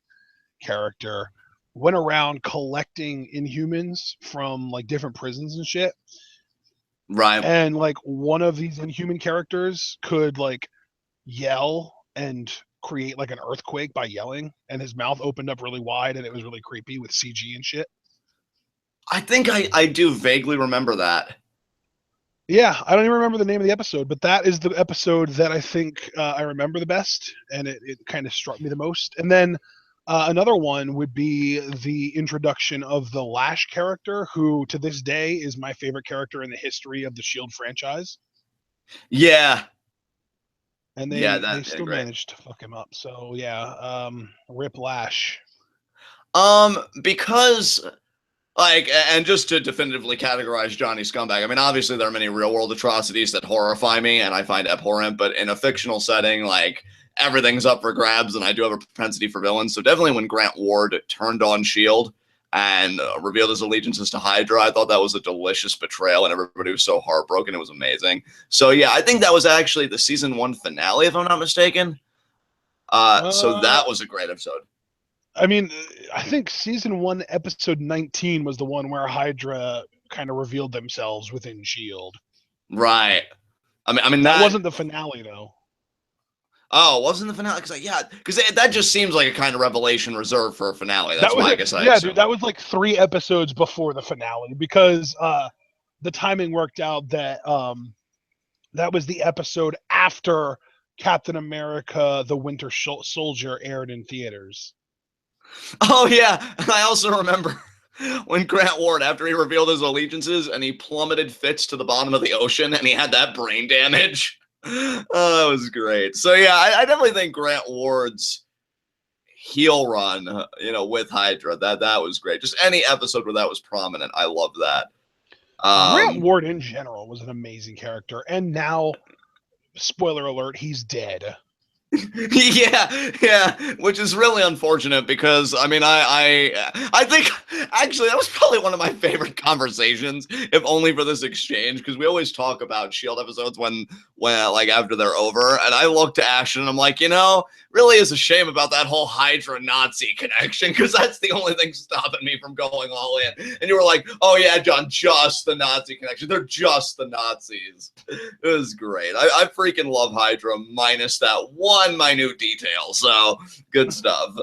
character, went around collecting Inhumans from different prisons and shit. Right. And one of these Inhuman characters could yell and create an earthquake by yelling, and his mouth opened up really wide, and it was really creepy with CG and shit. I think I do vaguely remember that. Yeah, I don't even remember the name of the episode, but that is the episode that I think I remember the best, and it kind of struck me the most. And then another one would be the introduction of the Lash character, who to this day is my favorite character in the history of the S.H.I.E.L.D. franchise. Yeah. And they still managed to fuck him up. So yeah, rip Lash. Because and just to definitively categorize Johnny Scumbag, I mean, obviously there are many real world atrocities that horrify me and I find abhorrent, but in a fictional setting, everything's up for grabs and I do have a propensity for villains. So definitely when Grant Ward turned on S.H.I.E.L.D. and revealed his allegiances to Hydra, I thought that was a delicious betrayal and everybody was so heartbroken. It was amazing. So yeah, I think that was actually the season 1 finale, if I'm not mistaken. So that was a great episode. I mean, I think season 1, episode 19 was the one where Hydra kind of revealed themselves within S.H.I.E.L.D. Right. I mean that wasn't the finale though. Oh, wasn't the finale? Because that just seems like a kind of revelation reserved for a finale. That's That was why I it. guess I Yeah, assume. dude, that was like 3 episodes before the finale because the timing worked out that that was the episode after Captain America: The Winter Soldier aired in theaters. Oh yeah, and I also remember when Grant Ward, after he revealed his allegiances and he plummeted Fitz to the bottom of the ocean and he had that brain damage. Oh, that was great. So yeah, I definitely think Grant Ward's heel run, with Hydra, that was great. Just any episode where that was prominent, I love that. Grant Ward in general was an amazing character, and now, spoiler alert, he's dead. Yeah, which is really unfortunate because I mean I think actually that was probably one of my favorite conversations, if only for this exchange, because we always talk about Shield episodes when like after they're over, and I looked to Ashton and I'm like, really is a shame about that whole Hydra Nazi connection, because that's the only thing stopping me from going all in. And you were like, oh yeah, John, just the Nazi connection. They're just the Nazis. It was great. I freaking love Hydra minus that one minute detail. So good stuff.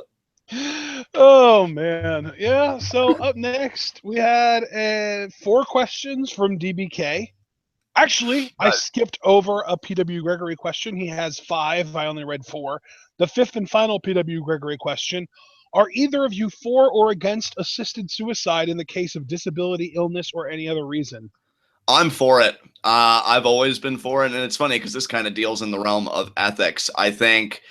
Oh man, yeah. So up next we had 4 questions from DBK. Actually, I skipped over a PW Gregory question. He has 5. I only read 4. The 5th and final PW Gregory question: are either of you for or against assisted suicide in the case of disability, illness, or any other reason? I'm for it. I've always been for it, and it's funny because this kind of deals in the realm of ethics. I think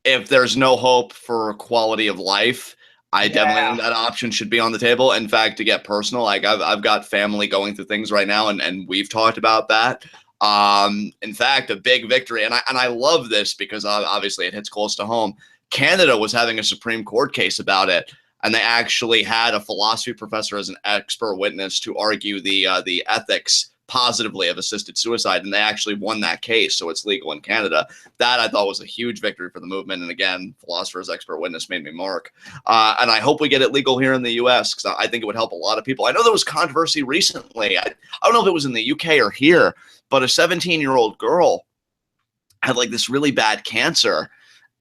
if there's no hope for quality of life, I definitely think that option should be on the table. In fact, to get personal, like I've got family going through things right now, and we've talked about that. In fact, a big victory, and I love this because obviously it hits close to home. Canada was having a Supreme Court case about it, and they actually had a philosophy professor as an expert witness to argue the ethics positively of assisted suicide, and they actually won that case, so it's legal in Canada. That I thought was a huge victory for the movement, and again, philosopher's expert witness made me mark. And I hope we get it legal here in the U.S. because I think it would help a lot of people. I know there was controversy recently. I don't know if it was in the U.K. or here, but a 17-year-old girl had like this really bad cancer.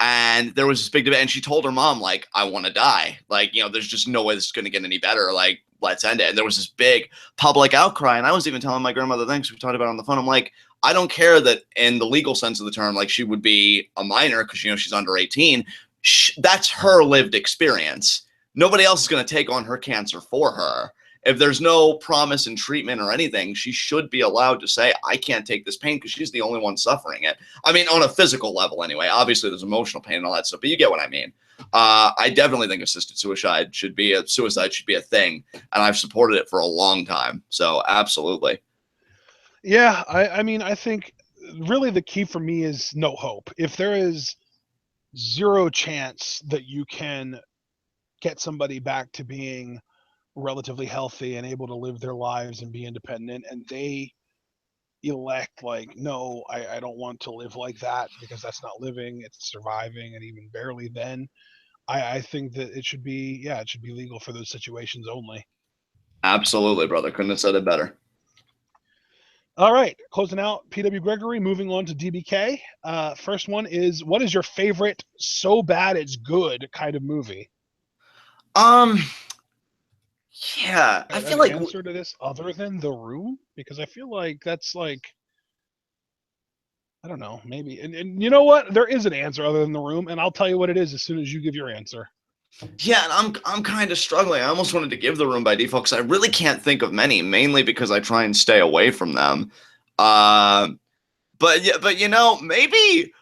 And there was this big debate, and she told her mom, like, I want to die. Like, there's just no way this is going to get any better. Like, let's end it. And there was this big public outcry. And I was even telling my grandmother, thanks, we talked about it on the phone. I'm like, I don't care that in the legal sense of the term, like she would be a minor because, she's under 18. That's her lived experience. Nobody else is going to take on her cancer for her. If there's no promise in treatment or anything, she should be allowed to say, I can't take this pain because she's the only one suffering it. I mean, on a physical level anyway. Obviously, there's emotional pain and all that stuff, but you get what I mean. I definitely think assisted suicide should be a thing, and I've supported it for a long time. So absolutely. Yeah, I mean, I think really the key for me is no hope. If there is 0 chance that you can get somebody back to being relatively healthy and able to live their lives and be independent, and they elect like, no, I don't want to live like that because that's not living, it's surviving, and even barely then, I think that it should be legal for those situations only. Absolutely, brother. Couldn't have said it better. All right, closing out PW Gregory, moving on to DBK. First one is, what is your favorite so bad it's good kind of movie? Yeah, I feel like answer to this other than The Room, because I feel like that's like, I don't know, maybe. And you know what? There is an answer other than The Room, and I'll tell you what it is as soon as you give your answer. Yeah, and I'm kind of struggling. I almost wanted to give The Room by default because I really can't think of many, mainly because I try and stay away from them. But maybe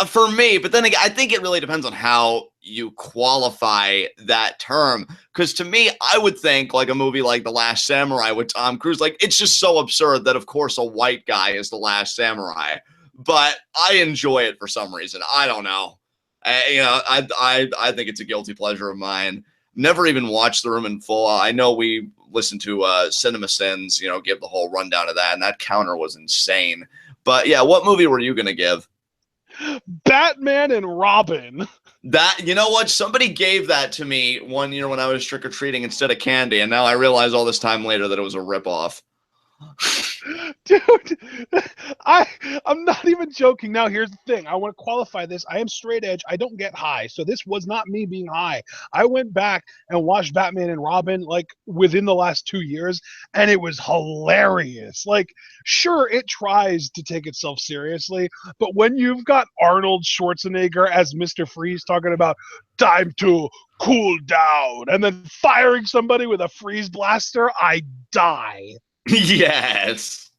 for me. But then again, I think it really depends on how you qualify that term. Because to me, I would think like a movie like The Last Samurai with Tom Cruise. Like, it's just so absurd that of course a white guy is the last samurai. But I enjoy it for some reason. I don't know. I think it's a guilty pleasure of mine. Never even watched The Room in full. I know we listened to Cinema Sins, give the whole rundown of that, and that counter was insane. But yeah, what movie were you gonna give? Batman and Robin. That, you know what? Somebody gave that to me one year when I was trick-or-treating instead of candy, and now I realize all this time later that it was a ripoff. Dude, I'm not even joking. Now here's the thing. I want to qualify this. I am straight edge. I don't get high. So this was not me being high. I went back and watched Batman and Robin like within the last 2 years, and it was hilarious. Like, sure, it tries to take itself seriously, but when you've got Arnold Schwarzenegger as Mr. Freeze talking about time to cool down and then firing somebody with a freeze blaster, I die. Yes.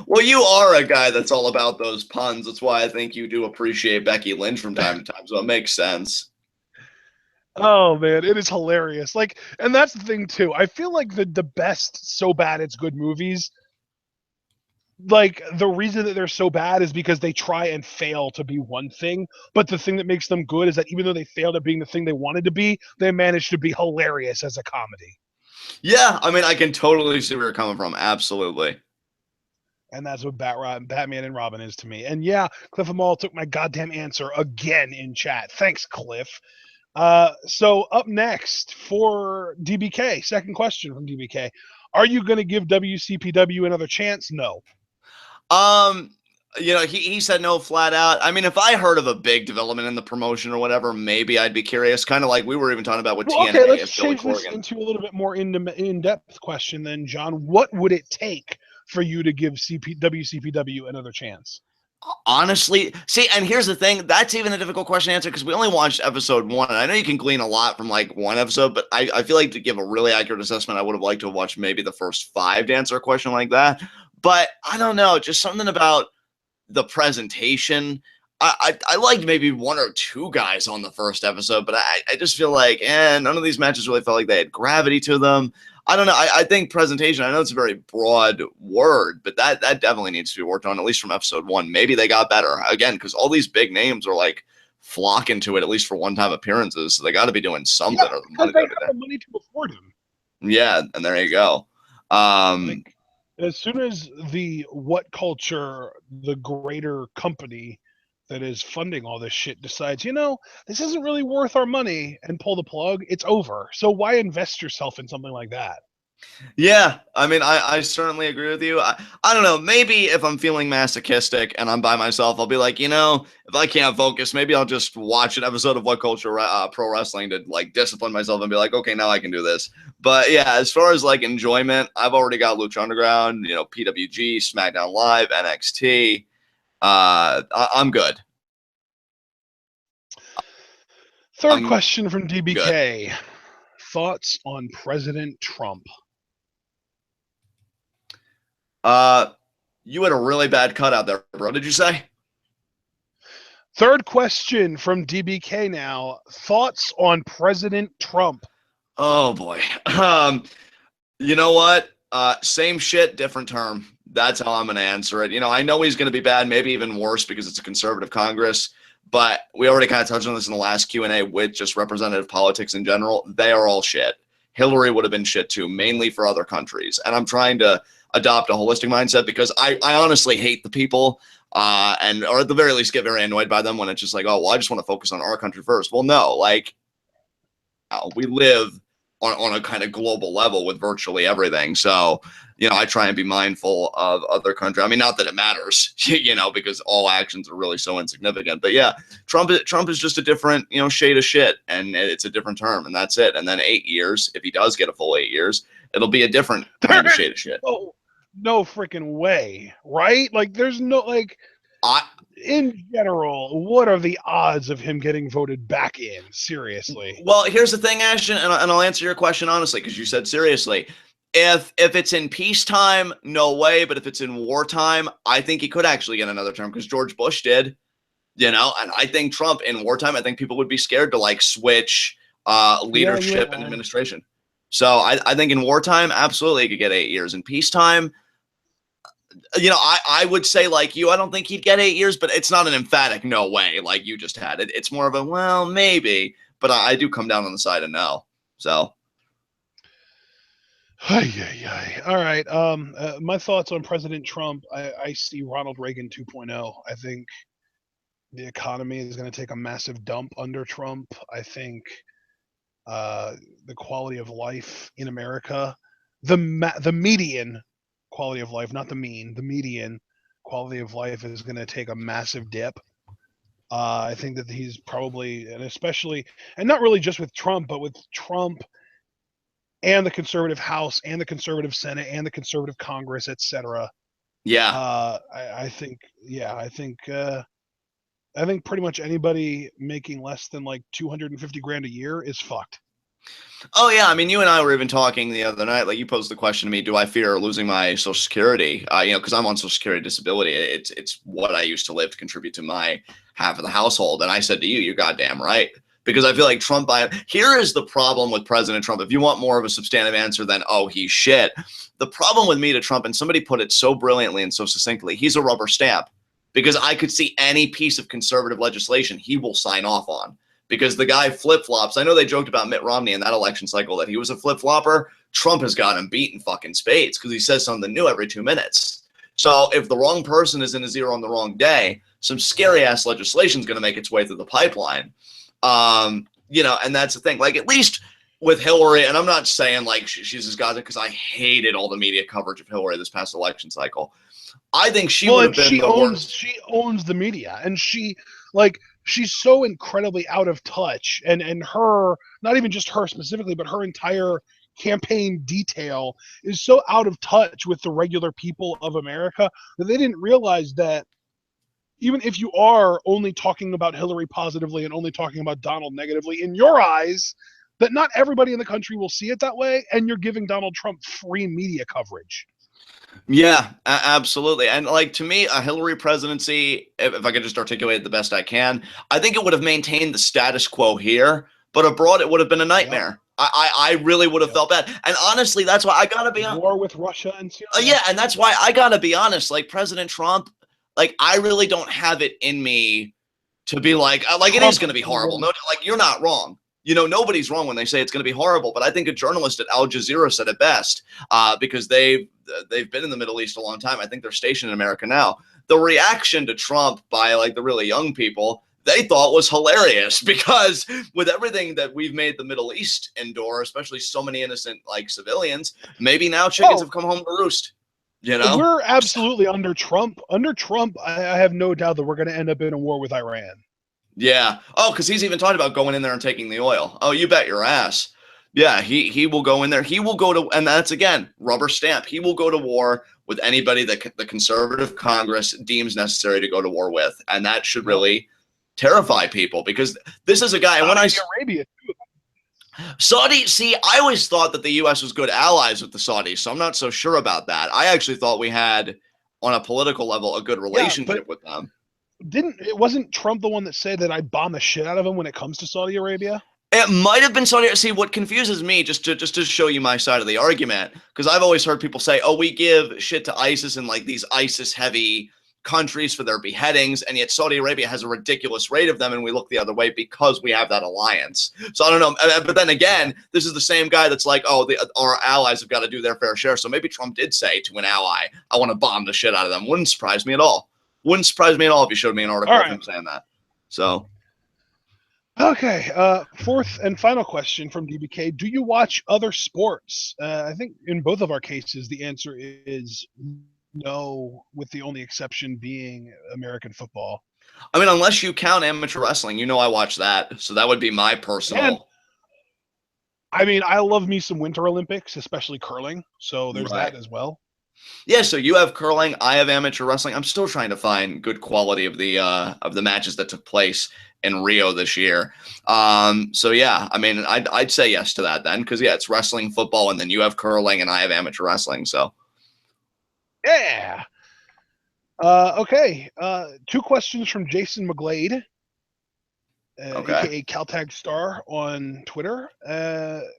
Well, you are a guy that's all about those puns. That's why I think you do appreciate Becky Lynch from time to time. So it makes sense. Oh man, it is hilarious. Like, and that's the thing too. I feel like the best so bad it's good movies, like the reason that they're so bad is because they try and fail to be one thing, but the thing that makes them good is that even though they failed at being the thing they wanted to be, they managed to be hilarious as a comedy. Yeah, I mean, I can totally see where you're coming from. Absolutely. And that's what Batman and Robin is to me. And yeah, Cliff Amal took my goddamn answer again in chat. Thanks, Cliff. So up next for DBK, second question from DBK. Are you going to give WCPW another chance? No. He said no flat out. I mean, if I heard of a big development in the promotion or whatever, maybe I'd be curious. Kind of like we were even talking about with TNA. Okay, let's if Billy change this Corgan. into a little bit more in-depth question then, John. What would it take for you to give WCPW another chance? Honestly, see, and here's the thing, that's even a difficult question to answer because we only watched episode 1, and I know you can glean a lot from like one episode, but I feel like to give a really accurate assessment, I would have liked to have watched maybe the first 5 to answer a question like that. But I don't know, just something about the presentation. I liked maybe 1 or 2 guys on the first episode, but I just feel like, none of these matches really felt like they had gravity to them. I don't know. I think presentation, I know it's a very broad word, but that definitely needs to be worked on, at least from episode 1. Maybe they got better, again, because all these big names are like flocking to it, at least for one-time appearances, so they got to be doing something. Yeah, Or the because money they be have there. the money to afford him. Yeah, and there you go. Like, as soon as the what culture, the greater company that is funding all this shit decides, this isn't really worth our money and pull the plug, it's over. So why invest yourself in something like that? Yeah, I mean, I certainly agree with you. I don't know. Maybe if I'm feeling masochistic and I'm by myself, I'll be like, if I can't focus, maybe I'll just watch an episode of What Culture Pro Wrestling to like discipline myself and be like, okay, now I can do this. But yeah, as far as like enjoyment, I've already got Lucha Underground, PWG, SmackDown Live, NXT. I'm good. Third I'm question from good. DBK. Thoughts on President Trump? You had a really bad cutout there, bro. Did you say? Third question from DBK now. Thoughts on President Trump? Oh boy. You know what? Same shit, different term. That's how I'm going to answer it. I know he's going to be bad, maybe even worse because it's a conservative Congress. But we already kind of touched on this in the last Q&A with just representative politics in general. They are all shit. Hillary would have been shit too, mainly for other countries. And I'm trying to adopt a holistic mindset because I honestly hate the people or at the very least get very annoyed by them when it's just like, oh, well, I just want to focus on our country first. Well, no, like we live on a kind of global level with virtually everything. So, I try and be mindful of other countries. I mean, not that it matters, because all actions are really so insignificant. But yeah, Trump is just a different, shade of shit, and it's a different term, and that's it. And then 8 years, if he does get a full 8 years, it'll be a different kind of shade of shit. No freaking way, right? Like, there's no, like, in general, what are the odds of him getting voted back in? Seriously. Well, here's the thing, Ashton, and I'll answer your question honestly because you said seriously. If it's in peacetime, no way. But if it's in wartime, I think he could actually get another term because George Bush did, and I think Trump in wartime, I think people would be scared to like switch leadership and administration. So I think in wartime, absolutely he could get 8 years. In peacetime, I would say like you, I don't think he'd get 8 years, but it's not an emphatic no way like you just had. It's more of a, well, maybe, but I do come down on the side of no. So. All right. My thoughts on President Trump. I see Ronald Reagan 2.0. I think the economy is going to take a massive dump under Trump. I think the quality of life in America, the median quality of life, not the mean, the median quality of life is going to take a massive dip. I think that he's probably, and especially, and not really just with Trump, but with Trump and the conservative House and the conservative Senate and the conservative Congress, etc. Yeah. I think, I think pretty much anybody making less than like 250 grand a year is fucked. Oh yeah, I mean, you and I were even talking the other night. Like, you posed the question to me: do I fear losing my Social Security? Because I'm on Social Security disability. It's what I used to live to contribute to my half of the household. And I said to you, you're goddamn right, because I feel like Trump. Here is the problem with President Trump. If you want more of a substantive answer than he's shit, the problem with me to Trump, and somebody put it so brilliantly and so succinctly, he's a rubber stamp. Because I could see any piece of conservative legislation he will sign off on. Because the guy flip-flops. I know they joked about Mitt Romney in that election cycle that he was a flip-flopper. Trump has got him beat in fucking spades because he says something new every 2 minutes. So if the wrong person is in his ear on the wrong day, some scary-ass legislation is going to make its way through the pipeline. And that's the thing. Like, at least with Hillary, and I'm not saying like she's as goddamn, because I hated all the media coverage of Hillary this past election cycle. I think she would have been the worst. She owns the media, and she's so incredibly out of touch, and her, not even just her specifically, but her entire campaign detail is so out of touch with the regular people of America that they didn't realize that even if you are only talking about Hillary positively and only talking about Donald negatively, in your eyes, that not everybody in the country will see it that way, and you're giving Donald Trump free media coverage. Yeah, absolutely. And like, to me, a Hillary presidency, if I could just articulate it the best I can, I think it would have maintained the status quo here, but abroad it would have been a nightmare. Yep. I really would have felt bad. And honestly, that's why I gotta be honest. War with Russia and Syria. Yeah, and that's why I gotta be honest. Like, President Trump, like, I really don't have it in me to be like it is gonna be horrible. No, like, you're not wrong. Nobody's wrong when they say it's going to be horrible, but I think a journalist at Al Jazeera said it best, because they've been in the Middle East a long time. I think they're stationed in America now. The reaction to Trump by like the really young people, they thought was hilarious, because with everything that we've made the Middle East endure, especially so many innocent like civilians, maybe now chickens have come home to roost. We're absolutely under Trump. Under Trump, I have no doubt that we're going to end up in a war with Iran. Yeah. Oh, because he's even talking about going in there and taking the oil. Oh, you bet your ass. Yeah, he will go in there. He will go to, and that's, again, rubber stamp. He will go to war with anybody that the conservative Congress deems necessary to go to war with. And that should really terrify people, because this is a guy. And when Saudi Arabia, too. See, I always thought that the U.S. was good allies with the Saudis, so I'm not so sure about that. I actually thought we had, on a political level, a good relationship with them. Wasn't Trump the one that said that I bomb the shit out of him when it comes to Saudi Arabia? It might have been Saudi. See, what confuses me, just to show you my side of the argument, because I've always heard people say, "Oh, we give shit to ISIS and like these ISIS-heavy countries for their beheadings, and yet Saudi Arabia has a ridiculous rate of them, and we look the other way because we have that alliance." So I don't know. But then again, this is the same guy that's like, "Oh, our allies have got to do their fair share." So maybe Trump did say to an ally, "I want to bomb the shit out of them." Wouldn't surprise me at all. Wouldn't surprise me at all if you showed me an article of him saying that. So, okay, fourth and final question from DBK: do you watch other sports? I think in both of our cases, the answer is no, with the only exception being American football. I mean, unless you count amateur wrestling, I watch that. So that would be my personal. And, I mean, I love me some Winter Olympics, especially curling. So there's that as well. Yeah, so you have curling, I have amateur wrestling. I'm still trying to find good quality of the matches that took place in Rio this year. So yeah, I mean, I'd say yes to that then, because yeah, it's wrestling, football, and then you have curling, and I have amateur wrestling. So yeah. Okay. Two questions from Jason McGlade, aka Caltag Star on Twitter.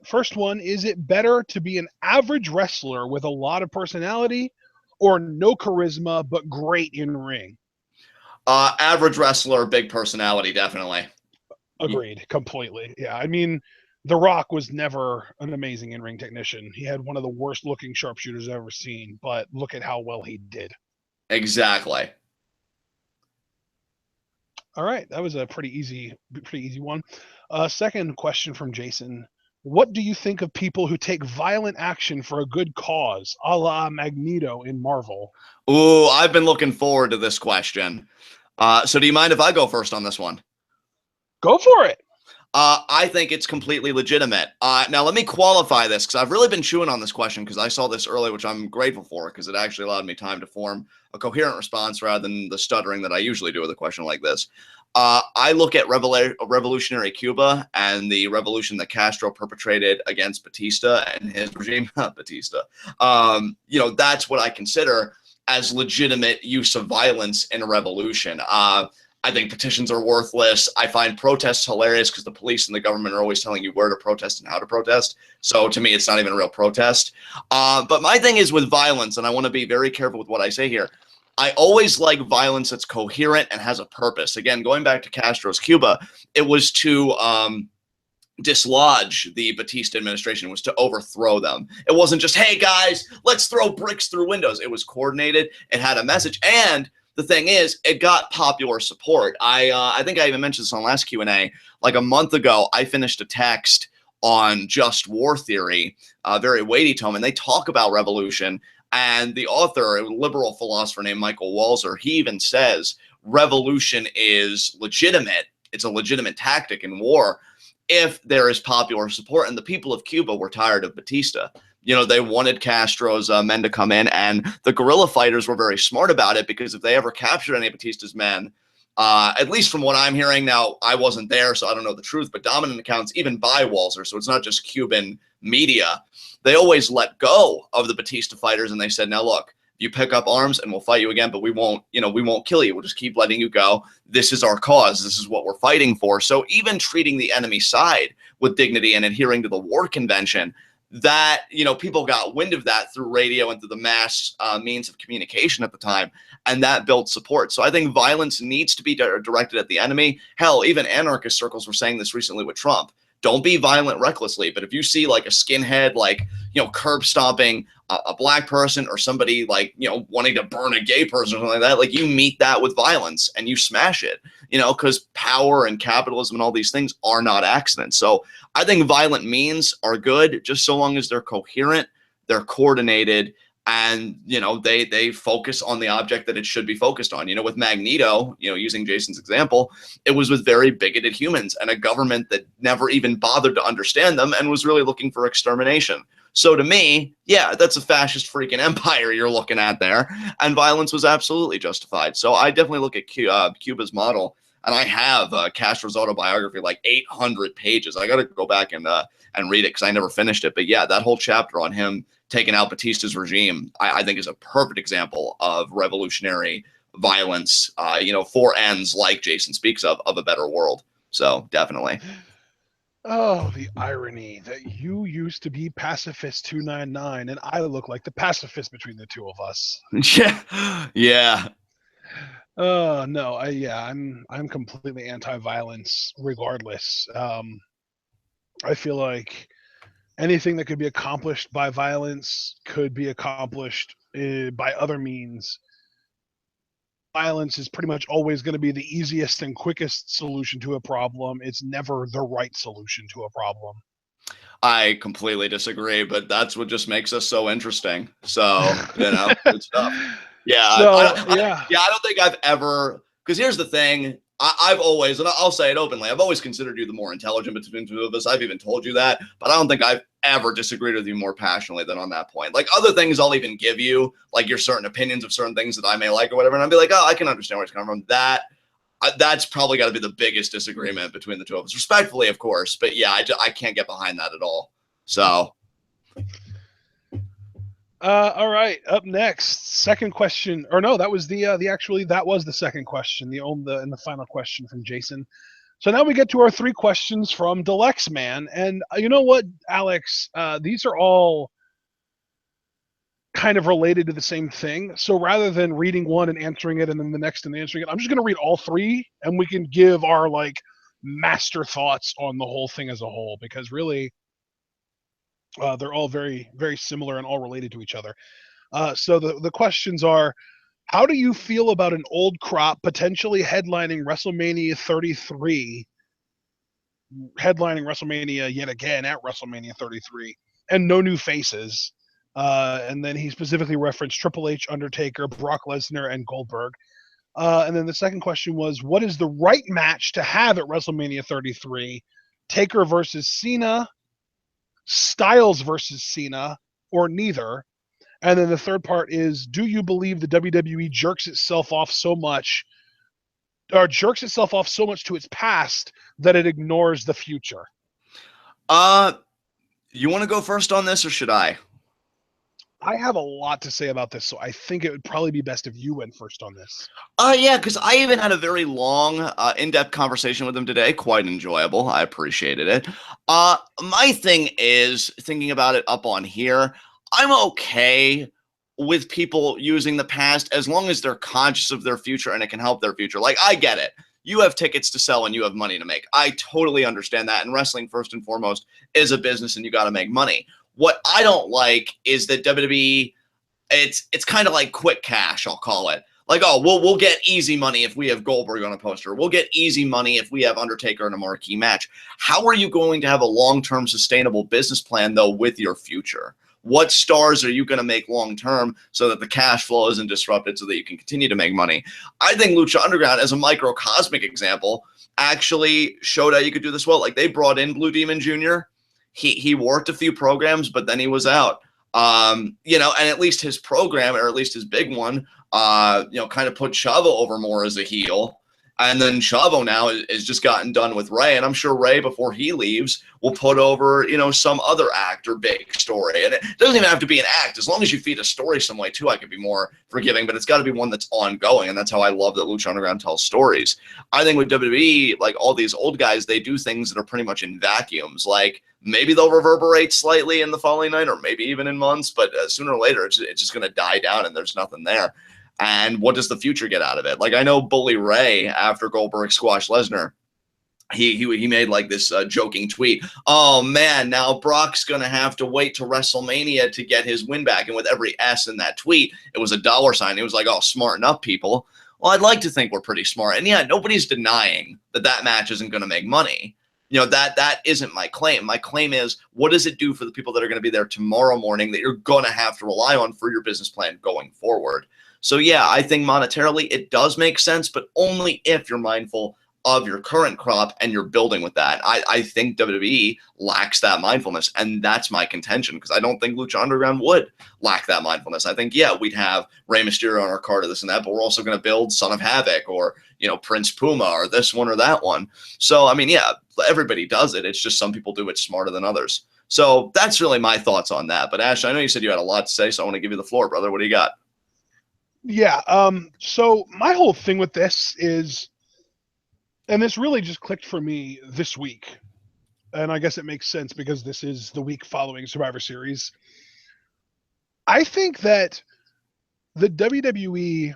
First one: is it better to be an average wrestler with a lot of personality, or no charisma but great in ring? Average wrestler, big personality, definitely. Agreed, completely. Yeah, I mean, The Rock was never an amazing in-ring technician. He had one of the worst looking sharpshooters I've ever seen, but look at how well he did. Exactly. All right, that was a pretty easy one. Second question from Jason: What do you think of people who take violent action for a good cause, a la Magneto in Marvel? Ooh, I've been looking forward to this question. So do you mind if I go first on this one? Go for it. I think it's completely legitimate. Now, let me qualify this because I've really been chewing on this question because I saw this early, which I'm grateful for because it actually allowed me time to form a coherent response rather than the stuttering that I usually do with a question like this. I look at revolutionary Cuba and the revolution that Castro perpetrated against Batista and his regime, Batista. That's what I consider as legitimate use of violence in a revolution. I think petitions are worthless. I find protests hilarious because the police and the government are always telling you where to protest and how to protest. So to me, it's not even a real protest. But my thing is with violence, and I want to be very careful with what I say here. I always like violence that's coherent and has a purpose. Again, going back to Castro's Cuba, it was to dislodge the Batista administration, was to overthrow them. It wasn't just, hey guys, let's throw bricks through windows. It was coordinated. It had a message. And the thing is, it got popular support. I think I even mentioned this on last Q&A. Like a month ago, I finished a text on just war theory, a very weighty tome, and they talk about revolution. And the author, a liberal philosopher named Michael Walzer, he even says revolution is legitimate. It's a legitimate tactic in war if there is popular support. And the people of Cuba were tired of Batista. They wanted Castro's men to come in, and the guerrilla fighters were very smart about it because if they ever captured any of Batista's men, at least from what I'm hearing now, I wasn't there, so I don't know the truth, but dominant accounts, even by Walzer, so it's not just Cuban media, they always let go of the Batista fighters, and they said, now look, you pick up arms and we'll fight you again, but we won't kill you. We'll just keep letting you go. This is our cause. This is what we're fighting for. So even treating the enemy side with dignity and adhering to the war convention, that, people got wind of that through radio and through the mass means of communication at the time, and that built support. So I think violence needs to be directed at the enemy. Hell, even anarchist circles were saying this recently with Trump. Don't be violent recklessly, but if you see like a skinhead, like, curb stomping a black person, or somebody like, wanting to burn a gay person or something like that, like you meet that with violence and you smash it, because power and capitalism and all these things are not accidents. So I think violent means are good just so long as they're coherent, they're coordinated, and they focus on the object that it should be focused on. With Magneto, using Jason's example, it was with very bigoted humans and a government that never even bothered to understand them and was really looking for extermination. So to me, yeah, that's a fascist freaking empire you're looking at there, and violence was absolutely justified. So I definitely look at Cuba's model, and I have Castro's autobiography, like 800 pages. I got to go back and read it because I never finished it. But yeah, that whole chapter on him taking out Batista's regime, I think is a perfect example of revolutionary violence, for ends, like Jason speaks of a better world. So definitely. Oh, the irony that you used to be pacifist 299 and I look like the pacifist between the two of us. Yeah. Yeah. No, I'm completely anti-violence regardless. I feel like anything that could be accomplished by violence could be accomplished by other means. Violence is pretty much always going to be the easiest and quickest solution to a problem. It's never the right solution to a problem. I completely disagree, but that's what just makes us so interesting. So, good stuff. Yeah, I don't think I've ever, because here's the thing. I've always, and I'll say it openly, I've always considered you the more intelligent between the two of us. I've even told you that, but I don't think I've ever disagreed with you more passionately than on that point. Like other things I'll even give you, like your certain opinions of certain things that I may like or whatever, and I'll be like, oh, I can understand where it's coming from. That's probably got to be the biggest disagreement between the two of us, respectfully, of course. But yeah, I can't get behind that at all. So. All right. Up next, second question, or no, that was that was the second question, the final question from Jason. So now we get to our three questions from Deluxe Man, and you know what, Alex? These are all kind of related to the same thing. So rather than reading one and answering it, and then the next and answering it, I'm just going to read all three, and we can give our master thoughts on the whole thing as a whole, because really, they're all very, very similar and all related to each other. So the questions are: how do you feel about an old crop potentially headlining WrestleMania 33 headlining WrestleMania yet again at WrestleMania 33, and no new faces. And then he specifically referenced Triple H, Undertaker, Brock Lesnar, and Goldberg. And then the second question was, what is the right match to have at WrestleMania 33? Taker versus Cena, Styles versus Cena, or neither? And then the third part is, do you believe the WWE jerks itself off so much to its past that it ignores the future? You want to go first on this, or should I? I have a lot to say about this, so I think it would probably be best if you went first on this. Yeah, because I even had a very long, in-depth conversation with him today. Quite enjoyable. I appreciated it. My thing is, thinking about it up on here, I'm okay with people using the past as long as they're conscious of their future and it can help their future. Like, I get it. You have tickets to sell and you have money to make. I totally understand that. And wrestling, first and foremost, is a business and you got to make money. What I don't like is that WWE, it's kind of like quick cash, I'll call it. Like, oh, we'll get easy money if we have Goldberg on a poster. We'll get easy money if we have Undertaker in a marquee match. How are you going to have a long-term sustainable business plan, though, with your future? What stars are you going to make long-term so that the cash flow isn't disrupted so that you can continue to make money? I think Lucha Underground, as a microcosmic example, actually showed how you could do this well. Like, they brought in Blue Demon Jr., he worked a few programs, but then he was out. And at least his program, or at least his big one, kind of put Chavo over more as a heel. And then Chavo now is just gotten done with Ray. And I'm sure Ray, before he leaves, will put over, some other act or big story. And it doesn't even have to be an act. As long as you feed a story some way, too, I could be more forgiving. But it's got to be one that's ongoing. And that's how I love that Lucha Underground tells stories. I think with WWE, like all these old guys, they do things that are pretty much in vacuums. Like, maybe they'll reverberate slightly in the following night or maybe even in months. But sooner or later, it's just going to die down and there's nothing there. And what does the future get out of it? Like, I know Bully Ray, after Goldberg squashed Lesnar, he made like this joking tweet. Oh, man, now Brock's going to have to wait to WrestleMania to get his win back. And with every S in that tweet, it was a $sign. It was like, oh, smarten up, people. Well, I'd like to think we're pretty smart. And yeah, nobody's denying that match isn't going to make money. That isn't my claim. My claim is, what does it do for the people that are going to be there tomorrow morning that you're going to have to rely on for your business plan going forward? So, yeah, I think monetarily it does make sense, but only if you're mindful of your current crop and you're building with that. I think WWE lacks that mindfulness, and that's my contention, because I don't think Lucha Underground would lack that mindfulness. I think, yeah, we'd have Rey Mysterio on our card or this and that, but we're also going to build Son of Havoc or, Prince Puma or this one or that one. So, I mean, yeah, everybody does it. It's just some people do it smarter than others. So that's really my thoughts on that. But, Ash, I know you said you had a lot to say, so I want to give you the floor, brother. What do you got? Yeah, so my whole thing with this is, and this really just clicked for me this week, and I guess it makes sense because this is the week following Survivor Series. I think that the WWE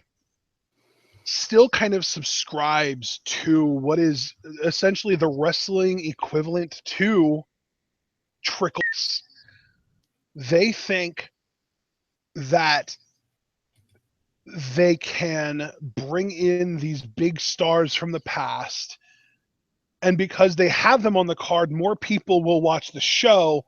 still kind of subscribes to what is essentially the wrestling equivalent to trickles. They think that they can bring in these big stars from the past, and because they have them on the card, more people will watch the show,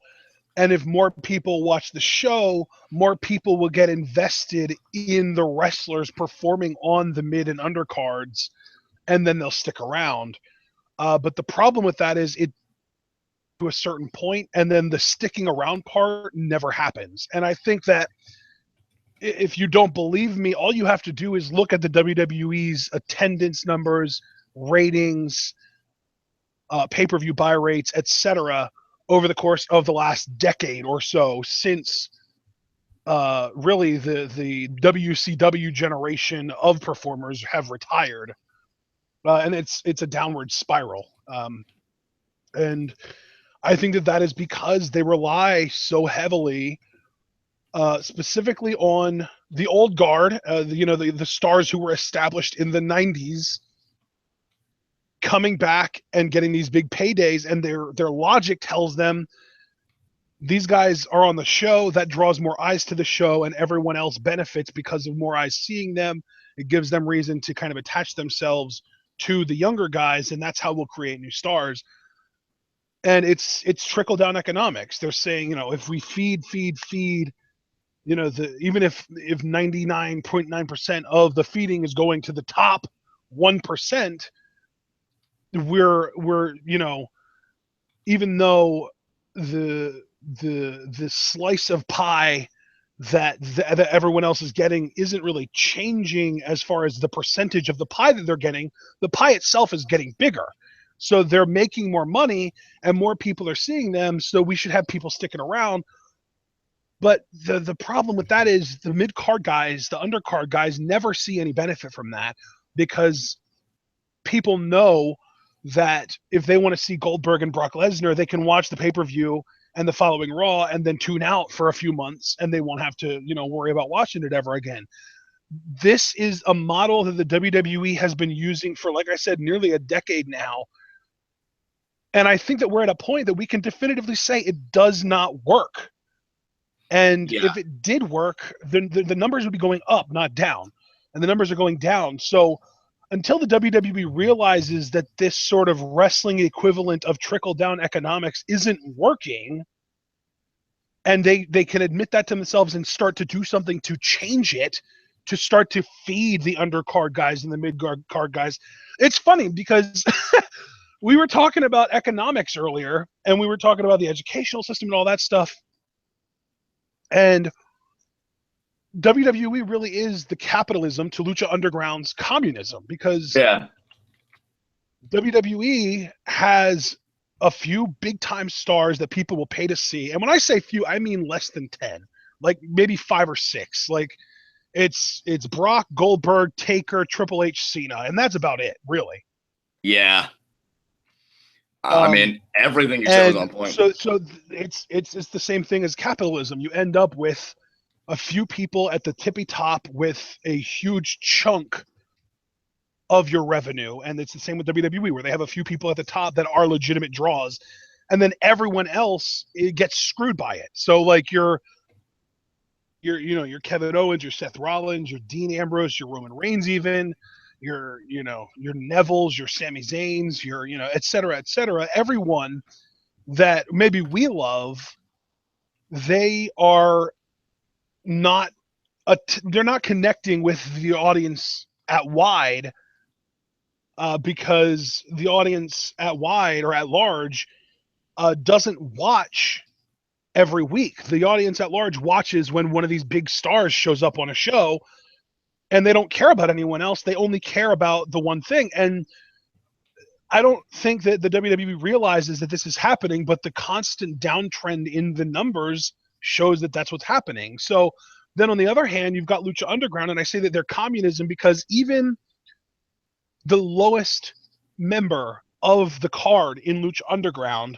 and if more people watch the show, more people will get invested in the wrestlers performing on the mid and undercards, and then they'll stick around. But the problem with that is it to a certain point, and then the sticking around part never happens. And I think that if you don't believe me, all you have to do is look at the WWE's attendance numbers, ratings, pay-per-view buy rates, etc., over the course of the last decade or so, since really the WCW generation of performers have retired, and it's a downward spiral. And I think that is because they rely so heavily, specifically on the old guard, the stars who were established in the 90s, coming back and getting these big paydays, and their logic tells them these guys are on the show, that draws more eyes to the show, and everyone else benefits because of more eyes seeing them. It gives them reason to kind of attach themselves to the younger guys, and that's how we'll create new stars. And it's trickle down economics. They're saying, if we feed, even if 99.9% of the feeding is going to the top 1%, we're even though the slice of pie that everyone else is getting isn't really changing as far as the percentage of the pie that they're getting, the pie itself is getting bigger. So they're making more money and more people are seeing them, so we should have people sticking around. But the problem with that is the mid-card guys, the undercard guys never see any benefit from that, because people know that if they want to see Goldberg and Brock Lesnar, they can watch the pay-per-view and the following Raw and then tune out for a few months, and they won't have to, worry about watching it ever again. This is a model that the WWE has been using for, like I said, nearly a decade now. And I think that we're at a point that we can definitively say it does not work. And if it did work, then the numbers would be going up, not down. And the numbers are going down. So until the WWE realizes that this sort of wrestling equivalent of trickle-down economics isn't working, and they can admit that to themselves and start to do something to change it, to start to feed the undercard guys and the mid-card guys. It's funny because we were talking about economics earlier, and we were talking about the educational system and all that stuff. And WWE really is the capitalism to Lucha Underground's communism, because WWE has a few big-time stars that people will pay to see. And when I say few, I mean less than 10, like maybe 5 or 6. Like it's Brock, Goldberg, Taker, Triple H, Cena, and that's about it, really. Yeah. I mean, everything you said was on point. So it's the same thing as capitalism. You end up with a few people at the tippy top with a huge chunk of your revenue, and it's the same with WWE, where they have a few people at the top that are legitimate draws, and then everyone else gets screwed by it. So like your Kevin Owens, your Seth Rollins, your Dean Ambrose, your Roman Reigns, even your Nevilles, your Sami Zayns, your et cetera, everyone that maybe we love, they are not they're not connecting with the audience at wide, because the audience at wide or at large doesn't watch every week. The audience at large watches when one of these big stars shows up on a show, and they don't care about anyone else. They only care about the one thing. And I don't think that the WWE realizes that this is happening, but the constant downtrend in the numbers shows that that's what's happening. So then on the other hand, you've got Lucha Underground, and I say that they're communism because even the lowest member of the card in Lucha Underground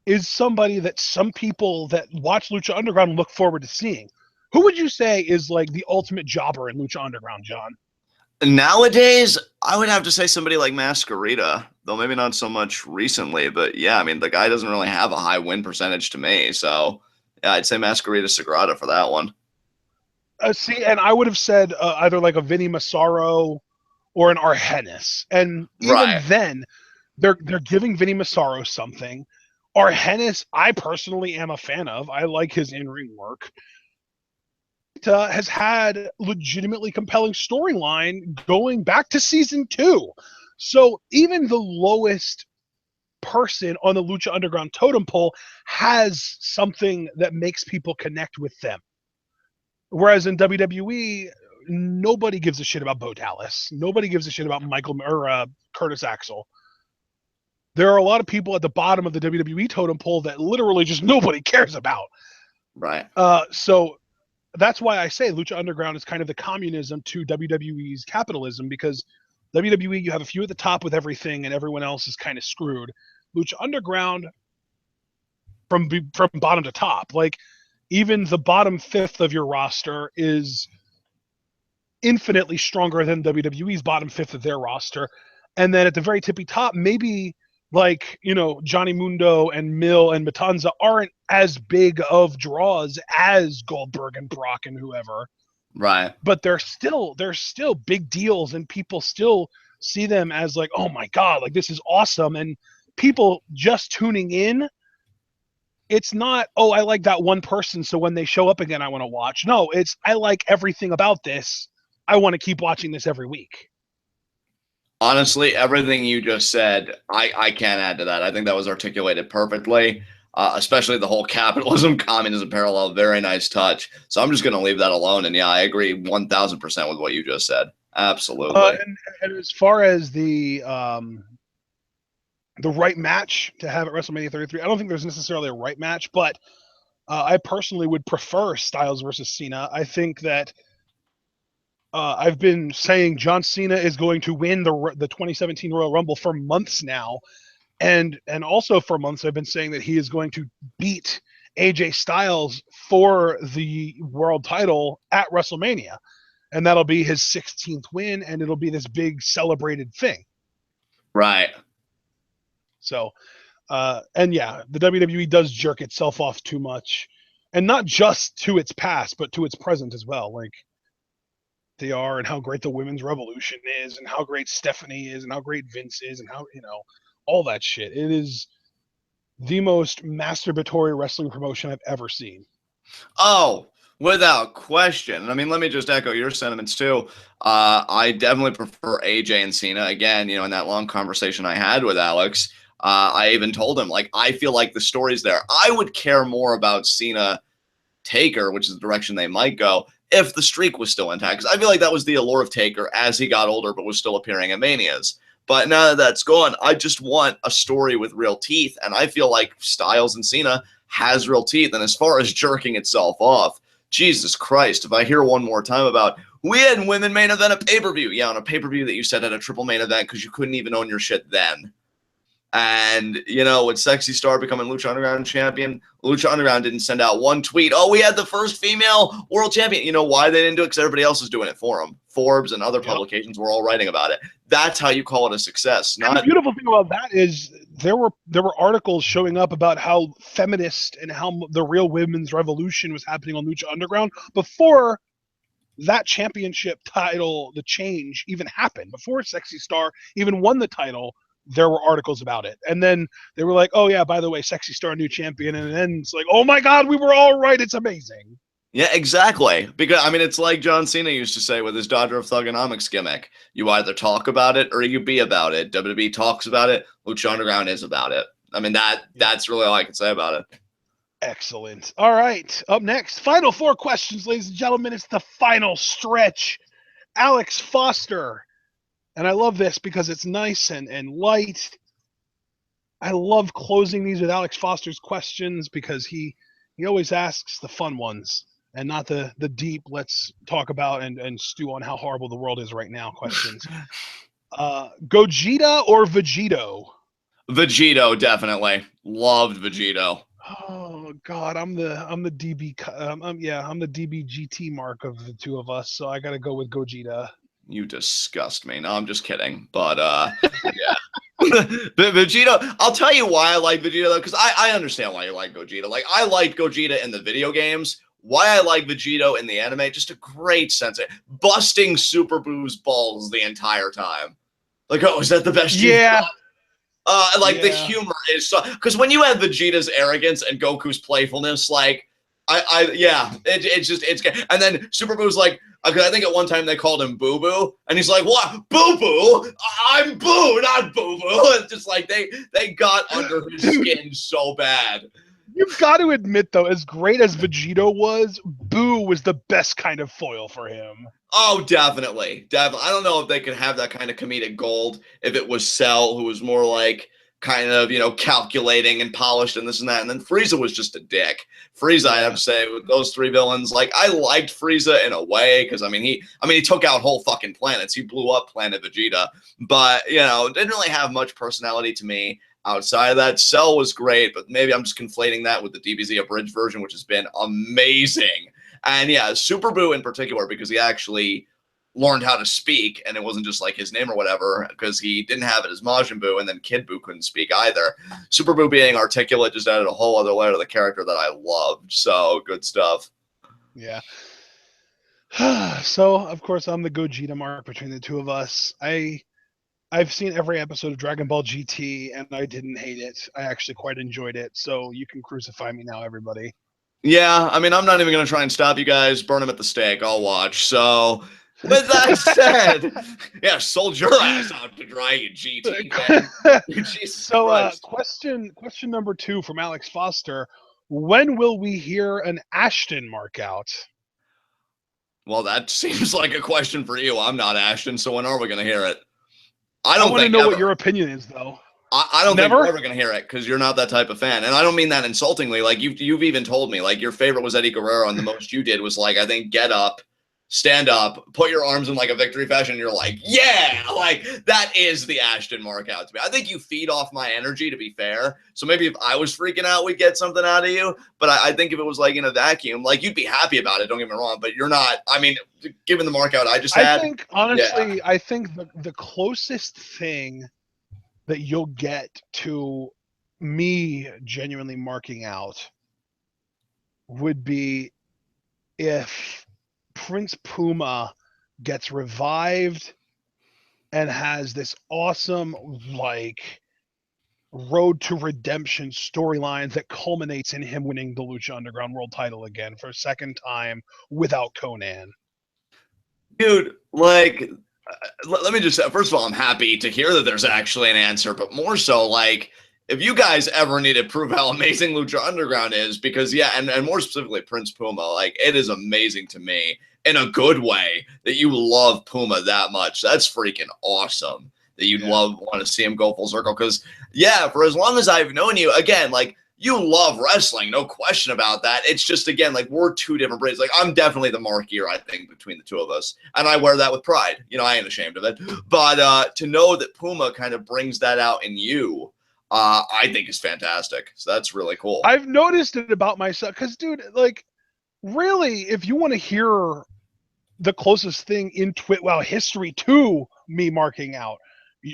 is somebody that some people that watch Lucha Underground look forward to seeing. Who would you say is like the ultimate jobber in Lucha Underground, John? Nowadays, I would have to say somebody like Masquerita, though maybe not so much recently. But yeah, I mean, the guy doesn't really have a high win percentage to me. So yeah, I'd say Masquerita Sagrada for that one. See, and I would have said either like a Vinny Massaro or an Argenis. And even then, they're giving Vinny Massaro something. Argenis, I personally am a fan of. I like his in-ring work. Has had legitimately compelling storyline going back to season 2. So even the lowest person on the Lucha Underground totem pole has something that makes people connect with them. Whereas in WWE, nobody gives a shit about Bo Dallas. Nobody gives a shit about Curtis Axel. There are a lot of people at the bottom of the WWE totem pole that literally just nobody cares about. Right. So that's why I say Lucha Underground is kind of the communism to WWE's capitalism, because WWE, you have a few at the top with everything and everyone else is kind of screwed. Lucha Underground, from bottom to top, like even the bottom fifth of your roster is infinitely stronger than WWE's bottom fifth of their roster. And then at the very tippy top, maybe like, Johnny Mundo and Mill and Matanza aren't as big of draws as Goldberg and Brock and whoever. Right. But they're still big deals, and people still see them as like, oh my God, like this is awesome. And people just tuning in, it's not, oh, I like that one person, so when they show up again, I want to watch. No, it's, I like everything about this. I want to keep watching this every week. Honestly, everything you just said, I can't add to that. I think that was articulated perfectly, especially the whole capitalism, communism parallel. Very nice touch. So I'm just going to leave that alone. And yeah, I agree 1,000% with what you just said. Absolutely. And as far as the right match to have at WrestleMania 33, I don't think there's necessarily a right match, but I personally would prefer Styles versus Cena. I think that I've been saying John Cena is going to win the 2017 Royal Rumble for months now, and also for months I've been saying that he is going to beat AJ Styles for the world title at WrestleMania, and that'll be his 16th win, and it'll be this big celebrated thing. Right. So, and yeah, the WWE does jerk itself off too much, and not just to its past, but to its present as well. Like, they are, and how great the women's revolution is, and how great Stephanie is, and how great Vince is, and how, all that shit. It is the most masturbatory wrestling promotion I've ever seen. Oh, without question. I mean, let me just echo your sentiments too. I definitely prefer AJ and Cena. Again, in that long conversation I had with Alex, I even told him, like, I feel like the story's there. I would care more about Cena Taker, which is the direction they might go, if the streak was still intact. Because I feel like that was the allure of Taker as he got older, but was still appearing at Manias. But now that that's gone, I just want a story with real teeth. And I feel like Styles and Cena has real teeth. And as far as jerking itself off, Jesus Christ, if I hear one more time about, we had women main event a pay-per-view. Yeah, on a pay-per-view that you said had a triple main event because you couldn't even own your shit then. And, with Sexy Star becoming Lucha Underground champion, Lucha Underground didn't send out one tweet, oh, we had the first female world champion. You know why they didn't do it? Because everybody else was doing it for them. Forbes and other publications were all writing about it. That's how you call it a success. And the beautiful thing about that is there were articles showing up about how feminist and how the real women's revolution was happening on Lucha Underground before that championship title, the change, even happened. Before Sexy Star even won the title, there were articles about it. And then they were like, oh yeah, by the way, Sexy Star new champion. And then it's like, oh my God, we were all right. It's amazing. Yeah, exactly. Because, I mean, it's like John Cena used to say with his Daughter of Thugonomics gimmick. You either talk about it or you be about it. WWE talks about it. Lucha Underground is about it. I mean, that's really all I can say about it. Excellent. All right. Up next, final 4 questions, ladies and gentlemen. It's the final stretch. Alex Foster. And I love this because it's nice and light. I love closing these with Alex Foster's questions because he always asks the fun ones and not the deep, let's talk about and stew on how horrible the world is right now questions. Gogeta or Vegito? Vegito, definitely. Loved Vegito. Oh God, I'm the DB. I'm the DBGT mark of the two of us, so I got to go with Gogeta. You disgust me. No, I'm just kidding. But yeah. But Vegito, I'll tell you why I like Vegeta though, because I understand why you like Gogeta. Like, I liked Gogeta in the video games. Why I like Vegito in the anime, just a great sense of busting Super Boo's balls the entire time. Like, oh, is that the best? Yeah. The humor is so, because when you have Vegeta's arrogance and Goku's playfulness, like, it's good. And then Super Boo's like, because I think at one time they called him Boo Boo, and he's like, "What, Boo Boo? I'm Boo, not Boo Boo." It's just like they got under his skin so bad. You've got to admit, though, as great as Vegito was, Boo was the best kind of foil for him. Oh, definitely. I don't know if they could have that kind of comedic gold if it was Cell, who was more like kind of, calculating and polished and this and that. And then Frieza was just a dick. Frieza, I have to say, with those 3 villains, like, I liked Frieza in a way because, he took out whole fucking planets. He blew up Planet Vegeta. But, didn't really have much personality to me. Outside of that, Cell was great, but maybe I'm just conflating that with the DBZ abridged version, which has been amazing. And yeah, Super Boo in particular, because he actually learned how to speak, and it wasn't just like his name or whatever, because he didn't have it as Majin Buu, and then Kid Buu couldn't speak either. Super Buu being articulate just added a whole other layer to the character that I loved. So good stuff. Yeah. So, of course, I'm the Gogeta mark between the two of us. I I've seen every episode of Dragon Ball GT, and I didn't hate it. I actually quite enjoyed it. So you can crucify me now, everybody. Yeah, I mean, I'm not even going to try and stop you guys. Burn them at the stake. I'll watch. So, with that said, yeah, sold your ass out to dry, you GT fan. Jesus So, Christ. question number 2 from Alex Foster: when will we hear an Ashton mark out? Well, that seems like a question for you. I'm not Ashton, so when are we going to hear it? I I don't want to think know ever. what your opinion is, though. I don't think Never? we're ever going to hear it because you're not that type of fan. And I don't mean that insultingly. Like, you've even told me, like, your favorite was Eddie Guerrero, and the most you did was, like, I think get up, stand up, put your arms in, like, a victory fashion, and you're like, yeah! Like, that is the Ashton mark out to me. I think you feed off my energy, to be fair. So maybe if I was freaking out, we'd get something out of you. But I think if it was, like, in a vacuum, like, you'd be happy about it, don't get me wrong. But you're not. I mean, given the mark out I just had. I think, honestly, yeah. I think the closest thing that you'll get to me genuinely marking out would be if Prince Puma gets revived and has this awesome, like, road to redemption storyline that culminates in him winning the Lucha Underground World title again for a second time without Conan. Dude, like, let me just say, first of all, I'm happy to hear that there's actually an answer, but more so, like, if you guys ever need to prove how amazing Lucha Underground is, because, yeah, and more specifically Prince Puma, like, it is amazing to me in a good way that you love Puma that much. That's freaking awesome that you'd want to see him go full circle. Because, yeah, for as long as I've known you, again, like, you love wrestling, no question about that. It's just, again, like, we're two different breeds. Like, I'm definitely the markier, I think, between the two of us. And I wear that with pride. You know, I ain't ashamed of it. But to know that Puma kind of brings that out in you, I think is fantastic. So that's really cool. I've noticed it about myself because, dude, like, really, if you want to hear the closest thing in TWitWoW history to me marking out,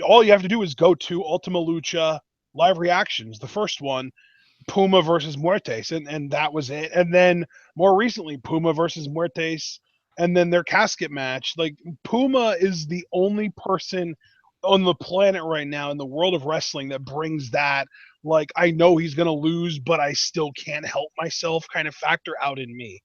all you have to do is go to Ultima Lucha live reactions. The first one, Puma versus Muertes, and that was it. And then more recently, Puma versus Muertes, and then their casket match. Like, Puma is the only person on the planet right now in the world of wrestling that brings that, like, I know he's gonna lose, but I still can't help myself kind of factor out in me.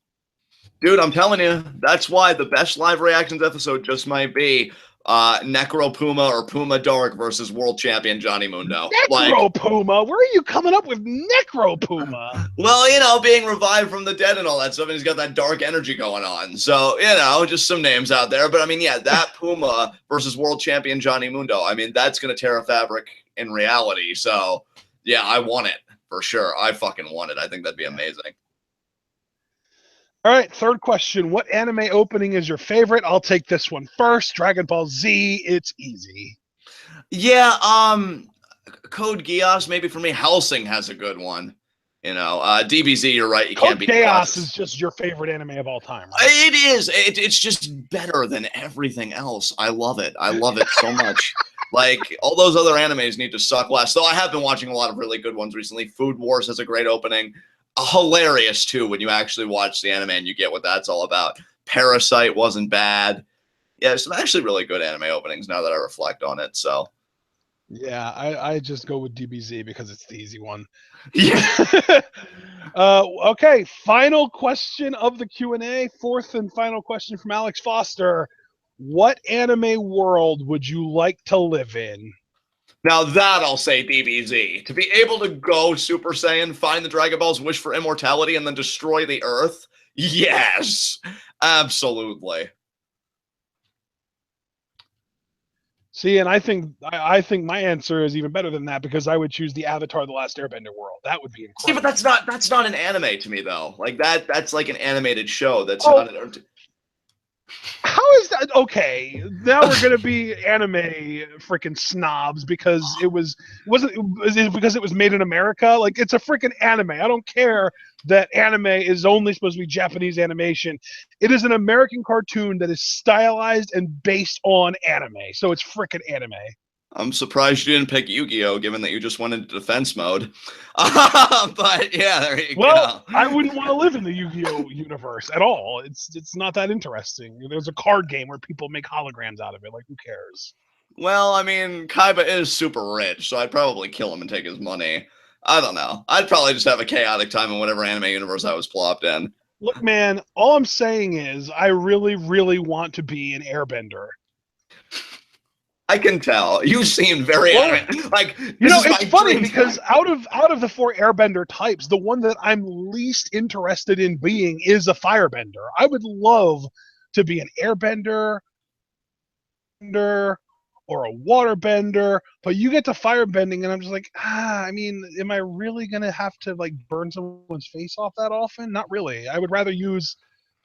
Dude, I'm telling you, that's why the best live reactions episode just might be Necro Puma or Puma Dark versus world champion Johnny Mundo. Necro Puma? Where are you coming up with Necro Puma? Well, you know, being revived from the dead and all that stuff, and he's got that dark energy going on. So, you know, just some names out there. But I mean, yeah, that Puma versus world champion Johnny Mundo, I mean, that's going to tear a fabric in reality. So, yeah, I want it for sure. I fucking want it. I think that'd be amazing. All right, third question. What anime opening is your favorite? I'll take this one first. Dragon Ball Z. It's easy. Yeah, Code Geass, maybe for me. Hellsing has a good one. You know, DBZ, you're right. You can't be Chaos is just your favorite anime of all time, right? It is. It's just better than everything else. I love it. I love it so much. Like, all those other animes need to suck less. Though I have been watching a lot of really good ones recently. Food Wars has a great opening. Hilarious, too, when you actually watch the anime and you get what that's all about. Parasite wasn't bad. Yeah, some actually really good anime openings now that I reflect on it, so. Yeah, I just go with DBZ because it's the easy one. Yeah. Okay, final question of the Q&A. Fourth and final question from Alex Foster. What anime world would you like to live in? Now that I'll say DBZ. To be able to go Super Saiyan, find the Dragon Balls, wish for immortality, and then destroy the Earth? Yes, absolutely. See, and I think my answer is even better than that because I would choose the Avatar: The Last Airbender world. That would be incredible. See, but that's not an anime to me though. Like that's like an animated show. That's not an. How is that? Okay, now we're gonna be anime freaking snobs because it was made in America. Like, it's a freaking anime. I don't care that anime is only supposed to be Japanese animation. It is an American cartoon that is stylized and based on anime, so it's freaking anime. I'm surprised you didn't pick Yu-Gi-Oh, given that you just went into defense mode. But yeah, there you go. Well, I wouldn't want to live in the Yu-Gi-Oh universe at all. It's not that interesting. There's a card game where people make holograms out of it. Like, who cares? Well, I mean, Kaiba is super rich, so I'd probably kill him and take his money. I don't know. I'd probably just have a chaotic time in whatever anime universe I was plopped in. Look, man, all I'm saying is I really, really want to be an airbender. I can tell. You seem very Well, like you this know, is it's my funny dream because time. out of the four airbender types, the one that I'm least interested in being is a firebender. I would love to be an airbender or a waterbender, but you get to firebending, and I'm just like, I mean, am I really gonna have to like burn someone's face off that often? Not really. I would rather use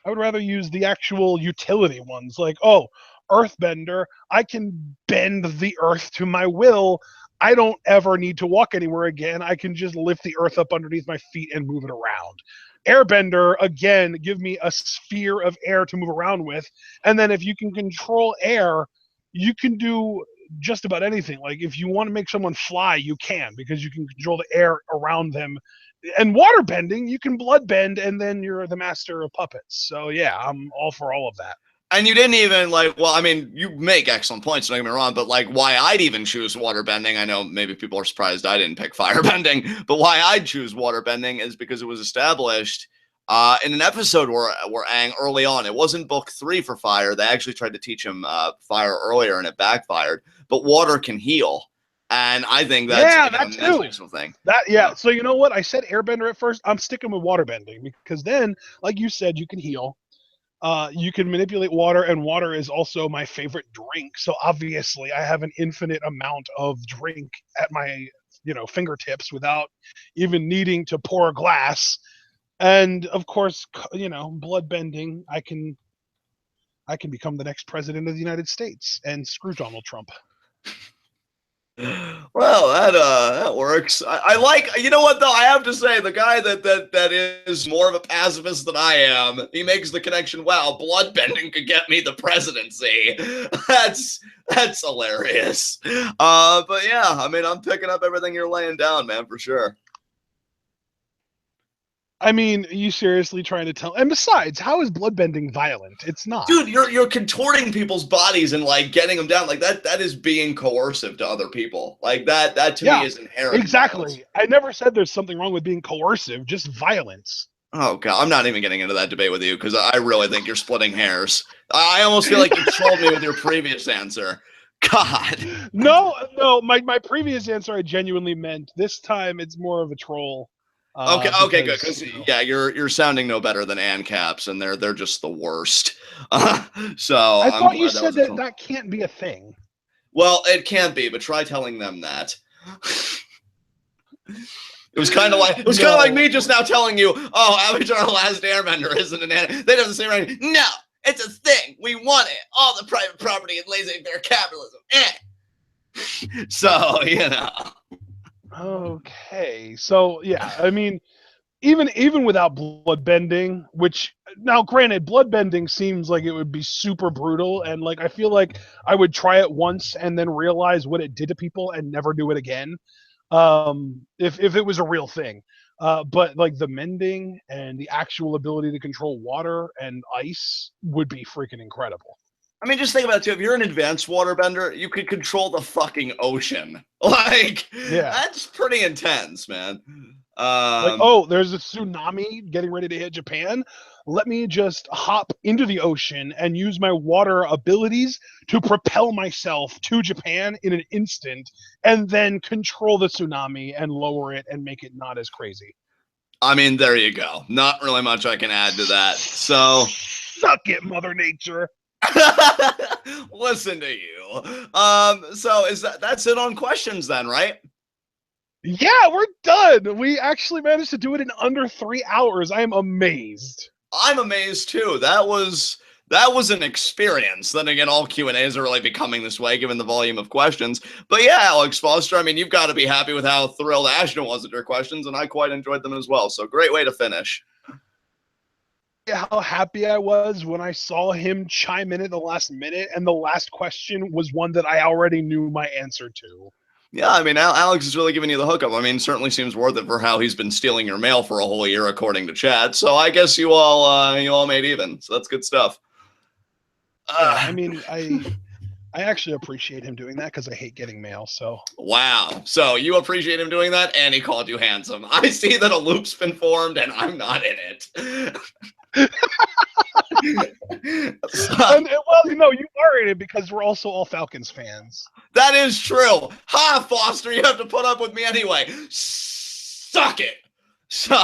the actual utility ones, like, oh, earthbender, I can bend the earth to my will. I don't ever need to walk anywhere again. I can just lift the earth up underneath my feet and move it around. Airbender, again, give me a sphere of air to move around with. And then if you can control air, you can do just about anything. Like if you want to make someone fly, you can because you can control the air around them. And water bending, you can blood bend, and then you're the master of puppets. So yeah, I'm all for all of that. And you didn't even like, well, I mean, you make excellent points, don't get me wrong, but like why I'd even choose waterbending, I know maybe people are surprised I didn't pick firebending, but why I'd choose waterbending is because it was established in an episode where Aang early on, it wasn't book 3 for fire. They actually tried to teach him fire earlier and it backfired, but water can heal. And I think that's Yeah, like an that too. immensely useful thing. Yeah. So you know what? I said airbender at first. I'm sticking with waterbending because then, like you said, you can heal. You can manipulate water, and water is also my favorite drink. So obviously, I have an infinite amount of drink at my fingertips without even needing to pour a glass. And of course, blood bending. I can become the next president of the United States and screw Donald Trump. Well, that works. I like, you know what though, I have to say the guy that is more of a pacifist than I am, he makes the connection. Wow, bloodbending could get me the presidency. That's hilarious. But yeah, I mean, I'm picking up everything you're laying down, man, for sure. I mean, are you seriously trying to tell? And besides, how is bloodbending violent? It's not. Dude, you're contorting people's bodies and like getting them down like that. That is being coercive to other people. Like that to me is inherent. Exactly. Violence. I never said there's something wrong with being coercive, just violence. Oh god, I'm not even getting into that debate with you because I really think you're splitting hairs. I almost feel like you trolled me with your previous answer. God. No, my previous answer I genuinely meant. This time it's more of a troll. Okay, good. Because yeah, you're sounding no better than ANCAPs, and they're just the worst. So I I'm thought you glad said that can't be a thing. Well, it can't be, but try telling them that. It was kind of like me just now telling you, oh, Avatar: The Last Airbender isn't an anime. They don't say right. No, it's a thing. We want it. All the private property and laissez-faire capitalism. So Okay, so yeah, I mean, even without bloodbending, which now granted, bloodbending seems like it would be super brutal, and like I feel like I would try it once and then realize what it did to people and never do it again. If it was a real thing. But like the mending and the actual ability to control water and ice would be freaking incredible. I mean, just think about it too. If you're an advanced waterbender, you could control the fucking ocean. Like, Yeah. that's pretty intense, man. Like, oh, there's a tsunami getting ready to hit Japan. Let me just hop into the ocean and use my water abilities to propel myself to Japan in an instant and then control the tsunami and lower it and make it not as crazy. I mean, there you go. Not really much I can add to that. So, suck it, Mother Nature. Listen to you. So that's it on questions then, right? Yeah, we're done. We actually managed to do it in under 3 hours. I am amazed. I'm amazed too. That was an experience. Then again, all Q&As are really becoming this way given the volume of questions. But yeah, Alex Foster, I mean, you've got to be happy with how thrilled Ashton was at your questions, and I quite enjoyed them as well. So great way to finish. How happy I was when I saw him chime in at the last minute, and the last question was one that I already knew my answer to. Yeah, I mean, Alex is really giving you the hookup. I mean, certainly seems worth it for how he's been stealing your mail for a whole year, according to chat. So I guess you all made even. So that's good stuff. Yeah, I mean, I I actually appreciate him doing that because I hate getting mail. So wow. So you appreciate him doing that, and he called you handsome. I see that a loop's been formed, and I'm not in it. and well, you know, you are in it because we're also all Falcons fans. That is true. Ha, Foster, you have to put up with me anyway. Suck it. So,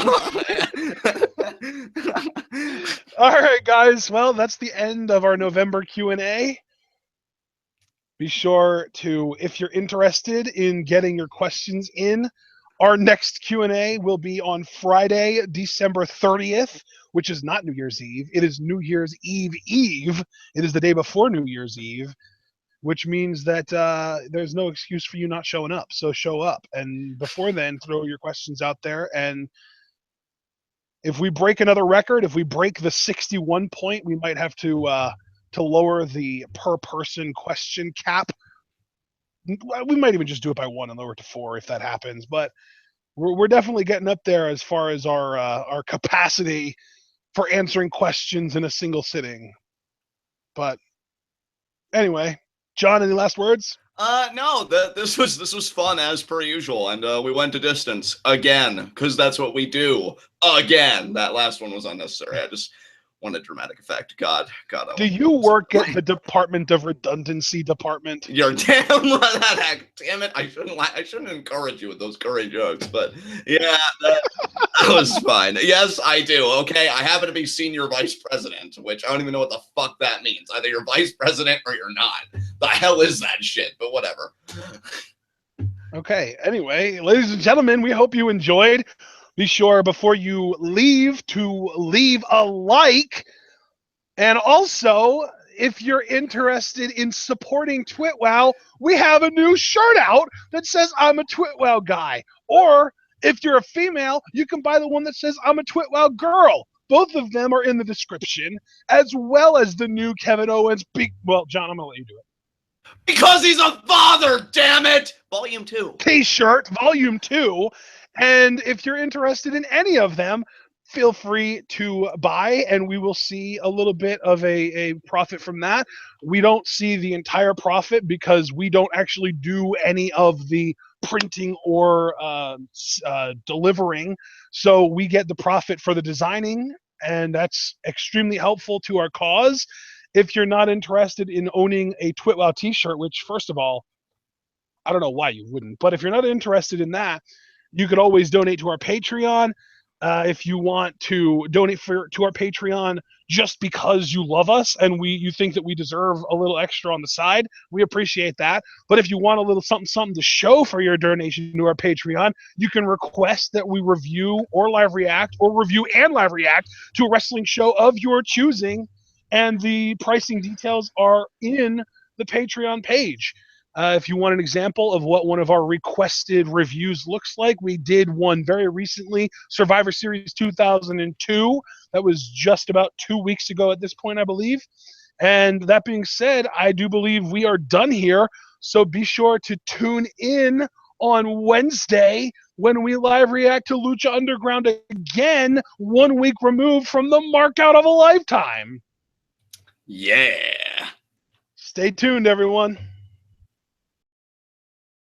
all right, guys. Well, that's the end of our November Q&A. Be sure to, if you're interested in getting your questions in, our next Q&A will be on Friday, December 30th, which is not New Year's Eve. It is New Year's Eve Eve. It is the day before New Year's Eve, which means that there's no excuse for you not showing up. So show up. And before then, throw your questions out there. And if we break another record, if we break the 61 point, we might have to lower the per person question cap. We might even just do it by 1 and lower it to 4 if that happens. But we're definitely getting up there as far as our capacity for answering questions in a single sitting. But anyway, John, any last words? No, this was fun as per usual, and we went to distance again because that's what we do. Again, that last one was unnecessary. I just wanted dramatic effect. God. Do you work at the Department of Redundancy department? You're damn right. Damn it! I shouldn't encourage you with those curry jokes, but yeah, that was fine. Yes, I do. Okay, I happen to be senior vice president, which I don't even know what the fuck that means. Either you're vice president or you're not. The hell is that shit? But whatever. Okay. Anyway, ladies and gentlemen, we hope you enjoyed. Be sure before you leave to leave a like, and also, if you're interested in supporting TWitWoW, we have a new shirt out that says I'm a TWitWoW guy. Or if you're a female, you can buy the one that says I'm a TWitWoW girl. Both of them are in the description, as well as the new Kevin Owens. Well, John, I'm going to let you do it. Because he's a father, damn it! Volume 2. T-shirt, Volume 2. And if you're interested in any of them, feel free to buy, and we will see a little bit of a profit from that. We don't see the entire profit because we don't actually do any of the printing or delivering. So we get the profit for the designing, and that's extremely helpful to our cause. If you're not interested in owning a TWitWoW t-shirt, which, first of all, I don't know why you wouldn't, but if you're not interested in that, you could always donate to our Patreon. If you want to donate to our Patreon just because you love us and you think that we deserve a little extra on the side, we appreciate that. But if you want a little something to show for your donation to our Patreon, you can request that we review or live react, or review and live react to a wrestling show of your choosing. And the pricing details are in the Patreon page. If you want an example of what one of our requested reviews looks like, we did one very recently, Survivor Series 2002. That was just about 2 weeks ago at this point, I believe. And that being said, I do believe we are done here. So be sure to tune in on Wednesday when we live react to Lucha Underground again, 1 week removed from the mark out of a lifetime. Yeah. Stay tuned, everyone.